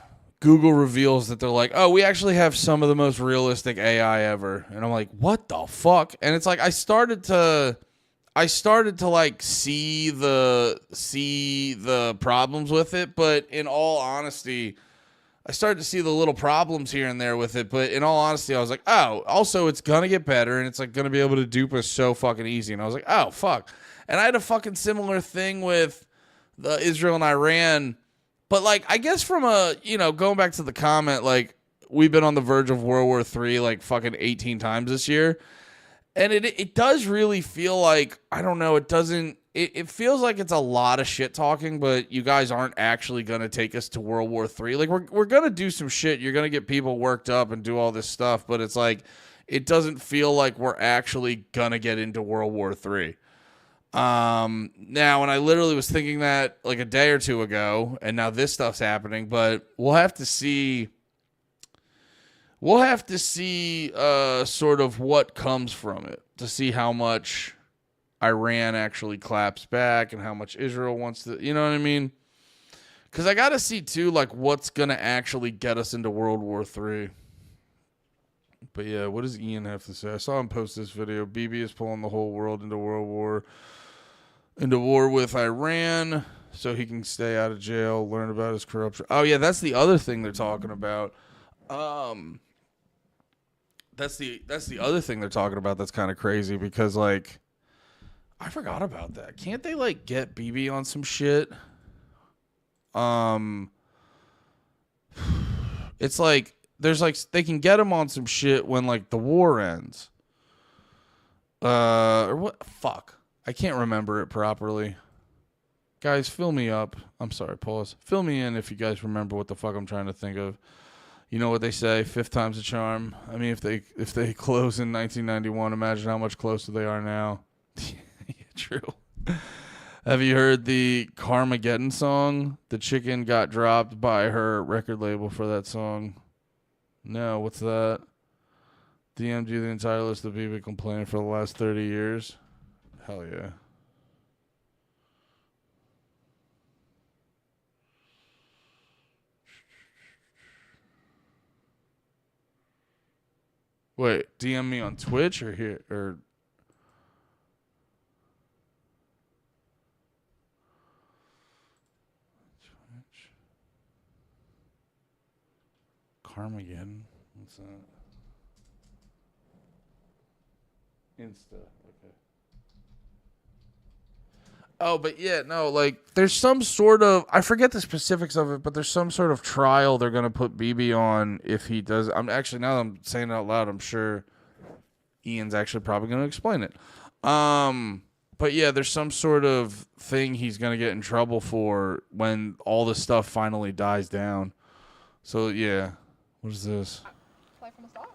Google reveals that they're like, oh, we actually have some of the most realistic AI ever. And I'm like, what the fuck? And it's like I started to like see the problems with it, but in all honesty, I started to see the little problems here and there with it, but in all honesty, I was like, oh, also it's gonna get better, and it's like gonna be able to dupe us so fucking easy. And I was like, oh, fuck. And I had a fucking similar thing with the Israel and Iran, but like, I guess from a, going back to the comment, like, we've been on the verge of World War III like fucking 18 times this year. And it does really feel like, I don't know, it feels like it's a lot of shit talking, but you guys aren't actually going to take us to World War III. Like, we're going to do some shit. You're going to get people worked up and do all this stuff, but it's like, it doesn't feel like we're actually going to get into World War III. Now, and I literally was thinking that like a day or two ago, and now this stuff's happening, but we'll have to see sort of what comes from it to see how much Iran actually claps back and how much Israel wants to, you know what I mean? Because I got to see, too, like, what's going to actually get us into World War III. But, yeah, what does Ian have to say? I saw him post this video. Bibi is pulling the whole world into war with Iran so he can stay out of jail, learn about his corruption. Oh, yeah, that's the other thing they're talking about. That's the other thing they're talking about that's kind of crazy because, like, I forgot about that. Can't they, like, get Bibi on some shit? It's like, there's, like, they can get him on some shit when, like, the war ends. Or what? Fuck. I can't remember it properly. Guys, fill me up. I'm sorry, pause. Fill me in if you guys remember what the fuck I'm trying to think of. You know what they say, fifth time's a charm. I mean, if they close in 1991, imagine how much closer they are now. Yeah, true. Have you heard the Carmageddon song? The chicken got dropped by her record label for that song. No, what's that? DMG the entire list of people complaining for the last 30 years. Hell yeah. Wait, DM me on Twitch or here or Twitch. Carmageddon. What's that? Insta. Okay. Oh, but yeah, no, like there's some sort of, I forget the specifics of it, but there's some sort of trial they're gonna put Bibi on if he does. I'm actually, now that I'm saying it out loud, I'm sure Ian's actually probably gonna explain it. But yeah, there's some sort of thing he's gonna get in trouble for when all this stuff finally dies down. So yeah, what is this? Play from the start.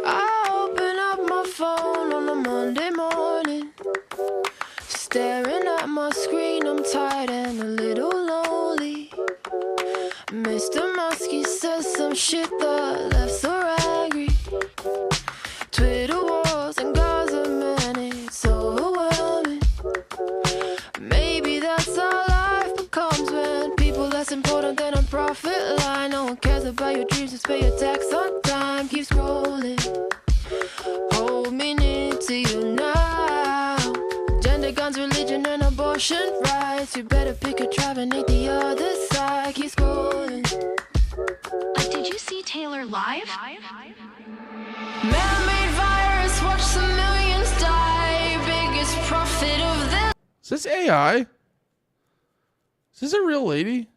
I open up my phone on a Monday morning, staring at my screen. I'm tired and a little lonely. Mr. Muskie says some shit that left so angry. Twitter wars and Gaza, man, it's overwhelming. Maybe that's how life becomes when people less important than a profit line. No one cares about your dreams, just pay your tax on time. Keep scrolling, hold me near to you now. Gender, guns, religion, and abortion rights. You better pick a tribe and ain't the other side. Keep scrolling. Did you see Taylor live? Man-made virus, watch some millions die. Biggest profit of this. Is this AI? Is this a real lady?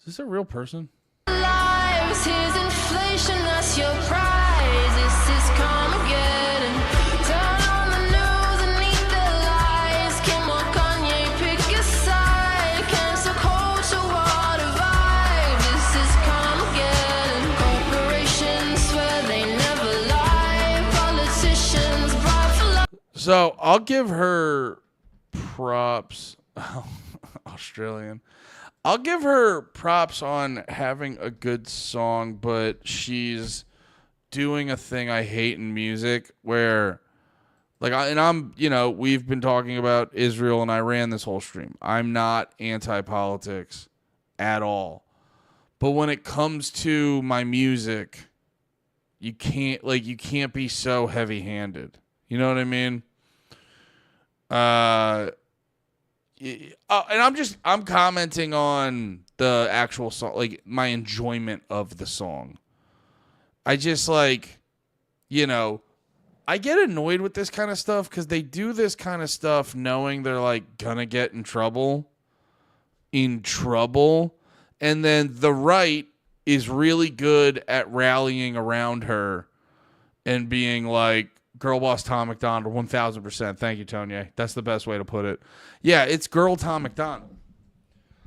Is this a real person? Lives, here's inflation, that's your prize. This is Carmageddon. Turn on the news and eat the lies. Kim or Kanye, pick a side. Cancel culture, what a vibe. This is Carmageddon. Corporations swear they never lie. Politicians bribe for life. So I'll give her props Oh, Australian. I'll give her props on having a good song, but she's doing a thing I hate in music where, like, we've been talking about Israel and Iran this whole stream. I'm not anti-politics at all. But when it comes to my music, you can't be so heavy-handed. You know what I mean? And I'm commenting on the actual song, like my enjoyment of the song. I just I get annoyed with this kind of stuff because they do this kind of stuff knowing they're like gonna get in trouble. And then the right is really good at rallying around her and being like, girl boss Tom McDonald, 1000%. Thank you, Tonya. That's the best way to put it. Yeah, it's girl Tom McDonald.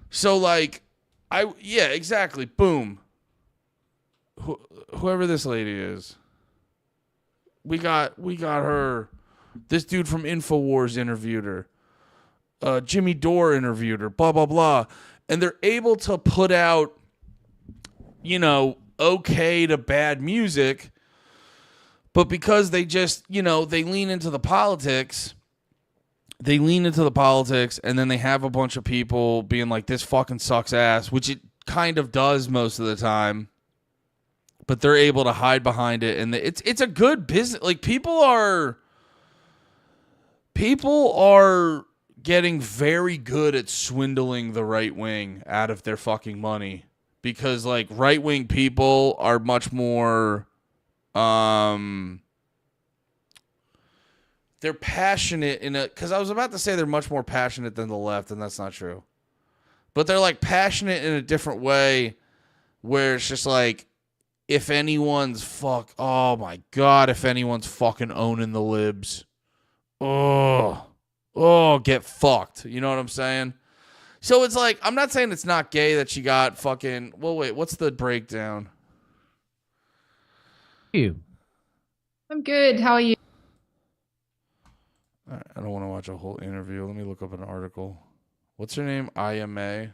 So exactly. Boom. Whoever this lady is, we got her. This dude from InfoWars interviewed her. Jimmy Dore interviewed her. Blah blah blah, and they're able to put out, okay to bad music. But because they just, they lean into the politics, and then they have a bunch of people being like, this fucking sucks ass, which it kind of does most of the time. But they're able to hide behind it, and it's a good business. Like, people are getting very good at swindling the right wing out of their fucking money, because like right wing people are much more. They're passionate because I was about to say they're much more passionate than the left, and that's not true. But they're like passionate in a different way, where it's just like, if anyone's fucking owning the libs, get fucked. You know what I'm saying? So it's like, I'm not saying it's not gay that she got fucking, wait, what's the breakdown? You. I'm good. How are you? I don't want to watch a whole interview. Let me look up an article. What's her name? IMA.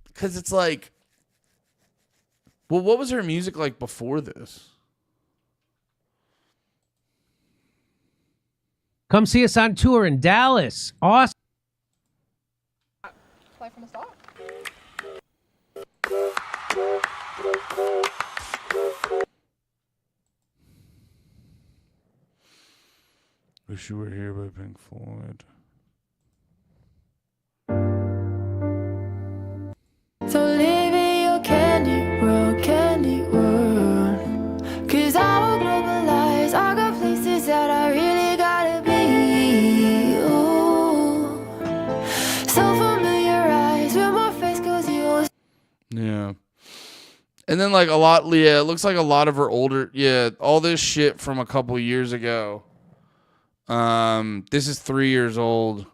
Because it's like, well, what was her music like before this? Come see us on tour in Dallas. Awesome. Play from the start. Wish You Were Here by Pink Floyd. So live in your candy world, 'cause I'm globalized. I got places that I really gotta be. Ooh. So familiarized with my face 'cause you. Yeah. And then like it looks like a lot of her older, all this shit from a couple years ago. This is 3 years old,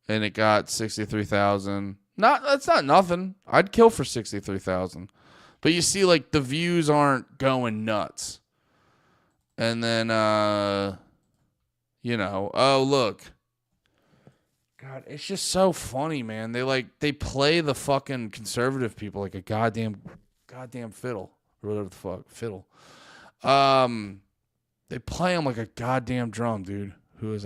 and it got 63,000. That's not nothing. I'd kill for 63,000. But you see, like, the views aren't going nuts. And then, oh, look. God, it's just so funny, man. They play the fucking conservative people like a goddamn fiddle. Or whatever the fuck. Fiddle. They play them like a goddamn drum, dude. Who is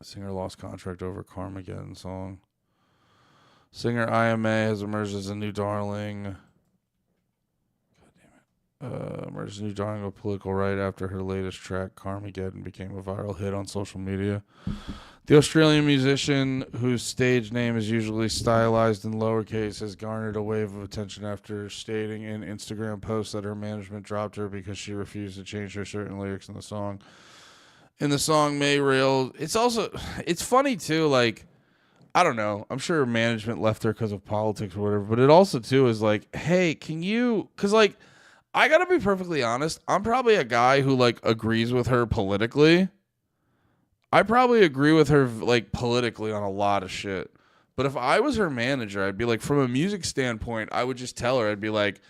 Singer lost contract over Carmageddon song. Singer IMA has emerged as a new darling. Emerged as a new darling of political right after her latest track, Carmageddon, became a viral hit on social media. The Australian musician, whose stage name is usually stylized in lowercase, has garnered a wave of attention after stating in Instagram posts that her management dropped her because she refused to change her certain lyrics in the song. In the song May Rail, it's funny too, like, I don't know, I'm sure her management left her because of politics or whatever, but it also too is like, hey, because like, I gotta be perfectly honest, I'm probably a guy who like agrees with her politically. I probably agree with her like politically on a lot of shit. But if I was her manager, I'd be like, from a music standpoint, I would just tell her, I'd be like,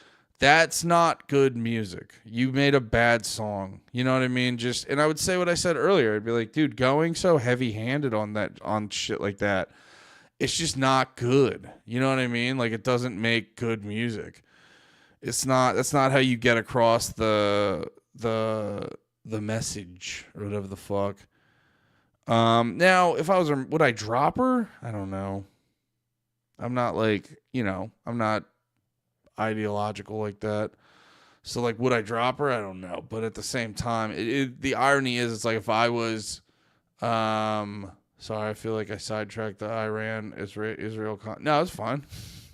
That's not good music. You made a bad song. You know what I mean? And I would say what I said earlier. I'd be like, dude, going so heavy-handed on shit like that, it's just not good. You know what I mean? Like, it doesn't make good music. That's not how you get across the message or whatever the fuck. Now, if I was would I drop her? I don't know. I'm not like, I'm not ideological like that. So like, would I drop her? I don't know. But at the same time, the irony is, it's like if I was, sorry, I feel like I sidetracked the Iran Israel. No, it's fine.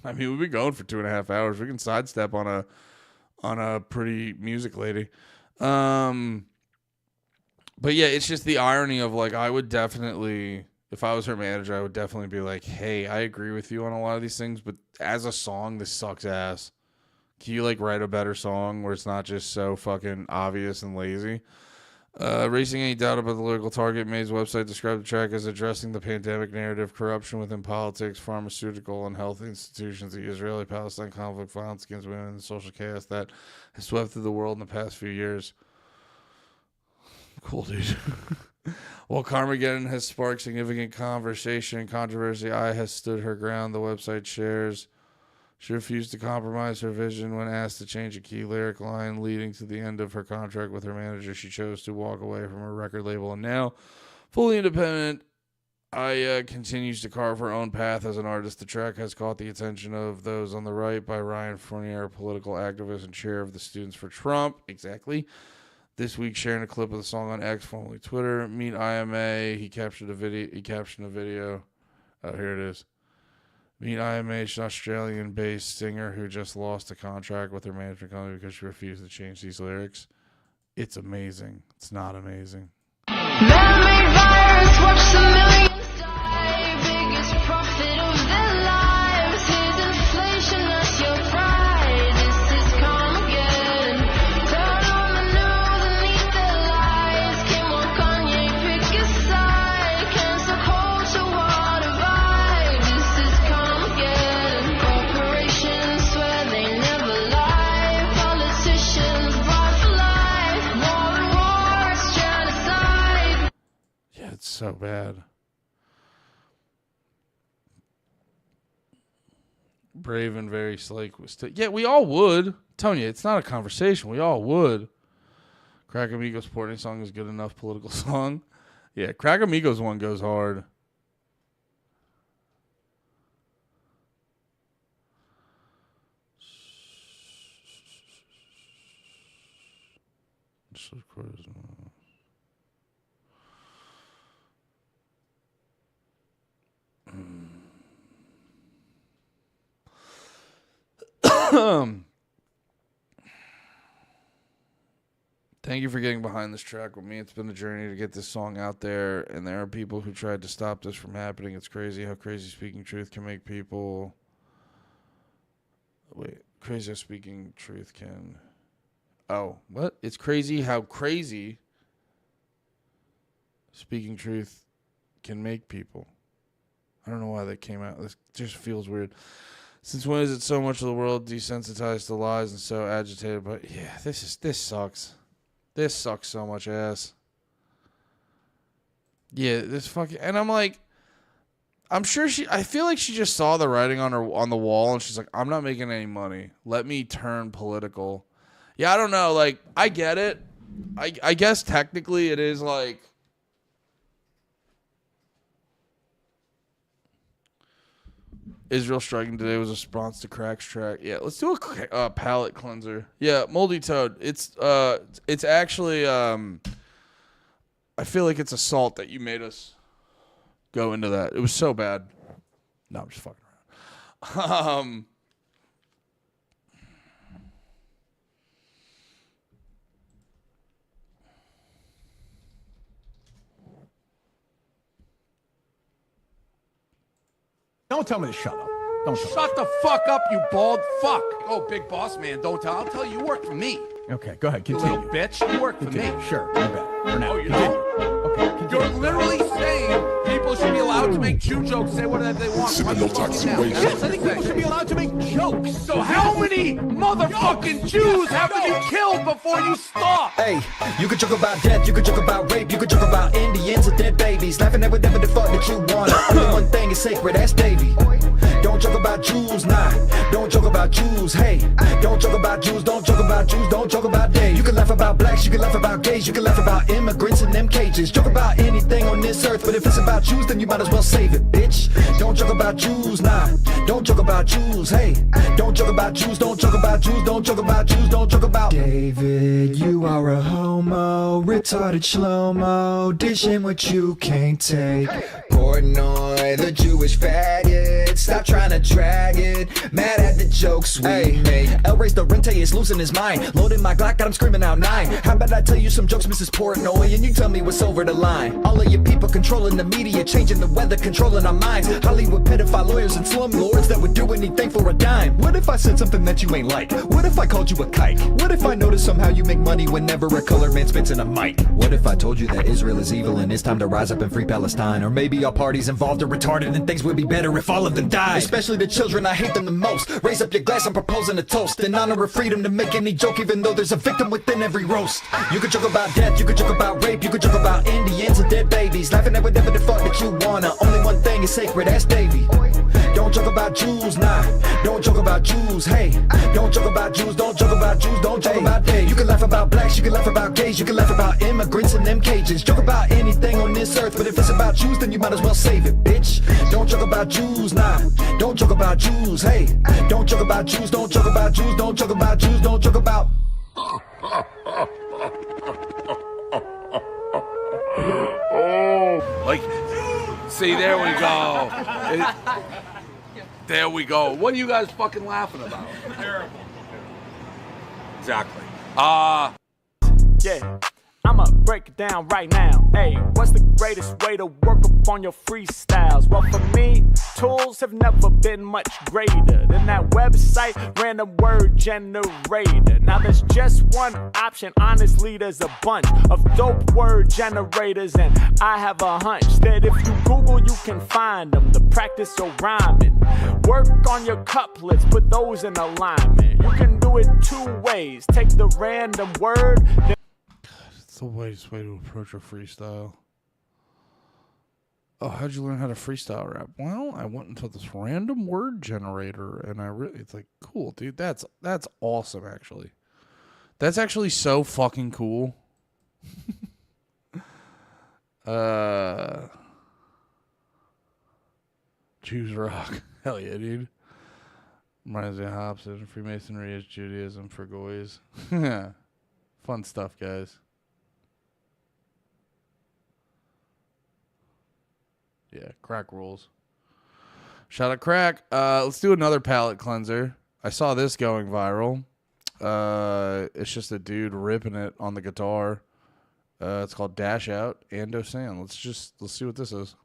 I mean, we've been going for 2.5 hours. We can sidestep on a pretty music lady. But yeah, it's just the irony of like, I would definitely, if I was her manager, I would definitely be like, hey, I agree with you on a lot of these things, but as a song, this sucks ass. Can you like write a better song where it's not just so fucking obvious and lazy? Raising any doubt about the lyrical target, May's website described the track as addressing the pandemic narrative, corruption within politics, pharmaceutical and health institutions, the Israeli-Palestine conflict, violence against women, and the social chaos that has swept through the world in the past few years. Cool, dude. While Carmageddon has sparked significant conversation and controversy, I has stood her ground, the website shares. She refused to compromise her vision when asked to change a key lyric line leading to the end of her contract with her manager. She chose to walk away from her record label, and now, fully independent, Aya continues to carve her own path as an artist. The track has caught the attention of those on the right by Ryan Fournier, a political activist and chair of the Students for Trump. Exactly. This week, sharing a clip of the song on X, formerly Twitter. Meet IMA. He captioned a video. Oh, here it is. Meet IMA, an Australian-based singer who just lost a contract with her management company because she refused to change these lyrics. It's amazing. It's not amazing. Man-made virus, watch the millions die. Biggest profit of their lives. Here's inflation, that's your pride. This is Carmageddon. Turn on the news and eat their lies. Kim or Kanye, pick a side. Cancel culture, what a vibe. This is Carmageddon. Corporations swear they never lie. Politicians bar for life. War and war, it's genocide. Yeah, it's so bad. Brave and very Slake was yeah, we all would. Tonya, it's not a conversation. We all would. Crack Amigos Portney song is good enough political song. Yeah, Crack Amigos one goes hard. Thank you for getting behind this track with me. It's been a journey to get this song out there, and there are people who tried to stop this from happening. It's crazy how crazy speaking truth can make people... Wait, crazy how speaking truth can... Oh, what? It's crazy how crazy speaking truth can make people. I don't know why that came out. This just feels weird. Since when is it so much of the world desensitized to lies and so agitated? But yeah, this sucks. This sucks so much ass. Yeah, this fucking, and I'm like, I'm sure I feel like she just saw the writing on the wall and she's like, I'm not making any money. Let me turn political. Yeah, I don't know. Like, I get it. I guess technically it is like, Israel striking today was a response to Crack's track. Yeah, let's do a palate cleanser. Yeah, Moldy Toad. It's actually I feel like it's assault that you made us go into that. It was so bad. No, I'm just fucking around. Don't tell me to shut up. Don't shut the fuck up, you bald fuck. Oh, big boss man, don't tell. I'll tell you, you work for me. Okay, go ahead, continue. You little bitch, you work for me. Sure, I bet. For now. Oh, you don't? Okay, continue. You're literally saying people people should be allowed to make Jew jokes, say whatever they want. Yes, I think people should be allowed to make jokes. So how many motherfucking Jews have to be killed before you stop? Hey, you could joke about death, you could joke about rape, you could joke about Indians or dead babies, laughing at whatever the fuck that you want. Only one thing is sacred, that's Davy. Don't joke about Jews, nah. Don't joke about Jews, hey. Don't joke about Jews, don't joke about Jews, don't joke about Dave. You can laugh about blacks, you can laugh about gays, you can laugh about immigrants in them cages. Joke about anything on this earth, but if it's about Jews, then you might as well save it, bitch. Don't joke about Jews, nah. Don't joke about Jews, hey. Don't joke about Jews, don't joke about Jews, don't joke about Jews, don't joke about David, you are a homo, retarded shlomo, dishing what you can't take. Portnoy, the Jewish faggot, stop trying to drag it, mad at the jokes we make. El Rey's the Rente is losing his mind, loading my Glock, got him screaming out 9. How about I tell you some jokes, Mrs. Portnoy, and you tell me what's over the line. All of you people controlling the media, changing the weather, controlling our minds. Hollywood pedophile lawyers and slumlords that would do anything for a dime. What if I said something that you ain't like? What if I called you a kike? What if I noticed somehow you make money whenever a colored man spits in a mic? What if I told you that Israel is evil and it's time to rise up and free Palestine? Or maybe all parties involved are retarded and things would be better if all of them died. Especially the children, I hate them the most. Raise up your glass, I'm proposing a toast in honor of freedom to make any joke even though there's a victim within every roast. You could joke about death, you could joke about rape, you could joke about Indians or dead babies, laughing at whatever the fuck that you wanna. Only one thing is sacred, that's Davy. Don't joke about Jews, nah. Don't joke about Jews, hey. Don't joke about Jews, don't joke about Jews, don't joke about Dave. You can laugh about blacks, you can laugh about gays, you can laugh about immigrants in them cages. Joke about anything on this earth, but if it's about Jews, then you might as well save it, bitch. Don't joke about Jews, nah. Don't joke about Jews, hey. Don't joke about Jews, don't joke about Jews, don't joke about Jews, don't joke about. Oh, like, see, there we go. There we go. What are you guys fucking laughing about? Exactly. Yeah, I'ma break it down right now. Hey, what's the greatest way to work upon your freestyles? Well, for me, tools have never been much greater than that website random word generator. Now there's just one option, honestly there's a bunch of dope word generators, and I have a hunch that if you Google you can find them. The practice of rhyming, work on your couplets, put those in alignment. You can do it two ways, take the random word. It's the weirdest way to approach a freestyle. Oh, how'd you learn how to freestyle rap? Well, I went into this random word generator, and it's like, cool, dude. That's awesome, actually. That's actually so fucking cool. Jews rock. Hell yeah, dude. Reminds me of Hobson. Freemasonry is Judaism for goys. Fun stuff, guys. Yeah, crack rules. Shout out crack. Let's do another palate cleanser. I saw this going viral. It's just a dude ripping it on the guitar. It's called Dash Out Ando San. Let's see what this is.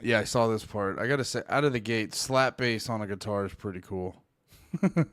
Yeah, I saw this part. I gotta say, out of the gate, slap bass on a guitar is pretty cool. Dash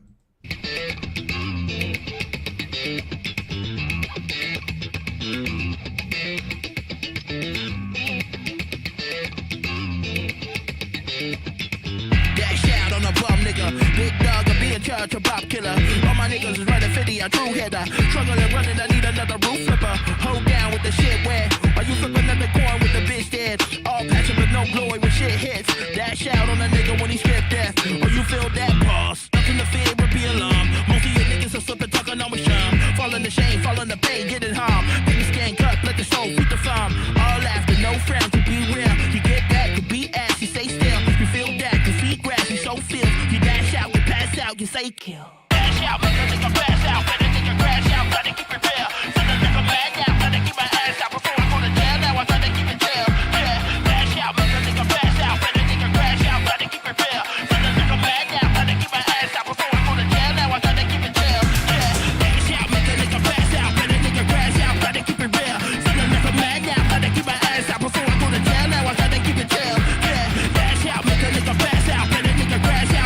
out on a bum nigga, big dog, I be in charge of Bob Killer. All my niggas is running 50, a true hitter. Struggling, running, I need another roof flipper. Hold down with the shit wet. Are you flipping another coin with the bitch dead? All passion but no glory when shit hits. Dash out on a nigga when he strip death. Or you feel that pause? Nothing to fear would be alarm. Most of your niggas are slipping, talking on with shame. Falling the shame, falling the pain, getting harm. Niggas can't cut, let the soul feed the farm. All laughter, no frown, to be real. You get back, you beat ass, you stay still. You feel that, your feet grass, you so feel. You dash out, you pass out, you say kill. Dash out, make a nigga pass out, let a nigga crash out, gotta keep it real. Send a nigga back out, gotta keep my ass out before I go to jail. Now I gotta keep it real. Yeah, dash out, make a nigga pass out, let a nigga crash out, gotta keep it real. Send a nigga back out, gotta keep my ass out before I go to jail. Now I gotta keep it real. Yeah, dash out, make a nigga pass out, let a nigga crash out, gotta keep it real. Send a nigga back out, gotta keep my ass out before I go to jail. Now I gotta keep it real. Yeah, dash out, make a nigga pass out, let a nigga crash out.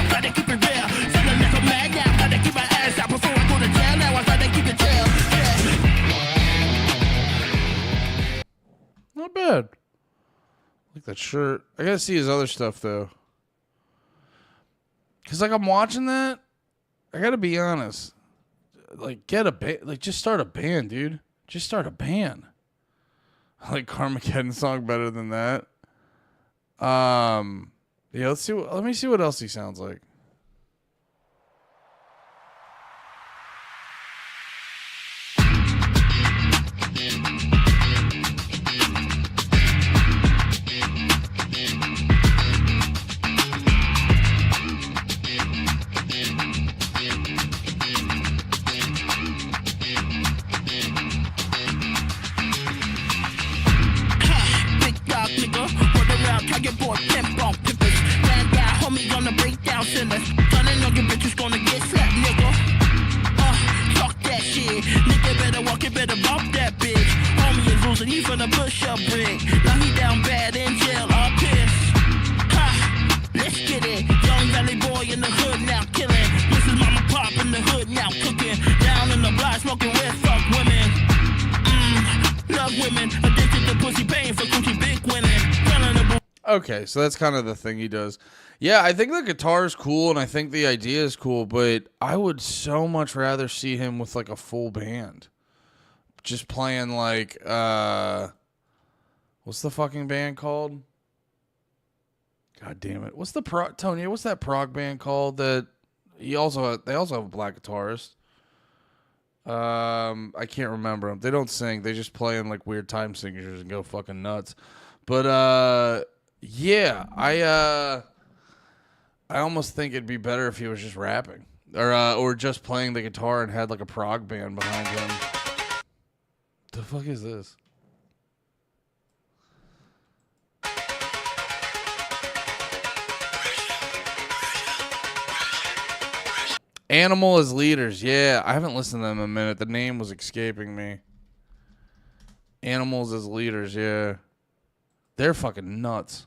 not bad. I like that shirt. I gotta see his other stuff though. Cause like I'm watching that, I gotta be honest. Like get a band, like just start a band, dude. Just start a band. I like Carmageddon song better than that. Yeah, let me see what else he sounds like. Okay, so that's kind of the thing he does. Yeah, I think the guitar is cool, and I think the idea is cool, but I would so much rather see him with, like, a full band. Just playing, like, what's the fucking band called? God damn it. What's Tony, what's that prog band called that they also have a black guitarist? I can't remember them. They don't sing. They just play in, like, weird time signatures and go fucking nuts. But, yeah, I almost think it'd be better if he was just rapping or just playing the guitar and had like a prog band behind him. The fuck is this? Animal as Leaders. Yeah, I haven't listened to them in a minute. The name was escaping me. Animals as Leaders, yeah. They're fucking nuts.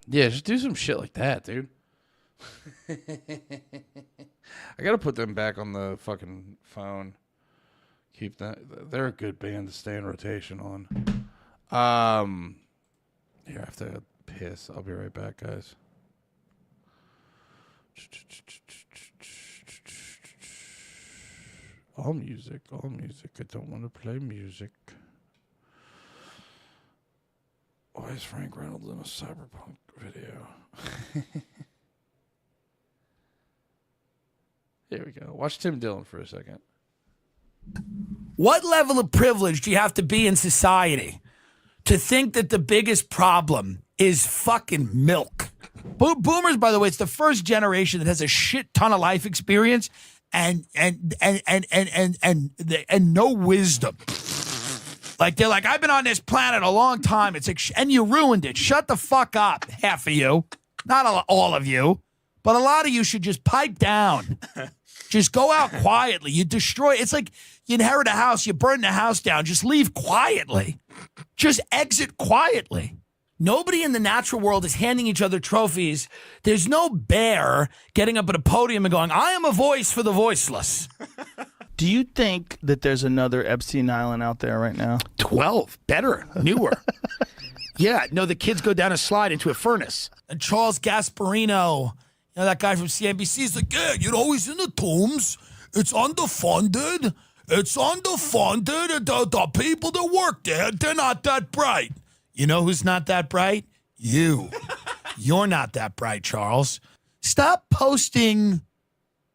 Yeah, just do some shit like that, dude. I gotta put them back on the fucking phone. Keep that. They're a good band to stay in rotation on. Here, I have to piss. I'll be right back, guys. All music. I don't want to play music. Why is Frank Reynolds in a Cyberpunk video? Here we go. Watch Tim Dillon for a second. What level of privilege do you have to be in society to think that the biggest problem is fucking milk? Boomers, by the way, it's the first generation that has a shit ton of life experience and no wisdom. Like, they're like, I've been on this planet a long time. It's like, and you ruined it. Shut the fuck up, half of you. Not all of you, but a lot of you should just pipe down. Just go out quietly. You destroy. It's like you inherit a house. You burn the house down. Just leave quietly. Just exit quietly. Nobody in the natural world is handing each other trophies. There's no bear getting up at a podium and going, I am a voice for the voiceless. Do you think that there's another Epstein Island out there right now? 12. Better. Newer. Yeah. No, the kids go down a slide into a furnace. And Charles Gasparino, you know, that guy from CNBC, is like, yeah, you're always in the tombs. It's underfunded. It's underfunded. And the people that work there, they're not that bright. You know who's not that bright? You. You're not that bright, Charles. Stop posting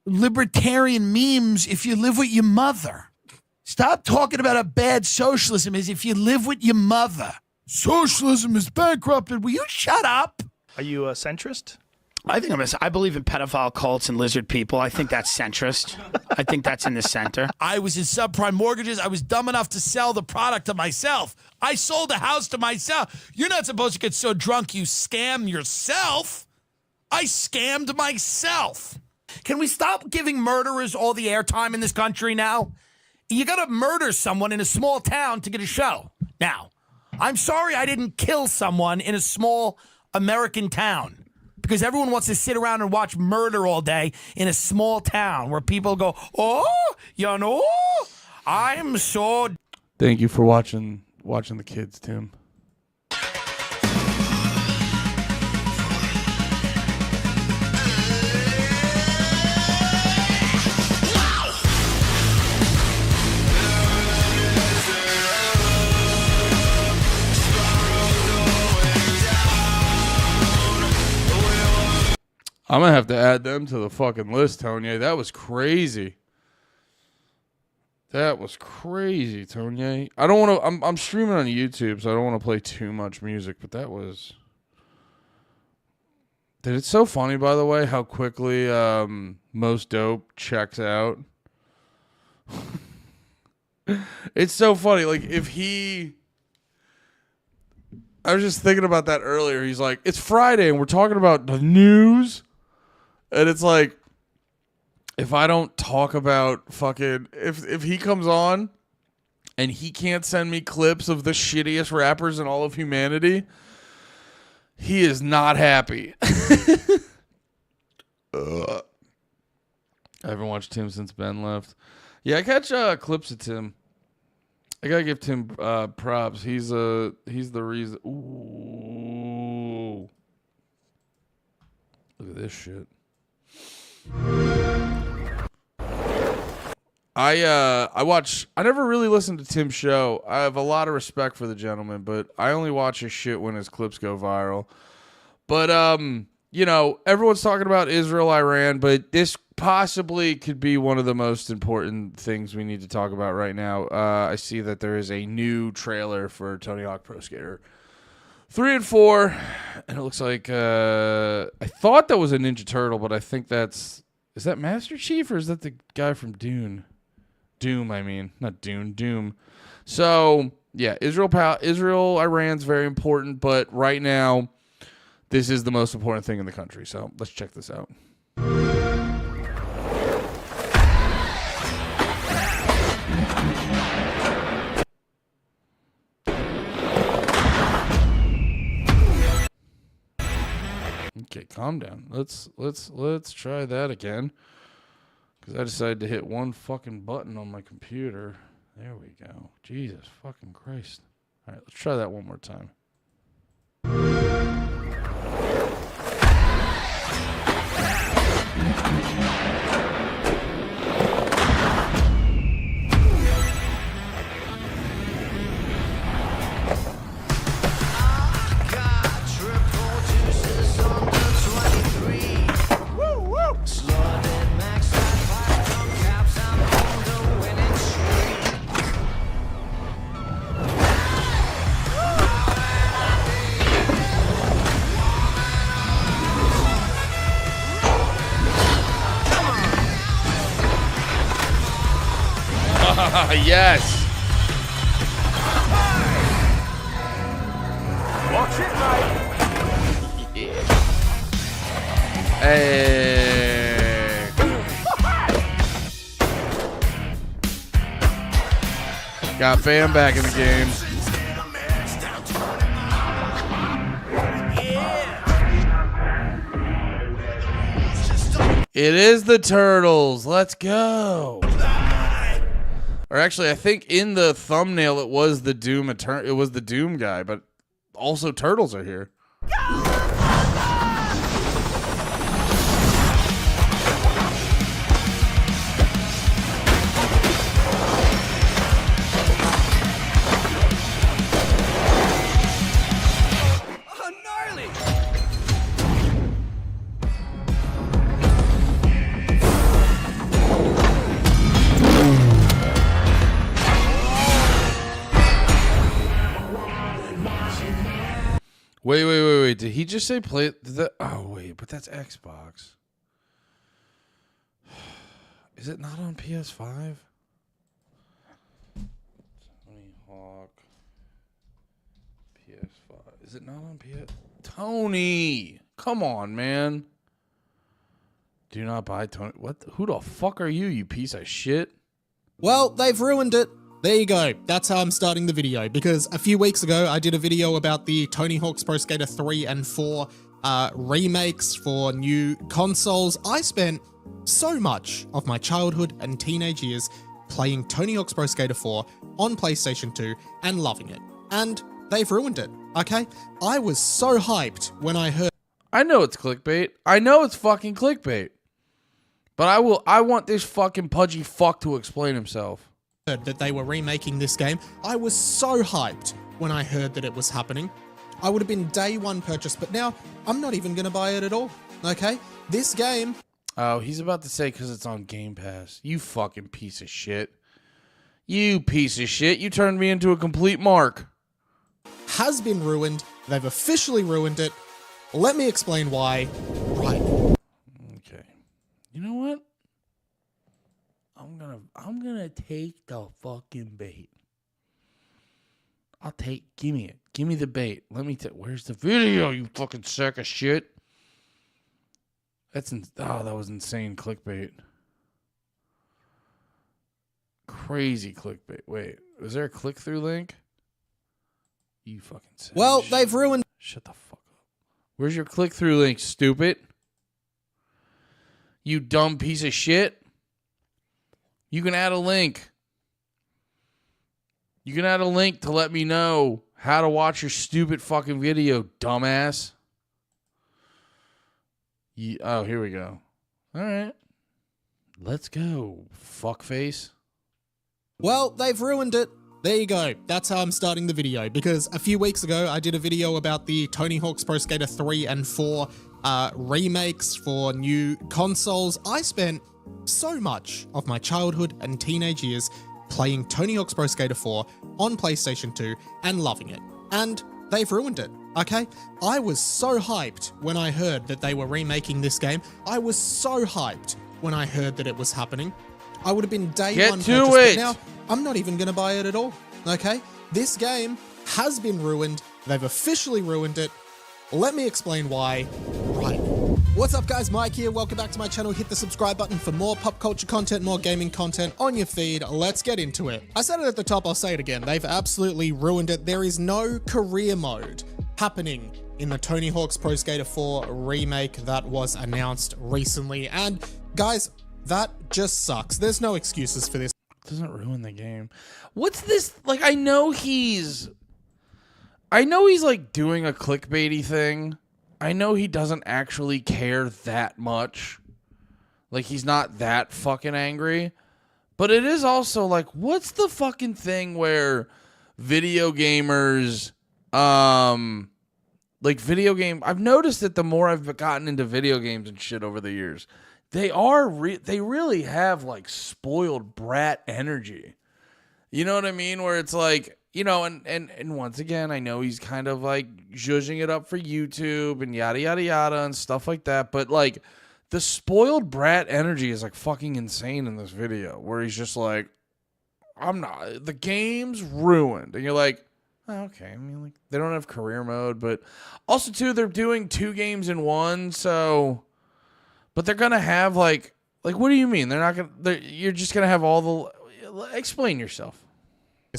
libertarian memes if you live with your mother. Stop talking about how bad socialism is if you live with your mother. Socialism is bankrupted. Will you shut up? Are you a centrist? I think I believe in pedophile cults and lizard people. I think that's centrist. I think that's in the center. I was in subprime mortgages. I was dumb enough to sell the product to myself. I sold the house to myself. You're not supposed to get so drunk you scam yourself. I scammed myself. Can we stop giving murderers all the airtime in this country now? You got to murder someone in a small town to get a show. Now, I'm sorry I didn't kill someone in a small American town. because everyone wants to sit around and watch murder all day in a small town where people go, oh, you know, I'm so. Thank you for watching the kids, Tim. I'm gonna have to add them to the fucking list, Tony. That was crazy. That was crazy, Tony. I don't want to. I'm streaming on YouTube, so I don't want to play too much music. But that was. Dude, it's so funny, by the way, how quickly Most Dope checks out. It's so funny. Like, if he. I was just thinking about that earlier. He's like, it's Friday and we're talking about the news. And it's like, if I don't talk about fucking, if he comes on and he can't send me clips of the shittiest rappers in all of humanity, he is not happy. I haven't watched Tim since Ben left. Yeah, I catch clips of Tim. I gotta give Tim props. He's the reason. Ooh, look at this shit. I never really listened to Tim's show. I have a lot of respect for the gentleman, but I only watch his shit when his clips go viral. But you know, everyone's talking about Israel, Iran, but this possibly could be one of the most important things we need to talk about right now. I see that there is a new trailer for Tony Hawk Pro Skater 3 and 4, and it looks like I thought that was a Ninja Turtle, but I think is that Master Chief or is that the guy from Dune? Doom, I mean, not Dune, Doom. So yeah, Israel, Iran's very important, but right now, this is the most important thing in the country. So let's check this out. Okay, calm down. Let's try that again. Because I decided to hit one fucking button on my computer. There we go. Jesus fucking Christ. All right, let's try that one more time. Yes. Watch it, mate. Yeah. Hey. Got Bam back in the game. It is the Turtles. Let's go. Or actually, I think in the thumbnail it was the Doom it was the Doom guy, but also Turtles are here. Wait. Did he just say play? Oh, wait, but that's Xbox. Is it not on PS5? Tony Hawk. PS5. Is it not on PS? Tony! Come on, man. Do not buy Tony. What? Who the fuck are you, you piece of shit? Well, they've ruined it. There you go. That's how I'm starting the video, because a few weeks ago I did a video about the Tony Hawk's Pro Skater 3 and 4 remakes for new consoles. I spent so much of my childhood and teenage years playing Tony Hawk's Pro Skater 4 on PlayStation 2 and loving it. And they've ruined it, okay? I was so hyped when I heard... I know it's clickbait. I know it's fucking clickbait. But I want this fucking pudgy fuck to explain himself. ...that they were remaking this game. I was so hyped when I heard that it was happening. I would have been day one purchase, but now I'm not even going to buy it at all, okay? This game... Oh, he's about to say because it's on Game Pass. You fucking piece of shit. You piece of shit. You turned me into a complete mark. ...has been ruined. They've officially ruined it. Let me explain why right. Okay. You know what? I'm gonna take the fucking bait. Give me it. Give me the bait. Let me where's the video, you fucking sack of shit? That was insane clickbait. Crazy clickbait. Wait, was there a click-through link? You fucking sack. Well, they've ruined... Shut the fuck up. Where's your click-through link, stupid? You dumb piece of shit. You can add a link. You can add a link to let me know how to watch your stupid fucking video, dumbass. Oh, here we go. All right. Let's go, fuckface. Well, they've ruined it. There you go. That's how I'm starting the video, because a few weeks ago, I did a video about the Tony Hawk's Pro Skater 3 and 4 remakes for new consoles. I spent so much of my childhood and teenage years playing Tony Hawk's Pro Skater 4 on PlayStation 2 and loving it. And they've ruined it, okay? I was so hyped when I heard that they were remaking this game. I was so hyped when I heard that it was happening. I would have been day one purchase, but now I'm not even going to buy it at all, okay? This game has been ruined. They've officially ruined it. Let me explain why right now. What's up, guys? Mike here. Welcome back to my channel. Hit the subscribe button for more pop culture content, more gaming content on your feed. Let's get into it. I said it at the top, I'll say it again. They've absolutely ruined it. There is no career mode happening in the Tony Hawk's Pro Skater 4 remake that was announced recently. And guys, that just sucks. There's no excuses for this. It doesn't ruin the game. What's this? Like, I know he's like doing a clickbaity thing. I know he doesn't actually care that much. Like, he's not that fucking angry. But it is also like, what's the fucking thing where video gamers, I've noticed that the more I've gotten into video games and shit over the years, they really have like spoiled brat energy. You know what I mean? Where it's like, you know, and once again, I know he's kind of like zhuzhing it up for YouTube and yada, yada, yada and stuff like that. But like the spoiled brat energy is like fucking insane in this video where he's just like, the game's ruined. And you're like, oh, okay. I mean, like they don't have career mode, but also too, they're doing 2 games in one. So, but they're going to have like, what do you mean? You're just going to have all explain yourself.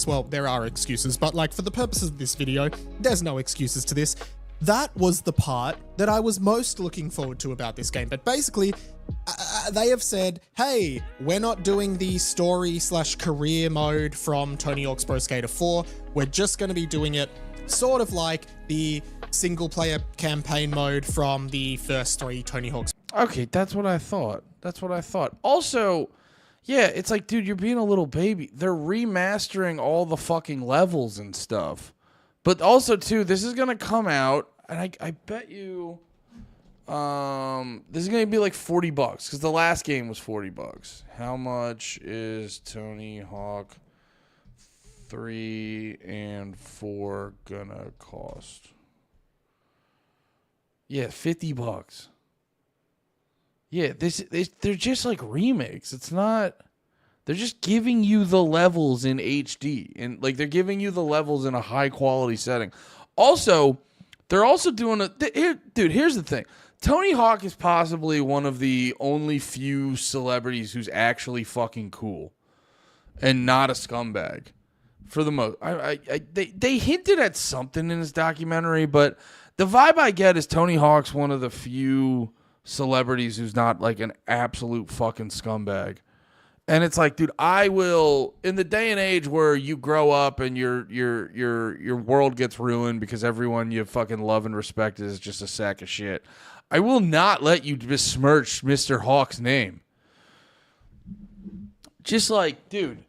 Well, there are excuses, but like for the purposes of this video, there's no excuses to this. That was the part that I was most looking forward to about this game. But basically, they have said, hey, we're not doing the story/career mode from Tony Hawk's Pro Skater 4. We're just going to be doing it sort of like the single player campaign mode from the first 3 Tony Hawk's. Okay, that's what I thought. Also, yeah, it's like, dude, you're being a little baby. They're remastering all the fucking levels and stuff. But also, too, this is going to come out, and I bet you this is going to be like $40 because the last game was $40. How much is Tony Hawk 3 and 4 going to cost? Yeah, $50. Yeah, they're just like remakes. It's not. They're just giving you the levels in HD, and like they're giving you the levels in a high quality setting. Also, they're also doing dude. Here's the thing: Tony Hawk is possibly one of the only few celebrities who's actually fucking cool and not a scumbag. For the most, they hinted at something in his documentary, but The vibe I get is Tony Hawk's one of the few celebrities who's not like an absolute fucking scumbag. And it's like, dude, I will, in the day and age where you grow up and your world gets ruined because everyone you fucking love and respect is just a sack of shit, I will not let you besmirch Mr. Hawk's name. Just like, dude,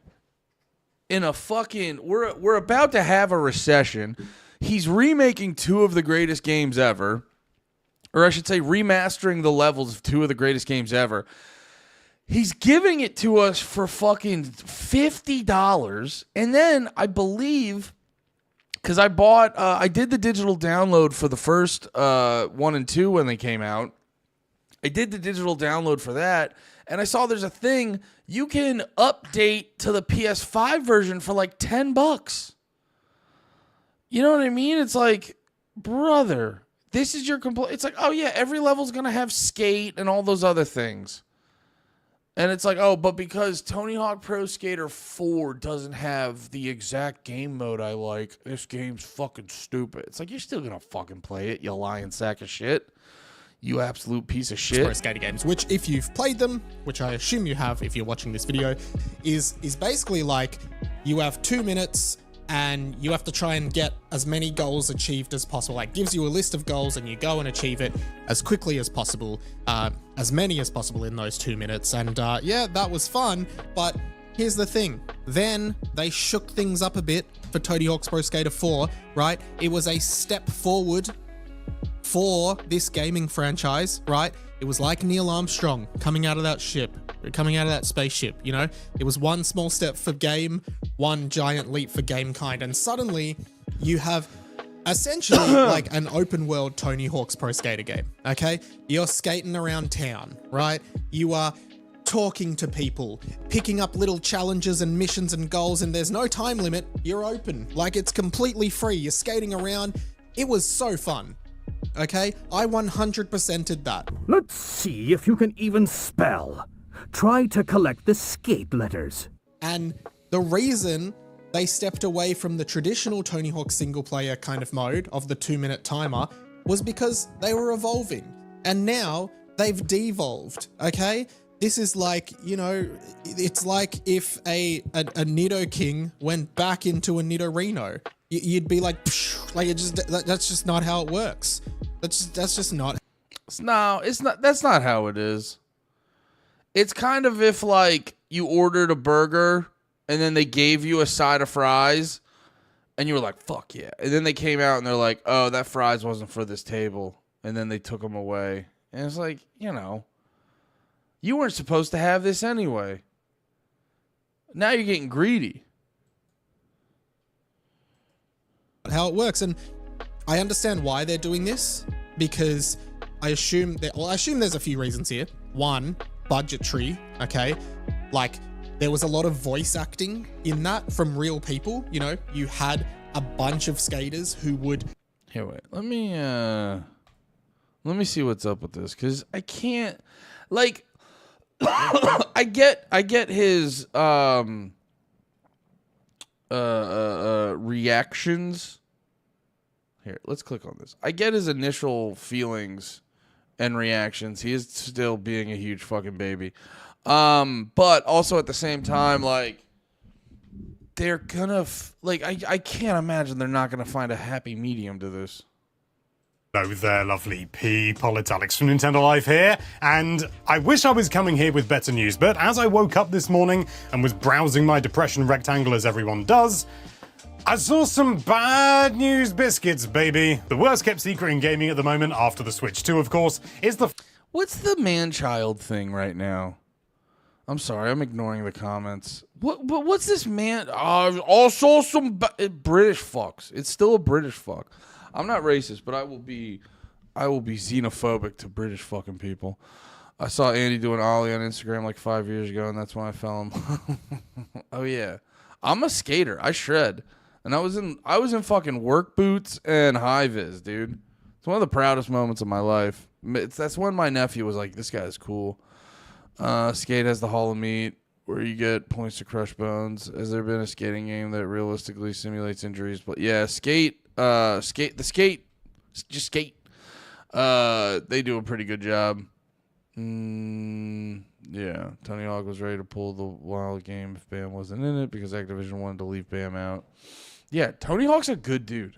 in a fucking, we're about to have a recession. He's remaking 2 of the greatest games ever, or I should say remastering the levels of 2 of the greatest games ever. He's giving it to us for fucking $50. And then I believe, because I did the digital download for the first 1 and 2 when they came out. I did the digital download for that. And I saw there's a thing you can update to the PS5 version for like $10. You know what I mean? It's like, brother, this is your complaint. It's like, oh yeah, every level's going to have skate and all those other things. And it's like, oh, but because Tony Hawk Pro Skater 4 doesn't have the exact game mode I like, this game's fucking stupid. It's like, you're still going to fucking play it, you lying sack of shit. You absolute piece of shit. Pro Skater games, which if you've played them, which I assume you have if you're watching this video, is basically like you have 2 minutes and you have to try and get as many goals achieved as possible. Like, gives you a list of goals and you go and achieve it as quickly as possible, as many as possible in those 2 minutes. And yeah, that was fun, but here's the thing. Then they shook things up a bit for Tony Hawk's Pro Skater 4, right? It was a step forward for this gaming franchise, right? It was like Neil Armstrong coming out of that spaceship, you know? It was one small step for game, one giant leap for game kind, and suddenly you have essentially like an open world Tony Hawk's Pro Skater game, okay? You're skating around town, right? You are talking to people, picking up little challenges and missions and goals, and there's no time limit. You're open, like it's completely free. You're skating around. It was so fun. Okay, I 100%ed that. Let's see if you can even spell. Try to collect the skate letters. And the reason they stepped away from the traditional Tony Hawk single player kind of mode of the 2-minute timer was because they were evolving. And now they've devolved, okay? This is like, you know, it's like if a Nidoking went back into a Nidorino. You'd be like, psh, like that's just not how it works. That's just not. No, it's not. That's not how it is. It's kind of if like you ordered a burger and then they gave you a side of fries and you were like, fuck yeah. And then they came out and they're like, oh, that fries wasn't for this table. And then they took them away. And it's like, you know, you weren't supposed to have this anyway. Now you're getting greedy. How it works, and I understand why they're doing this, because I assume there's a few reasons here. One, budgetary, okay? Like, there was a lot of voice acting in that from real people, you know? You had a bunch of skaters who would... Here, wait, let me see what's up with this, because I can't, like, I get his, reactions. Here, let's click on this. I get his initial feelings and reactions. He is still being a huge fucking baby. But also at the same time, like, they're gonna, I can't imagine they're not gonna find a happy medium to this. Hello there, lovely people. It's Alex from Nintendo Live here, and I wish I was coming here with better news, but as I woke up this morning and was browsing my depression rectangle as everyone does, I saw some bad news biscuits, baby. The worst kept secret in gaming at the moment, after the Switch 2, of course, is the... What's the man-child thing right now? I'm sorry, I'm ignoring the comments. What's this man... I saw some British fucks. It's still a British fuck. I'm not racist, but I will be xenophobic to British fucking people. I saw Andy doing Ollie on Instagram like 5 years ago, and that's when I fell in. Oh yeah, I'm a skater. I shred, and I was in fucking work boots and high vis, dude. It's one of the proudest moments of my life. That's when my nephew was like, "This guy's cool." Skate has the Hall of Meat, where you get points to crush bones. Has there been a skating game that realistically simulates injuries? But yeah, Skate Just skate. They do a pretty good job. Yeah, Tony Hawk was ready to pull the Wild game if Bam wasn't in it because Activision wanted to leave Bam out. Yeah, Tony Hawk's a good dude.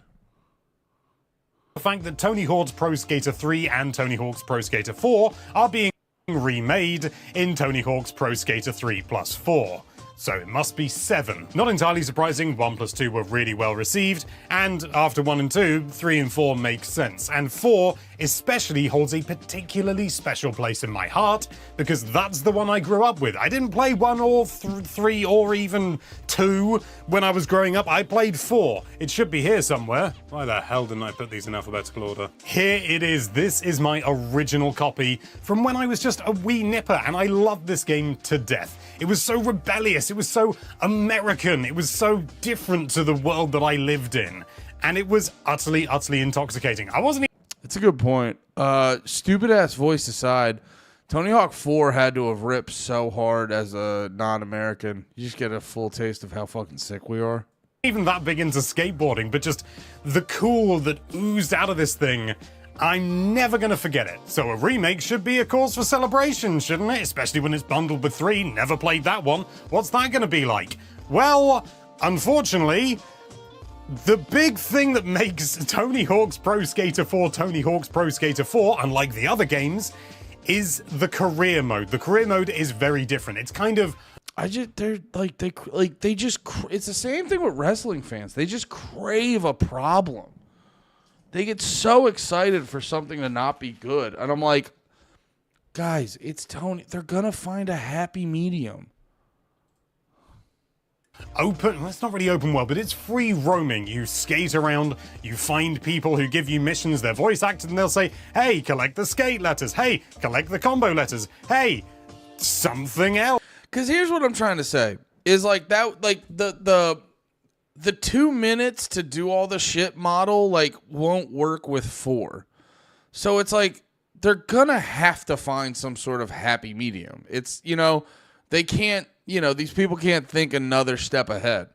The fact that Tony Hawk's Pro Skater 3 and Tony Hawk's Pro Skater 4 are being remade in Tony Hawk's Pro Skater 3 plus 4. So it must be 7. Not entirely surprising, 1 plus 2 were really well received, and after 1 and 2, 3 and 4 make sense. And 4 especially holds a particularly special place in my heart, because that's the one I grew up with. I didn't play 1 or 3 or even 2 when I was growing up. I played 4. It should be here somewhere. Why the hell didn't I put these in alphabetical order? Here it is. This is my original copy from when I was just a wee nipper, and I loved this game to death. It was so rebellious. It was so American. It was so different to the world that I lived in. And it was utterly, utterly intoxicating. I wasn't... It's a good point. Stupid ass voice aside, Tony Hawk 4 had to have ripped so hard as a non-American. You just get a full taste of how fucking sick we are. Even that big into skateboarding, but just the cool that oozed out of this thing. I'm never going to forget it. So a remake should be a cause for celebration, shouldn't it? Especially when it's bundled with 3. Never played that one. What's that going to be like? Well, unfortunately, the big thing that makes Tony Hawk's Pro Skater 4 Tony Hawk's Pro Skater 4, unlike the other games, is the career mode. The career mode is very different. It's kind of... it's the same thing with wrestling fans. They just crave a problem. They get so excited for something to not be good. And I'm like, guys, it's Tony. They're going to find a happy medium. Open, well, it's not really open world, but it's free roaming. You skate around, you find people who give you missions, they're voice acted, and they'll say, hey, collect the skate letters. Hey, collect the combo letters. Hey, something else. Because here's what I'm trying to say. Is like that, like the 2 minutes to do all the shit model like won't work with 4. So it's like they're gonna have to find some sort of happy medium. It's, they can't, these people can't think another step ahead.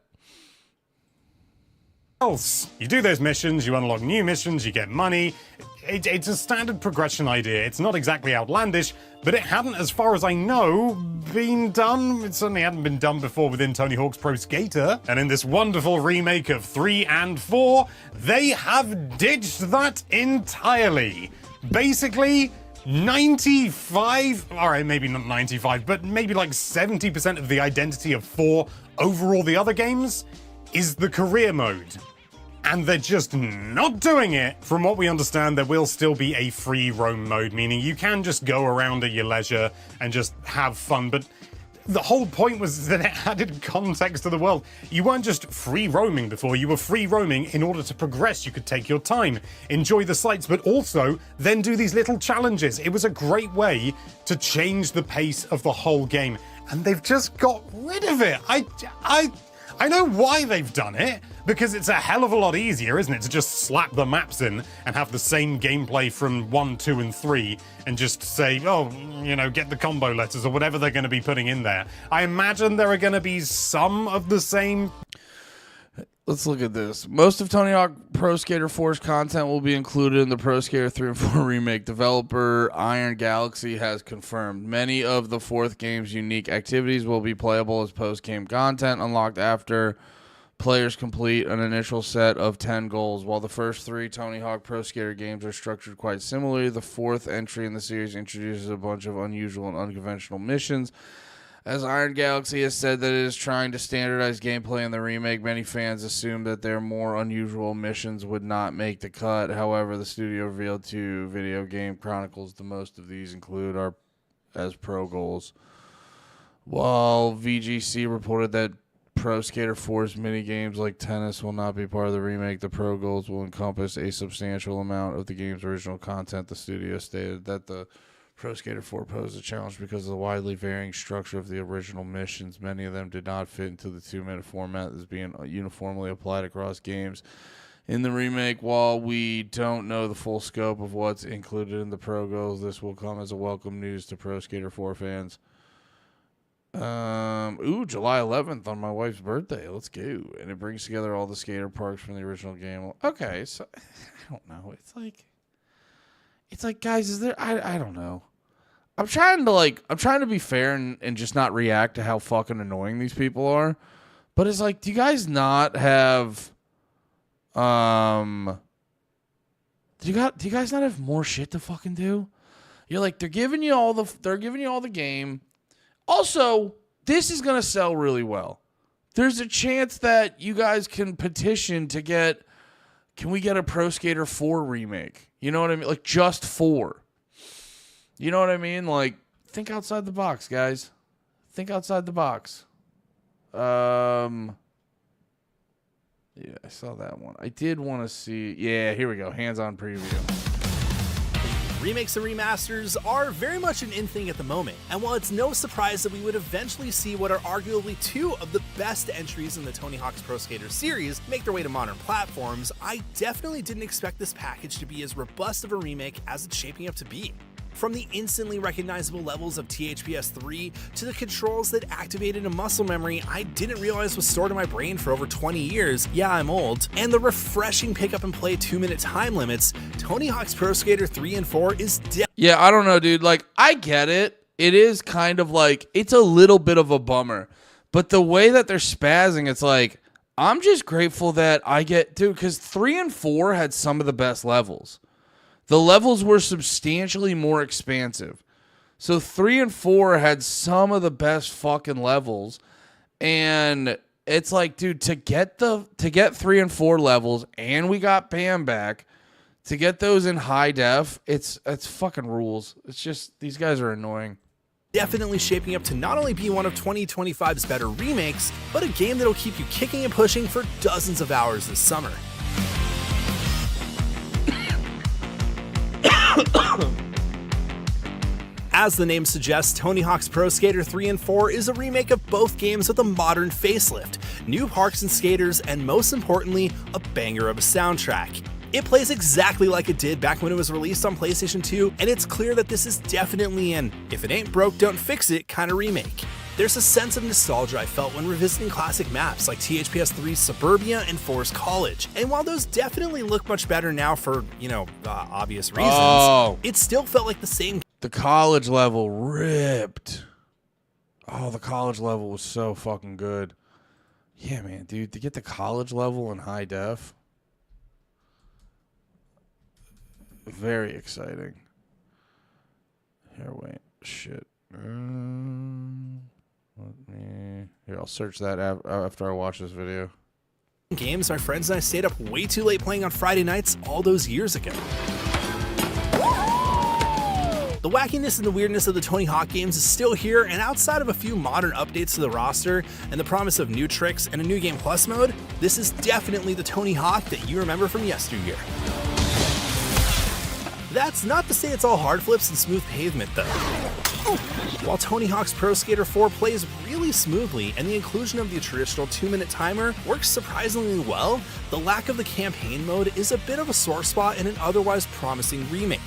You do those missions, you unlock new missions, you get money. It's a standard progression idea. It's not exactly outlandish, but it hadn't, as far as I know, been done. It certainly hadn't been done before within Tony Hawk's Pro Skater. And in this wonderful remake of 3 and 4, they have ditched that entirely. Basically, 95, all right, maybe not 95, but maybe like 70% of the identity of 4 over all the other games is the career mode. And they're just not doing it. From what we understand, there will still be a free roam mode, meaning you can just go around at your leisure and just have fun. But the whole point was that it added context to the world. You weren't just free roaming before, you were free roaming in order to progress. You could take your time, enjoy the sights, but also then do these little challenges. It was a great way to change the pace of the whole game. And they've just got rid of it. I know why they've done it, because it's a hell of a lot easier, isn't it, to just slap the maps in and have the same gameplay from 1, 2, and 3 and just say, oh, get the combo letters or whatever they're going to be putting in there. I imagine there are going to be some of the same... Let's look at this. Most of Tony Hawk Pro Skater 4's content will be included in the Pro Skater 3 and 4 remake. Developer Iron Galaxy has confirmed many of the fourth game's unique activities will be playable as post-game content unlocked after players complete an initial set of 10 goals. While the first 3 Tony Hawk Pro Skater games are structured quite similarly, the fourth entry in the series introduces a bunch of unusual and unconventional missions. As Iron Galaxy has said that it is trying to standardize gameplay in the remake, many fans assumed that their more unusual missions would not make the cut. However, the studio revealed to Video Game Chronicles the most of these include are as pro goals. While VGC reported that Pro Skater 4's minigames like tennis will not be part of the remake, the pro goals will encompass a substantial amount of the game's original content. The studio stated that the Pro Skater 4 posed a challenge because of the widely varying structure of the original missions. Many of them did not fit into the 2-minute format that's being uniformly applied across games. In the remake, while we don't know the full scope of what's included in the Pro Goals, this will come as a welcome news to Pro Skater 4 fans. July 11th on my wife's birthday. Let's go. And it brings together all the skater parks from the original game. Okay, so I don't know. It's like, guys, is there? I don't know. I'm trying to be fair and just not react to how fucking annoying these people are. But it's like, do you guys not have, do you guys not have more shit to fucking do? You're like, they're giving you all the game. Also, this is going to sell really well. There's a chance that you guys can petition to get, can we get a Pro Skater 4 remake? You know what I mean? Like, just 4. You know what I mean? Like, think outside the box, guys. Think outside the box. Yeah, I saw that one. I did want to see. Yeah, here we go. Hands-on preview. Remakes and remasters are very much an in thing at the moment, and while it's no surprise that we would eventually see what are arguably 2 of the best entries in the Tony Hawk's Pro Skater series make their way to modern platforms, I definitely didn't expect this package to be as robust of a remake as it's shaping up to be. From the instantly recognizable levels of THPS 3 to the controls that activated a muscle memory I didn't realize was stored in my brain for over 20 years, yeah, I'm old, and the refreshing pick up and play 2-minute time limits, Tony Hawk's Pro Skater 3 and 4 is Yeah, I don't know, dude. Like, I get it. It is kind of like, it's a little bit of a bummer. But the way that they're spazzing, it's like, I'm just grateful that I get, dude, because 3 and 4 had some of the best levels. The levels were substantially more expansive. So 3 and 4 had some of the best fucking levels. And it's like, dude, to get 3 and 4 levels, and we got Bam back, to get those in high def, it's fucking rules. It's just, these guys are annoying. Definitely shaping up to not only be one of 2025's better remakes, but a game that'll keep you kicking and pushing for dozens of hours this summer. As the name suggests, Tony Hawk's Pro Skater 3 and 4 is a remake of both games with a modern facelift, new parks and skaters, and most importantly, a banger of a soundtrack. It plays exactly like it did back when it was released on PlayStation 2, and it's clear that this is definitely an if it ain't broke, don't fix it kind of remake. There's a sense of nostalgia I felt when revisiting classic maps like THPS 3's Suburbia and Forest College, and while those definitely look much better now for, obvious reasons, it still felt like the same. The college level ripped. Oh, the college level was so fucking good. Yeah, man, dude, to get the college level in high def, very exciting. Here, wait, shit. Here, I'll search that after I watch this video. Games my friends and I stayed up way too late playing on Friday nights all those years ago. The wackiness and the weirdness of the Tony Hawk games is still here, and outside of a few modern updates to the roster and the promise of new tricks and a new game plus mode, this is definitely the Tony Hawk that you remember from yesteryear. That's not to say it's all hard flips and smooth pavement though. While Tony Hawk's Pro Skater 4 plays really smoothly and the inclusion of the traditional 2-minute timer works surprisingly well, the lack of the campaign mode is a bit of a sore spot in an otherwise promising remake.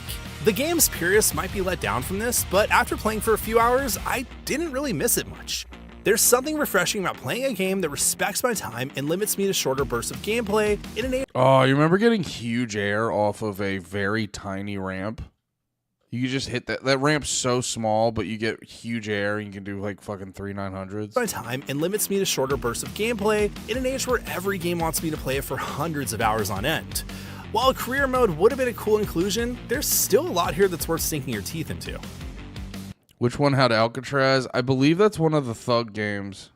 The game's purists might be let down from this, but after playing for a few hours, I didn't really miss it much. There's something refreshing about playing a game that respects my time and limits me to shorter bursts of gameplay in an age. Oh, you remember getting huge air off of a very tiny ramp? You just hit that ramp's so small, but you get huge air and you can do like fucking 3/900s. My time and limits me to shorter bursts of gameplay in an age where every game wants me to play it for hundreds of hours on end. While a career mode would have been a cool inclusion, there's still a lot here that's worth sinking your teeth into. Which one had Alcatraz? I believe that's one of the Thug games.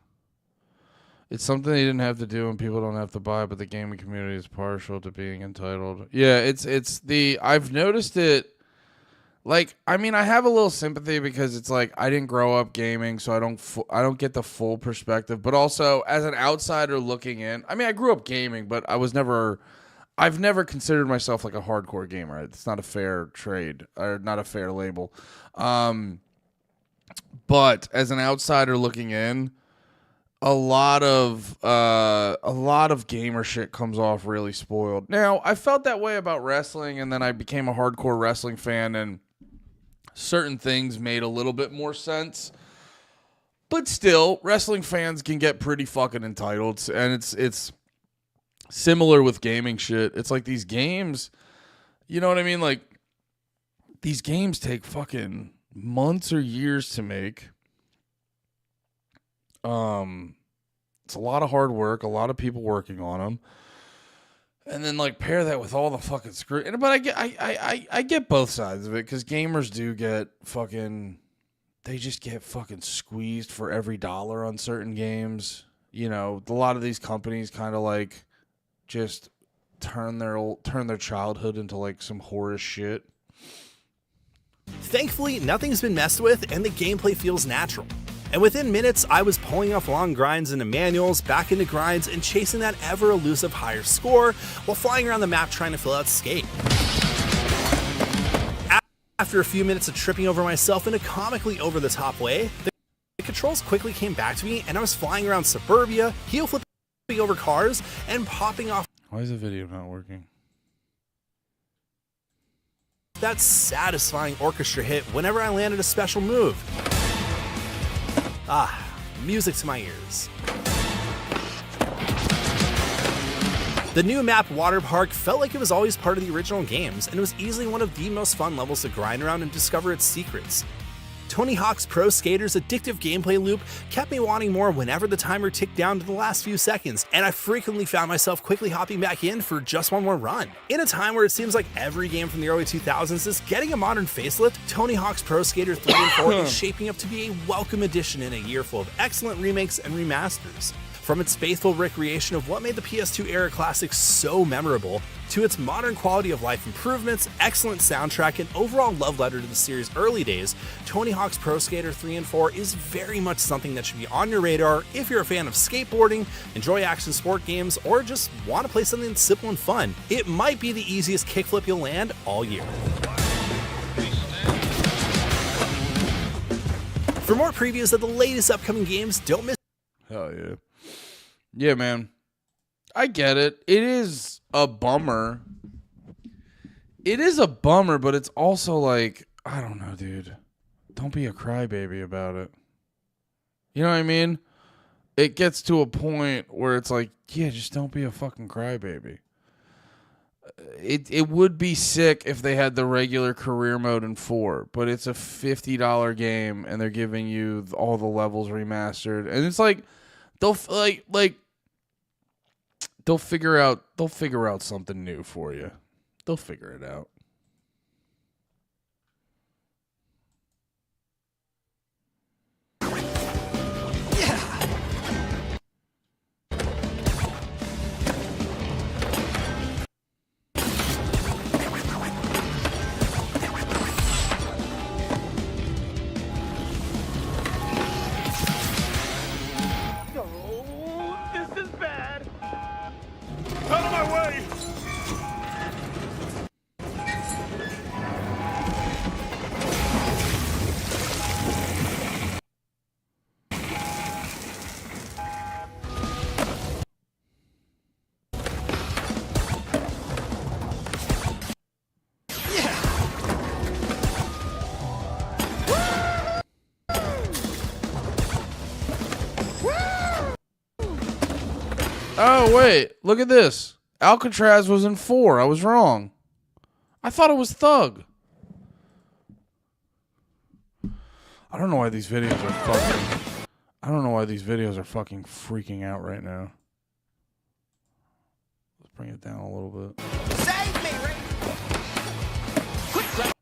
It's something they didn't have to do and people don't have to buy, but the gaming community is partial to being entitled. Yeah, it's the, I've noticed it. Like, I mean, I have a little sympathy because it's like I didn't grow up gaming, so I don't get the full perspective. But also, as an outsider looking in, I mean, I grew up gaming, but I've never considered myself like a hardcore gamer. It's not a fair trade or not a fair label. But as an outsider looking in, a lot of gamer shit comes off really spoiled. Now, I felt that way about wrestling, and then I became a hardcore wrestling fan, and certain things made a little bit more sense. But still, wrestling fans can get pretty fucking entitled, and it's similar with gaming shit. It's like these games, you know what I mean? Like, these games take fucking months or years to make. It's a lot of hard work, a lot of people working on them. And then like pair that with all the fucking screw. But I get both sides of it, because gamers do get fucking, they just get fucking squeezed for every dollar on certain games. You know, a lot of these companies kind of like just turn their childhood into like some horror shit. Thankfully, nothing's been messed with and the gameplay feels natural. And within minutes, I was pulling off long grinds into manuals, back into grinds, and chasing that ever-elusive higher score while flying around the map trying to fill out Skate. After a few minutes of tripping over myself in a comically over-the-top way, the controls quickly came back to me, and I was flying around suburbia, heel flipping over cars, and popping off. Why is the video not working? That satisfying orchestra hit whenever I landed a special move. Ah, music to my ears. The new map Water Park felt like it was always part of the original games, and it was easily one of the most fun levels to grind around and discover its secrets. Tony Hawk's Pro Skater's addictive gameplay loop kept me wanting more whenever the timer ticked down to the last few seconds, and I frequently found myself quickly hopping back in for just one more run. In a time where it seems like every game from the early 2000s is getting a modern facelift, Tony Hawk's Pro Skater 3 and 4 is shaping up to be a welcome addition in a year full of excellent remakes and remasters. From its faithful recreation of what made the PS2 era classic so memorable, to its modern quality of life improvements, excellent soundtrack, and overall love letter to the series' early days, Tony Hawk's Pro Skater 3 and 4 is very much something that should be on your radar if you're a fan of skateboarding, enjoy action sport games, or just want to play something that's simple and fun. It might be the easiest kickflip you'll land all year. For more previews of the latest upcoming games, don't miss. Hell yeah. Yeah, man. I get it. It is a bummer. It is a bummer, but it's also like, I don't know, dude. Don't be a crybaby about it. You know what I mean? It gets to a point where it's like, yeah, just don't be a fucking crybaby. It would be sick if they had the regular career mode in 4, but it's a $50 game and they're giving you all the levels remastered, and it's like they'll figure out something new for you. They'll figure it out. Out of my way! Oh, wait. Look at this. Alcatraz was in 4. I was wrong. I thought it was Thug. I don't know why these videos are fucking... I don't know why these videos are fucking freaking out right now. Let's bring it down a little bit. Save me, Rick! Quick,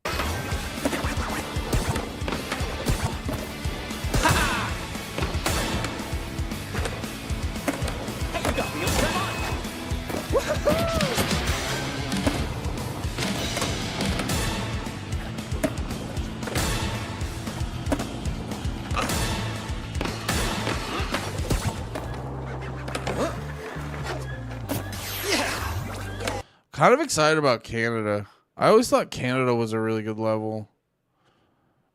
Kind of excited about Canada. I always thought Canada was a really good level.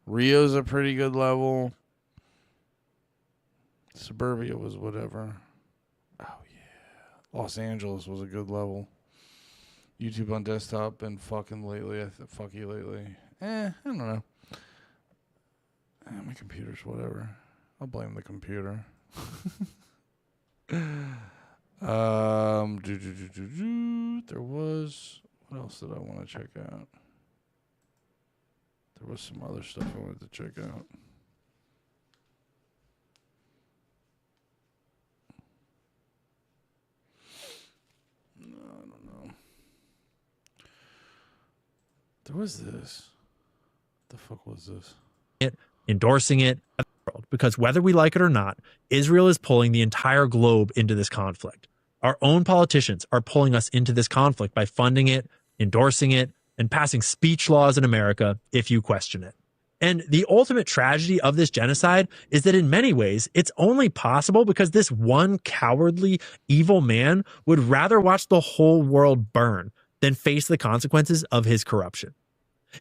Rio's a pretty good level. Suburbia was whatever. Oh, yeah. Los Angeles was a good level. YouTube on desktop and fucking lately. Fuck you lately. I don't know. My computer's whatever. I'll blame the computer. There was, what else did I want to check out? There was some other stuff I wanted to check out. No, I don't know. There was this. What the fuck was this? Endorsing it, because whether we like it or not, Israel is pulling the entire globe into this conflict. Our own politicians are pulling us into this conflict by funding it, endorsing it, and passing speech laws in America if you question it. And the ultimate tragedy of this genocide is that in many ways, it's only possible because this one cowardly, evil man would rather watch the whole world burn than face the consequences of his corruption.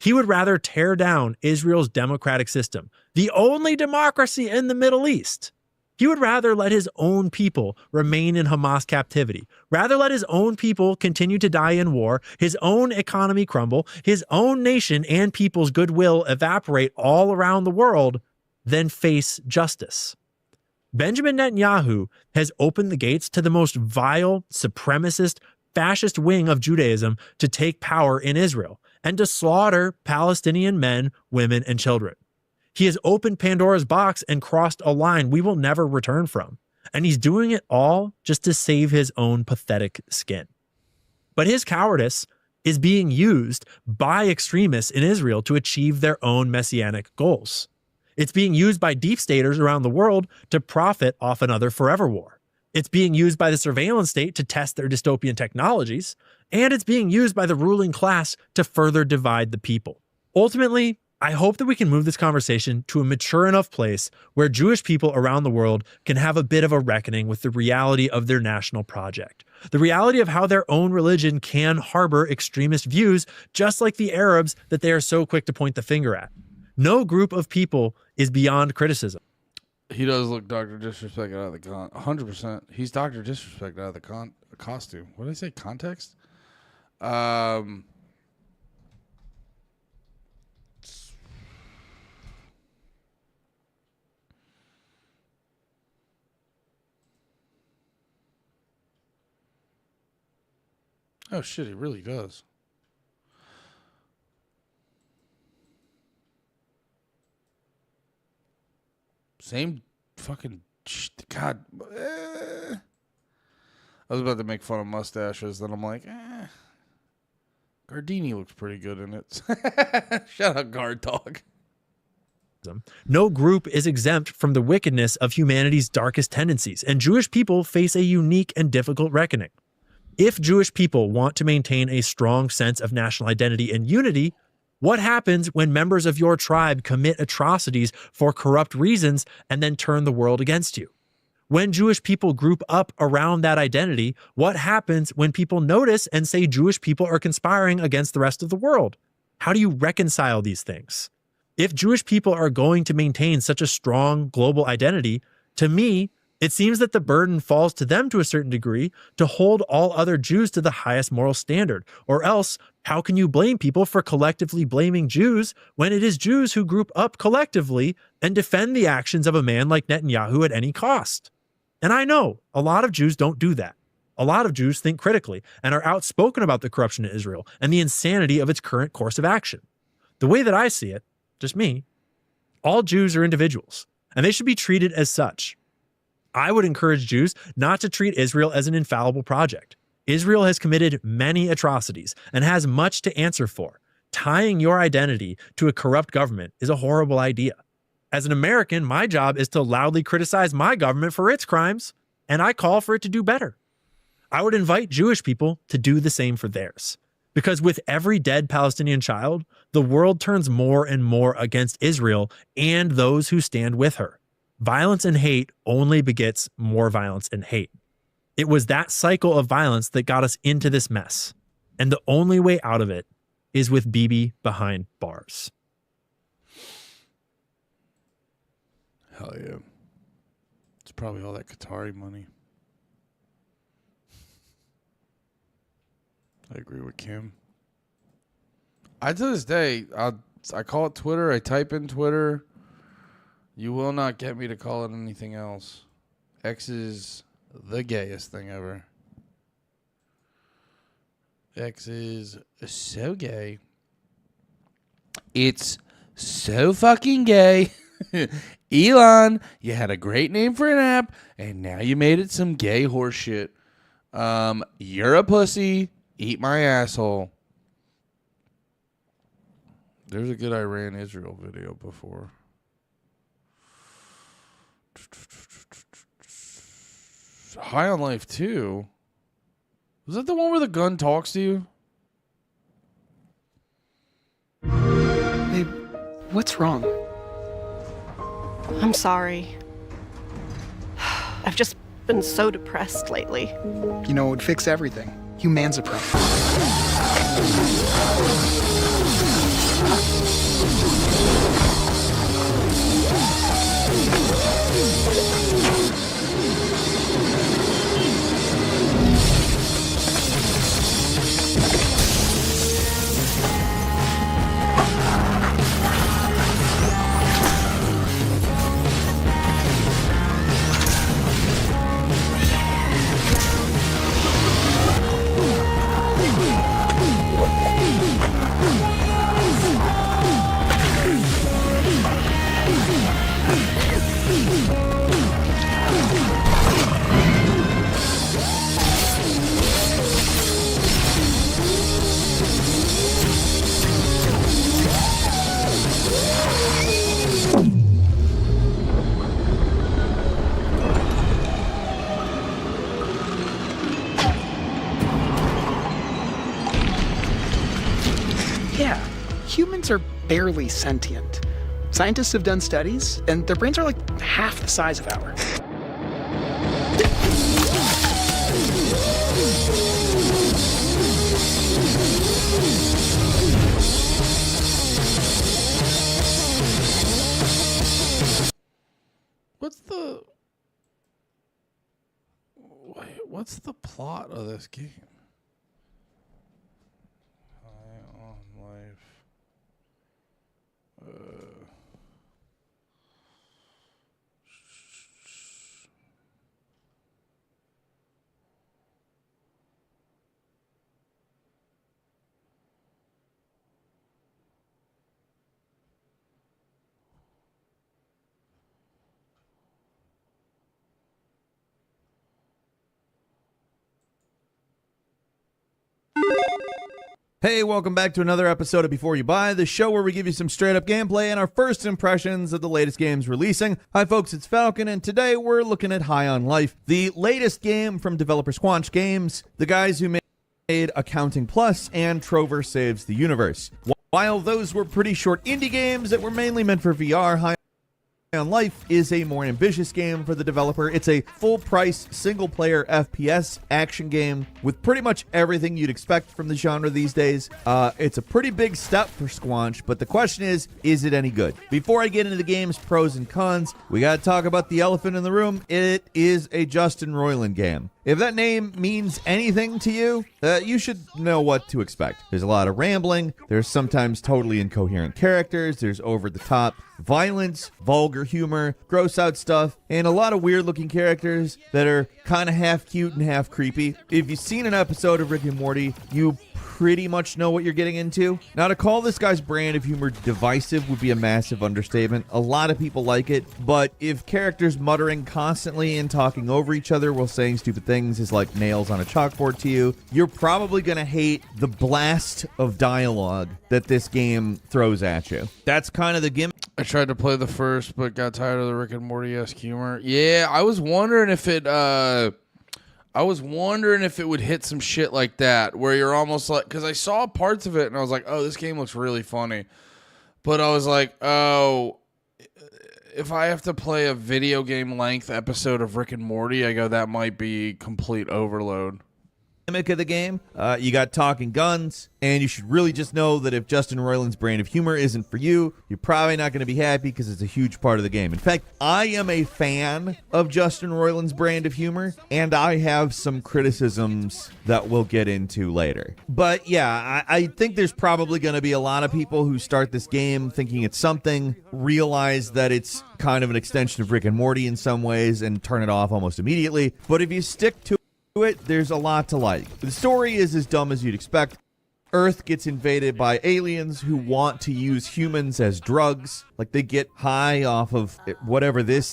He would rather tear down Israel's democratic system, the only democracy in the Middle East. He would rather let his own people remain in Hamas captivity, rather let his own people continue to die in war, his own economy crumble, his own nation and people's goodwill evaporate all around the world, than face justice. Benjamin Netanyahu has opened the gates to the most vile, supremacist, fascist wing of Judaism to take power in Israel and to slaughter Palestinian men, women, and children. He has opened Pandora's box and crossed a line we will never return from. And he's doing it all just to save his own pathetic skin. But his cowardice is being used by extremists in Israel to achieve their own messianic goals. It's being used by deep staters around the world to profit off another forever war. It's being used by the surveillance state to test their dystopian technologies. And it's being used by the ruling class to further divide the people. Ultimately, I hope that we can move this conversation to a mature enough place where Jewish people around the world can have a bit of a reckoning with the reality of their national project, the reality of how their own religion can harbor extremist views, just like the Arabs that they are so quick to point the finger at. No group of people is beyond criticism. He does look Dr. Disrespect out of the 100%. He's Dr. Disrespect out of the costume. What did I say? Context? Oh shit, he really does. Same fucking God. I was about to make fun of mustaches, then I'm like, Gardini looks pretty good in it. Shout out Guard Dog. No group is exempt from the wickedness of humanity's darkest tendencies, and Jewish people face a unique and difficult reckoning. If Jewish people want to maintain a strong sense of national identity and unity, what happens when members of your tribe commit atrocities for corrupt reasons and then turn the world against you? When Jewish people group up around that identity, what happens when people notice and say Jewish people are conspiring against the rest of the world? How do you reconcile these things? If Jewish people are going to maintain such a strong global identity, to me, it seems that the burden falls to them to a certain degree to hold all other Jews to the highest moral standard. Or else, how can you blame people for collectively blaming Jews when it is Jews who group up collectively and defend the actions of a man like Netanyahu at any cost? And I know a lot of Jews don't do that. A lot of Jews think critically and are outspoken about the corruption in Israel and the insanity of its current course of action. The way that I see it, just me, all Jews are individuals, and they should be treated as such. I would encourage Jews not to treat Israel as an infallible project. Israel has committed many atrocities and has much to answer for. Tying your identity to a corrupt government is a horrible idea. As an American, my job is to loudly criticize my government for its crimes, and I call for it to do better. I would invite Jewish people to do the same for theirs. Because with every dead Palestinian child, the world turns more and more against Israel and those who stand with her. Violence and hate only begets more violence and hate. It was that cycle of violence that got us into this mess. And the only way out of it is with Bibi behind bars. Hell yeah. It's probably all that Qatari money. I agree with Kim. To this day, I call it Twitter. I type in Twitter. You will not get me to call it anything else. X is the gayest thing ever. X is so gay. It's so fucking gay. Elon, you had a great name for an app, and now you made it some gay horse shit. You're a pussy. Eat my asshole. There's a good Iran-Israel video before. High on Life 2? Was that the one where the gun talks to you? Babe, what's wrong? I'm sorry. I've just been so depressed lately. You know, it would fix everything. Humanzapren. Yeah, humans are barely sentient. Scientists have done studies, and their brains are like half the size of ours. What's the plot of this game? High on Life. Hey, welcome back to another episode of Before You Buy, the show where we give you some straight-up gameplay and our first impressions of the latest games releasing. Hi, folks, it's Falcon, and today we're looking at High on Life, the latest game from developer Squanch Games, the guys who made Accounting Plus and Trover Saves the Universe. While those were pretty short indie games that were mainly meant for VR, High on Life is a more ambitious game for the developer. It's a full-price, single-player FPS action game with pretty much everything you'd expect from the genre these days. It's a pretty big step for Squanch, but the question is it any good? Before I get into the game's pros and cons, we gotta talk about the elephant in the room. It is a Justin Roiland game. If that name means anything to you, you should know what to expect. There's a lot of rambling, there's sometimes totally incoherent characters, there's over-the-top violence, vulgar humor, gross out stuff, and a lot of weird looking characters that are kind of half cute and half creepy. If you've seen an episode of Rick and Morty, you pretty much know what you're getting into. Now, to call this guy's brand of humor divisive would be a massive understatement. A lot of people like it, but if characters muttering constantly and talking over each other while saying stupid things is like nails on a chalkboard to you, you're probably going to hate the blast of dialogue that this game throws at you. That's kind of the gimmick. I tried to play the first, but got tired of the Rick and Morty-esque humor. Yeah, I was wondering if it would hit some shit like that, where you're almost like, because I saw parts of it and I was like, oh, this game looks really funny. But I was like, oh, if I have to play a video game length episode of Rick and Morty, I go, that might be complete overload. of the game. You got talking guns, and you should really just know that if Justin Roiland's brand of humor isn't for you, you're probably not going to be happy because it's a huge part of the game. In fact, I am a fan of Justin Roiland's brand of humor, and I have some criticisms that we'll get into later. But yeah, I think there's probably going to be a lot of people who start this game thinking it's something, realize that it's kind of an extension of Rick and Morty in some ways, and turn it off almost immediately. But if you stick to it, there's a lot to like. The story is as dumb as you'd expect. Earth gets invaded by aliens who want to use humans as drugs. Like, they get high off of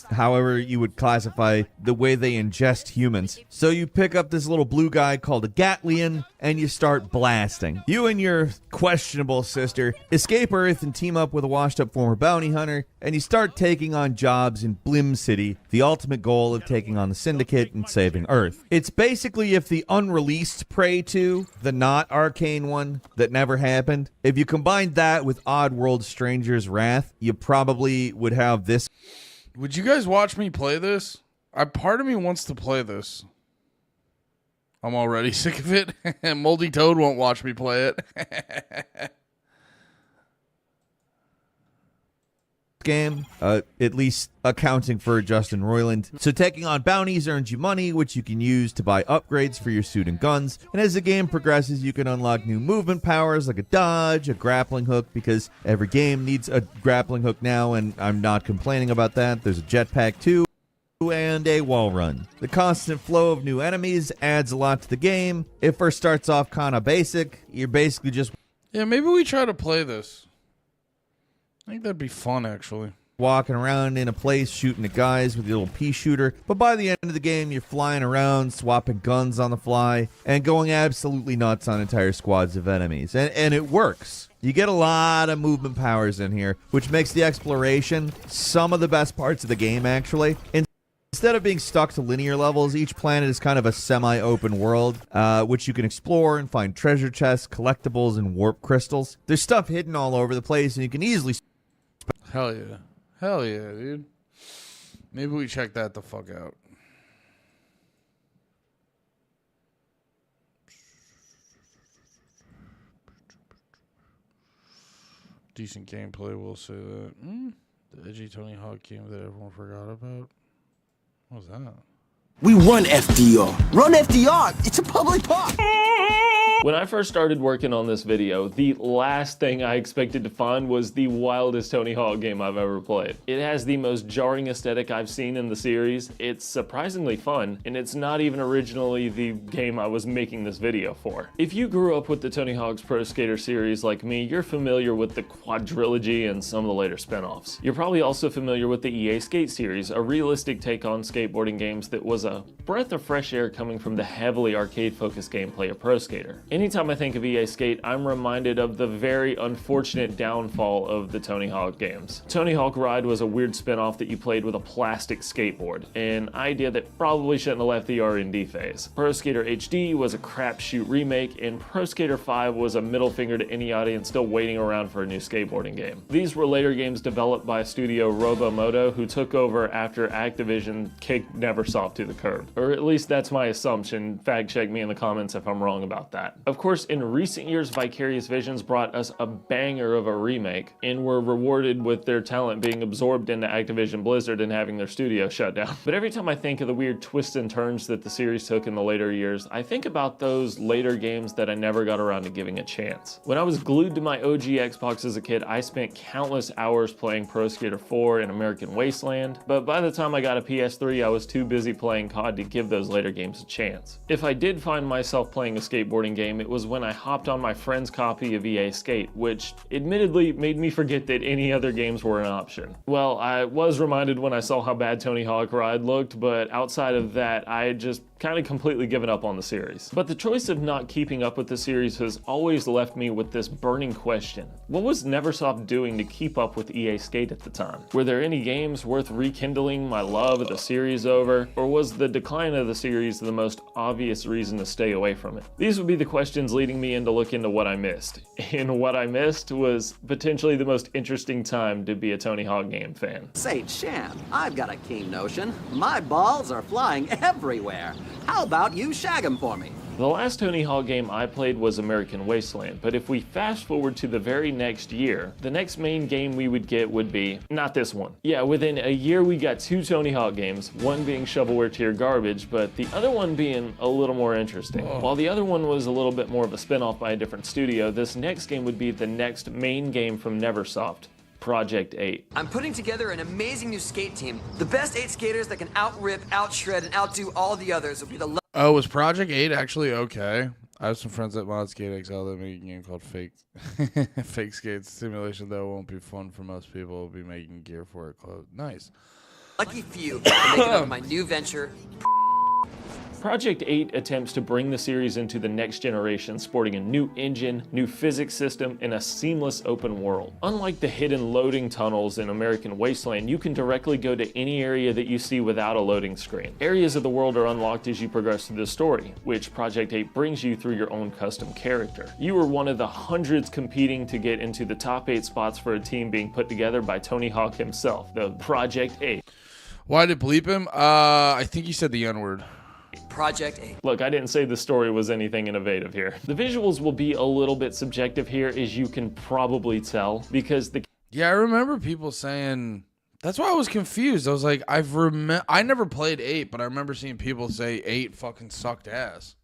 however you would classify the way they ingest humans. So you pick up this little blue guy called a Gatlian, and you start blasting. You and your questionable sister escape Earth and team up with a washed-up former bounty hunter, and you start taking on jobs in Blim City, the ultimate goal of taking on the Syndicate and saving Earth. It's basically if the unreleased Prey 2, the not Arcane one that never happened, if you combine that with Oddworld Stranger's Wrath, you probably would have this. Would you guys watch me play this? Part of me wants to play this. I'm already sick of it. Moldy Toad won't watch me play it. Game, at least accounting for Justin Roiland. So taking on bounties earns you money, which you can use to buy upgrades for your suit and guns. And as the game progresses, you can unlock new movement powers like a dodge, a grappling hook, because every game needs a grappling hook now, and I'm not complaining about that. There's a jetpack too, and a wall run. The constant flow of new enemies adds a lot to the game. It first starts off kind of basic. You're basically just... Yeah, maybe we try to play this. I think that'd be fun, actually. Walking around in a place, shooting at guys with your little pea shooter. But by the end of the game, you're flying around, swapping guns on the fly, and going absolutely nuts on entire squads of enemies. And it works. You get a lot of movement powers in here, which makes the exploration some of the best parts of the game, actually. Instead of being stuck to linear levels, each planet is kind of a semi-open world, which you can explore and find treasure chests, collectibles, and warp crystals. There's stuff hidden all over the place, and you can easily... Hell yeah. Hell yeah, dude. Maybe we check that the fuck out. Decent gameplay, we'll say that. The edgy Tony Hawk game that everyone forgot about. What was that? We run FDR. Run FDR. It's a public park. When I first started working on this video, the last thing I expected to find was the wildest Tony Hawk game I've ever played. It has the most jarring aesthetic I've seen in the series. It's surprisingly fun, and it's not even originally the game I was making this video for. If you grew up with the Tony Hawk's Pro Skater series like me, you're familiar with the Quadrilogy and some of the later spin-offs. You're probably also familiar with the EA Skate series, a realistic take on skateboarding games that was a breath of fresh air coming from the heavily arcade-focused gameplay of Pro Skater. Anytime I think of EA Skate, I'm reminded of the very unfortunate downfall of the Tony Hawk games. Tony Hawk Ride was a weird spin-off that you played with a plastic skateboard, an idea that probably shouldn't have left the R&D phase. Pro Skater HD was a crapshoot remake, and Pro Skater 5 was a middle finger to any audience still waiting around for a new skateboarding game. These were later games developed by studio Robomoto, who took over after Activision kicked Neversoft to the curb. Or at least that's my assumption. Fact check me in the comments if I'm wrong about that. Of course, in recent years, Vicarious Visions brought us a banger of a remake, and were rewarded with their talent being absorbed into Activision Blizzard and having their studio shut down. But every time I think of the weird twists and turns that the series took in the later years, I think about those later games that I never got around to giving a chance. When I was glued to my OG Xbox as a kid, I spent countless hours playing Pro Skater 4 and American Wasteland, but by the time I got a PS3, I was too busy playing COD to give those later games a chance. If I did find myself playing a skateboarding game, it was when I hopped on my friend's copy of EA Skate, which admittedly made me forget that any other games were an option. Well, I was reminded when I saw how bad Tony Hawk Ride looked, but outside of that, I had just kind of completely given up on the series. But the choice of not keeping up with the series has always left me with this burning question. What was Neversoft doing to keep up with EA Skate at the time? Were there any games worth rekindling my love of the series over, or was the decline of the series the most obvious reason to stay away from it? These would be the questions leading me in to look into what I missed. And what I missed was potentially the most interesting time to be a Tony Hawk game fan. Say, champ, I've got a keen notion. My balls are flying everywhere. How about you shag 'em for me? The last Tony Hawk game I played was American Wasteland, but if we fast forward to the very next year, the next main game we would get would be not this one. Yeah, within a year we got 2 Tony Hawk games, one being shovelware tier garbage, but the other one being a little more interesting. While the other one was a little bit more of a spin-off by a different studio, this next game would be the next main game from Neversoft. Project 8. I'm putting together an amazing new skate team. The best 8 skaters that can out-rip, out-shred, and outdo all the others will be the... Oh, was Project 8 actually okay? I have some friends at Mod Skate XL that make a game called Fake Fake Skates Simulation, though won't be fun for most people. Will be making gear for it clothes. Nice. Lucky few to make it up my new venture. Project 8 attempts to bring the series into the next generation, sporting a new engine, new physics system, and a seamless open world. Unlike the hidden loading tunnels in American Wasteland, you can directly go to any area that you see without a loading screen. Areas of the world are unlocked as you progress through the story, which Project 8 brings you through your own custom character. You are one of the hundreds competing to get into the top 8 spots for a team being put together by Tony Hawk himself, the Project 8. Why did bleep him? I think he said the N-word. Project 8. Look, I didn't say the story was anything innovative here. The visuals will be a little bit subjective here, as you can probably tell, because the... Yeah, I remember people saying... That's why I was confused. I was like, I never played 8, but I remember seeing people say 8 fucking sucked ass.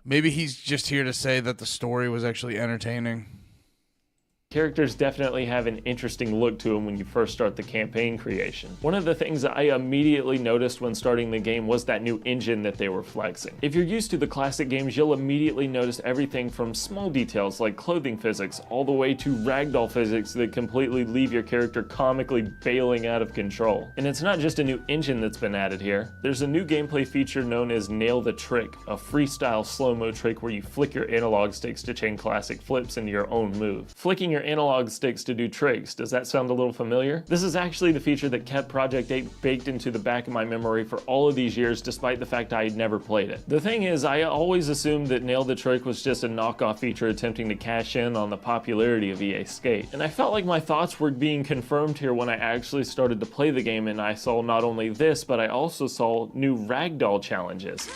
Maybe he's just here to say that the story was actually entertaining. Characters definitely have an interesting look to them when you first start the campaign creation. One of the things that I immediately noticed when starting the game was that new engine that they were flexing. If you're used to the classic games, you'll immediately notice everything from small details like clothing physics all the way to ragdoll physics that completely leave your character comically bailing out of control. And it's not just a new engine that's been added here. There's a new gameplay feature known as Nail the Trick, a freestyle slow-mo trick where you flick your analog sticks to chain classic flips into your own move. Flicking your analog sticks to do tricks. Does that sound a little familiar? This is actually the feature that kept Project 8 baked into the back of my memory for all of these years, despite the fact I had never played it. The thing is, I always assumed that Nail the Trick was just a knockoff feature attempting to cash in on the popularity of EA Skate. And I felt like my thoughts were being confirmed here when I actually started to play the game, and I saw not only this, but I also saw new ragdoll challenges.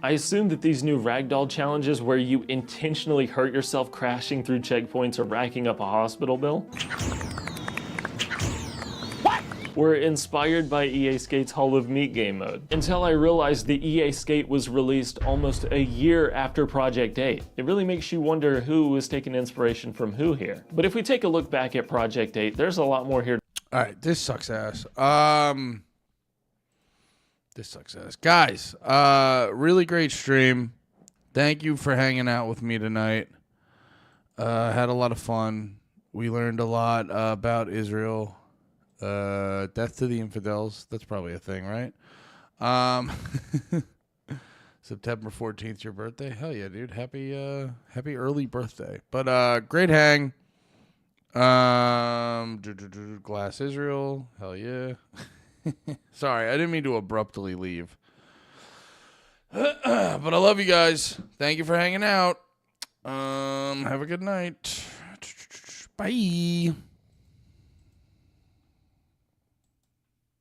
I assumed that these new ragdoll challenges where you intentionally hurt yourself crashing through checkpoints or racking up a hospital bill were inspired by EA Skate's Hall of Meat game mode, until I realized the EA Skate was released almost a year after Project 8. It really makes you wonder who was taking inspiration from who here. But if we take a look back at Project 8, there's a lot more here. Alright, this sucks ass. This sucks ass. Guys, really great stream. Thank you for hanging out with me tonight. Had a lot of fun. We learned a lot about Israel. Death to the infidels. That's probably a thing, right? September 14th, your birthday? Hell yeah, dude. Happy early birthday. But great hang. Glass Israel. Hell yeah. Sorry, I didn't mean to abruptly leave. But I love you guys. Thank you for hanging out. Have a good night. Bye.